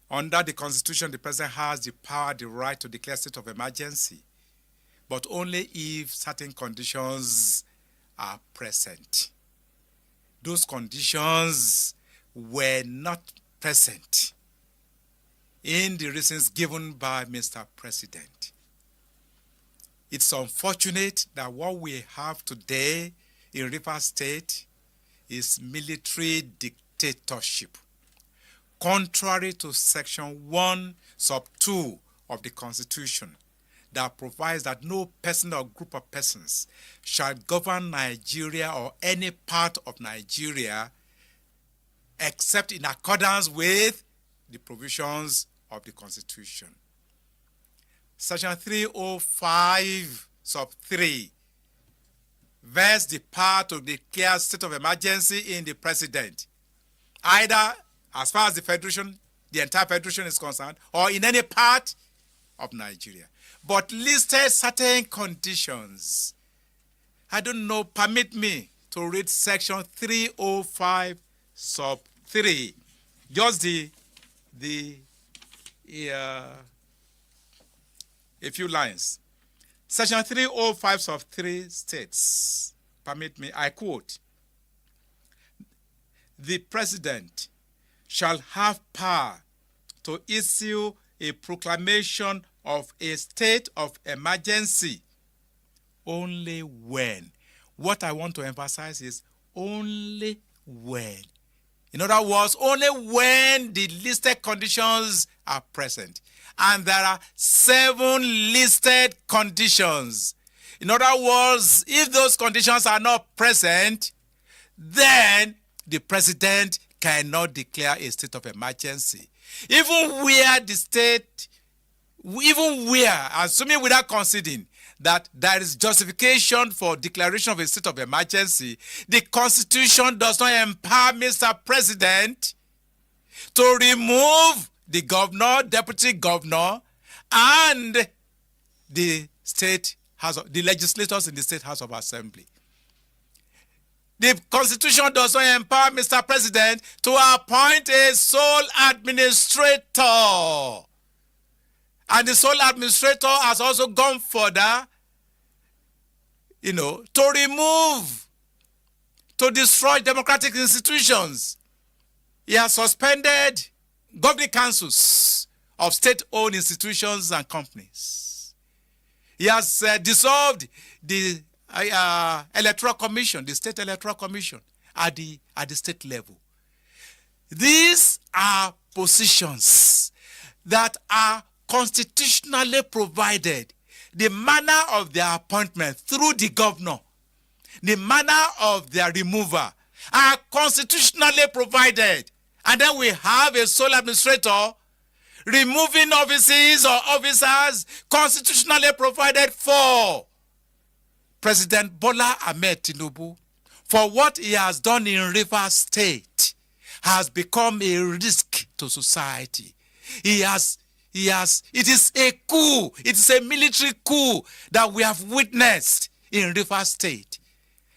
Under the Constitution, the President has the power, the right to declare state of emergency, but only if certain conditions are present. Those conditions were not present in the reasons given by Mr. President. It's unfortunate that what we have today in Rivers State is military dictatorship, contrary to Section 1, Sub 2 of the Constitution, that provides that no person or group of persons shall govern Nigeria or any part of Nigeria except in accordance with the provisions of the Constitution. Section 305, Sub 3, vests the power to declare state of emergency in the President, either as far as the Federation, the entire Federation is concerned, or in any part of Nigeria. But listed certain conditions. I don't know, permit me to read Section 305, Sub 3. Just a few lines. Section 305 Sub 3 states, permit me, I quote, "The President shall have power to issue a proclamation of a state of emergency only when." What I want to emphasize is only when. In other words, only when the listed conditions are present. And there are 7 listed conditions. In other words, if those conditions are not present, then the President cannot declare a state of emergency. Even where, assuming without conceding that there is justification for declaration of a state of emergency, the Constitution does not empower Mr. President to remove the governor, deputy governor, and the legislators in the State House of Assembly. The Constitution does not empower Mr. President to appoint a sole administrator. And the sole administrator has also gone further, to remove, to destroy democratic institutions. He has suspended governing councils of state-owned institutions and companies. He has dissolved the Electoral Commission, the State Electoral Commission, at the state level. These are positions that are constitutionally provided. The manner of their appointment through the governor, the manner of their removal are constitutionally provided. And then we have a sole administrator removing offices or officers constitutionally provided for. President Bola Ahmed Tinubu, for what he has done in Rivers State, has become a risk to society. It is a coup, it is a military coup that we have witnessed in Rivers State.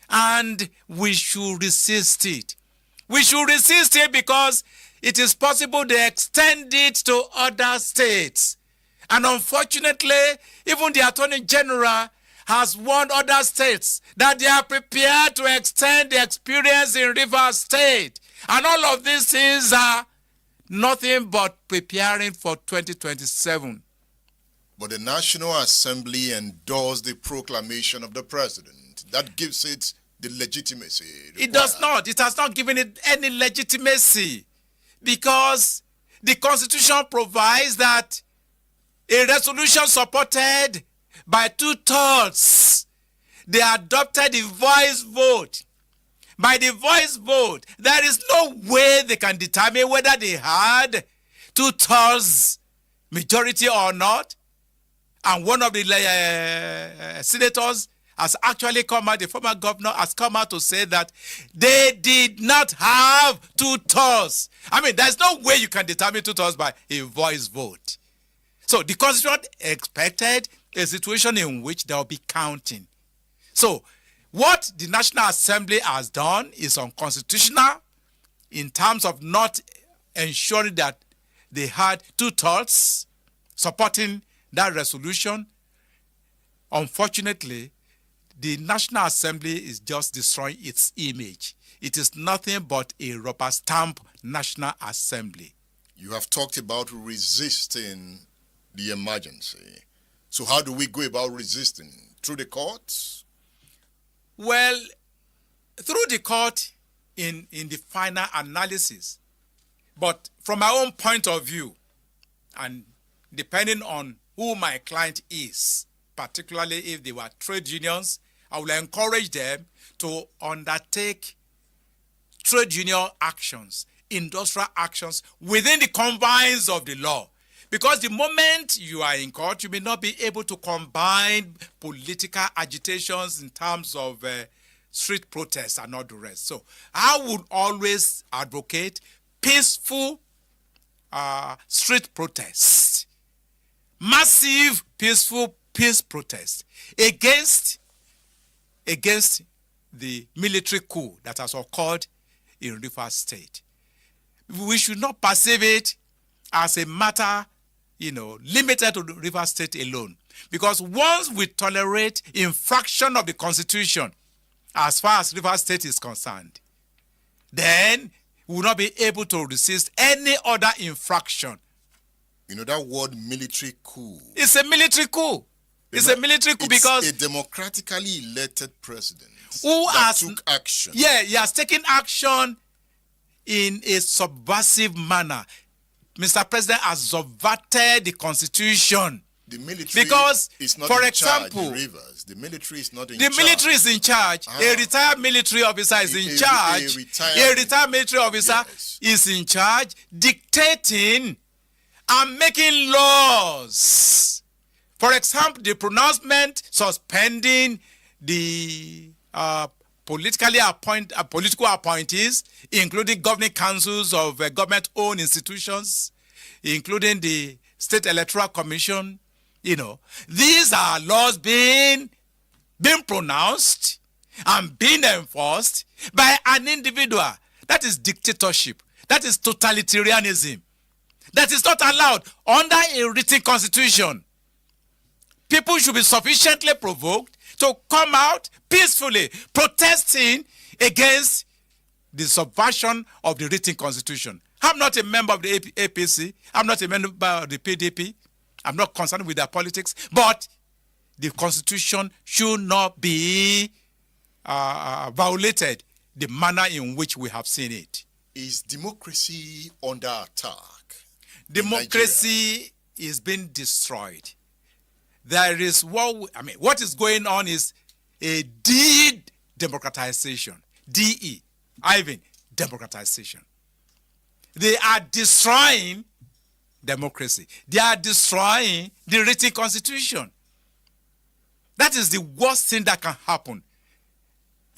And we should resist it. We should resist it because it is possible to extend it to other states. And unfortunately, even the Attorney General has warned other states that they are prepared to extend the experience in Rivers State. And all of these things are nothing but preparing for 2027. But the National Assembly endorsed the proclamation of the president. That gives it the legitimacy. It does not. It has not given it any legitimacy because the Constitution provides that a resolution supported by 2/3, they adopted the voice vote. By the voice vote, there is no way they can determine whether they had 2/3 majority or not. And one of the senators has actually come out, the former governor has come out to say that they did not have 2/3. I mean, there's no way you can determine 2/3 by a voice vote. So the Constitution expected a situation in which there will be counting. So what the National Assembly has done is unconstitutional in terms of not ensuring that they had 2/3 supporting that resolution. Unfortunately, the National Assembly is just destroying its image. It is nothing but a rubber stamp National Assembly. You have talked about resisting the emergency. So how do we go about resisting? Through the courts? Well, through the court in the final analysis. But from my own point of view, and depending on who my client is, particularly if they were trade unions, I will encourage them to undertake trade union actions, industrial actions within the confines of the law. Because the moment you are in court, you may not be able to combine political agitations in terms of street protests and all the rest. So I would always advocate peaceful street protests, massive peaceful peace protests against the military coup that has occurred in Rivers State. We should not perceive it as a matter, limited to the Rivers State alone. Because once we tolerate infraction of the Constitution, as far as Rivers State is concerned, then we will not be able to resist any other infraction. You know that word military coup? It's a military coup. It's a military coup because a democratically elected president who took action. Yeah, he has taken action in a subversive manner. Mr. President has subverted the Constitution. The military is not in charge in Rivers. The military is not in charge. The military is in charge. A retared military officer is in charge. A retired military officer is in charge, dictating and making laws. For example, the pronouncement suspending the political appointees, including governing councils of government-owned institutions, including the State Electoral Commission. These are laws being pronounced and being enforced by an individual. That is dictatorship. That is totalitarianism. That is not allowed under a written constitution. People should be sufficiently provoked to come out peacefully protesting against the subversion of the written constitution. I'm not a member of the APC. I'm not a member of the PDP. I'm not concerned with their politics. But the Constitution should not be violated the manner in which we have seen it. Is democracy under attack? Democracy is being destroyed. There is what is going on is a de-democratization. DE, Ivan, democratization. They are destroying democracy. They are destroying the written constitution. That is the worst thing that can happen.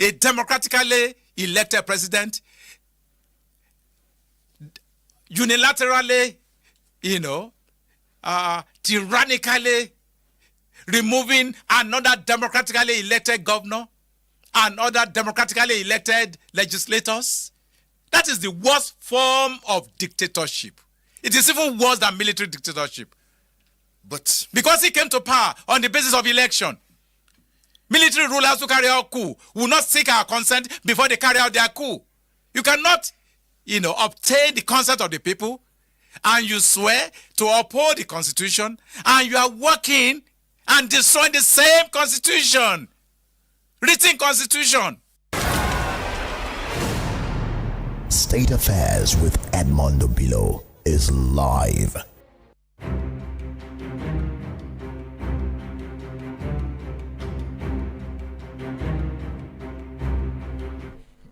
A democratically elected president unilaterally, tyrannically removing another democratically elected governor and other democratically elected legislators. That is the worst form of dictatorship. It is even worse than military dictatorship. But because he came to power on the basis of election, military rulers who carry out coup will not seek our consent before they carry out their coup. You cannot, obtain the consent of the people, and you swear to uphold the constitution, and you are working and destroying the same constitution, written constitution. State Affairs with Edmondo Bilo is live.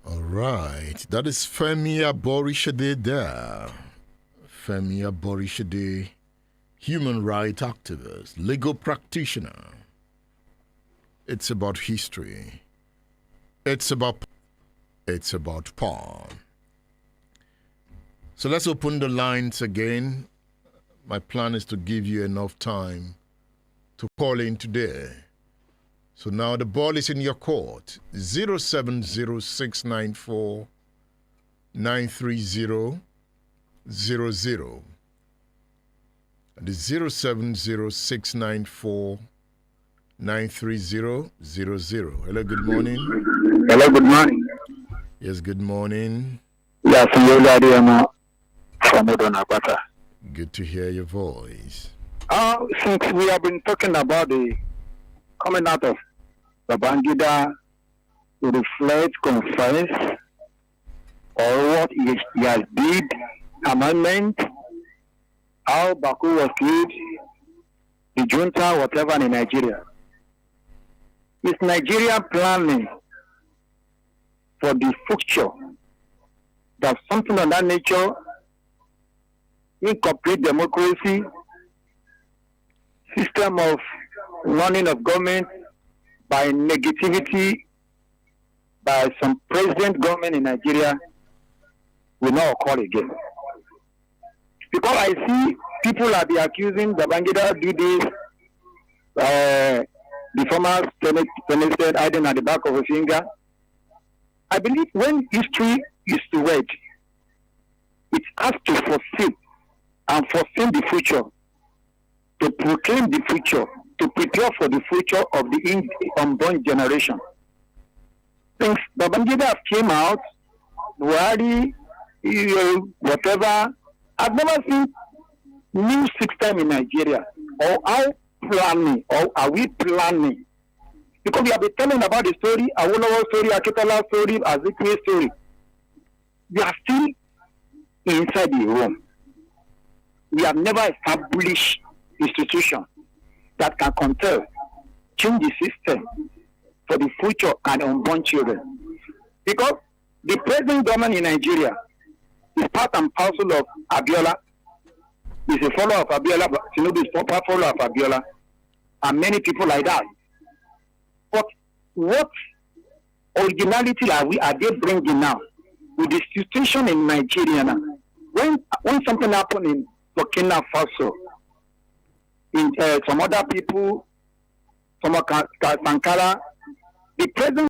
All right, that is Femi Aborishade there. Femi Aborishade, human rights activist, legal practitioner. It's about history. It's about power. So let's open the lines again. My plan is to give you enough time to call in today. So now the ball is in your court. 07069493000. And it's 07069493000. Hello, good morning. Hello, good morning. Yes, good morning. Yes, from Odonabata. Good to hear your voice. Since we have been talking about the coming out of Babangida to reflect, confess, or what he has did, amendment, how Baku was killed, the junta, whatever in Nigeria. Is Nigeria planning for the future that something of that nature, incomplete democracy, system of running of government by negativity by some president government in Nigeria will not occur again? Because I see people are be accusing Babangida do this, the former Senate hiding at the back of a finger. I believe when history is to wait, it has to foresee and foresee the future, to proclaim the future, to prepare for the future of the unborn generation. Since Babangida came out, Buhari, whatever, I've never seen new system in Nigeria. Or how planning, or are we planning? Because we have been telling about the story, Awolowo story, Akitola story, Azikiwe story. We are still inside the room. We have never established institution that can control, change the system for the future and unborn children. Because the present government in Nigeria is part and parcel of Abiola. Is a follower of Abiola, but Tinubu is not a follower of Abiola, and many people like that. But what originality are they bringing now with the situation in Nigeria now? When something happened in Burkina Faso, in some other people, some Sankara, the president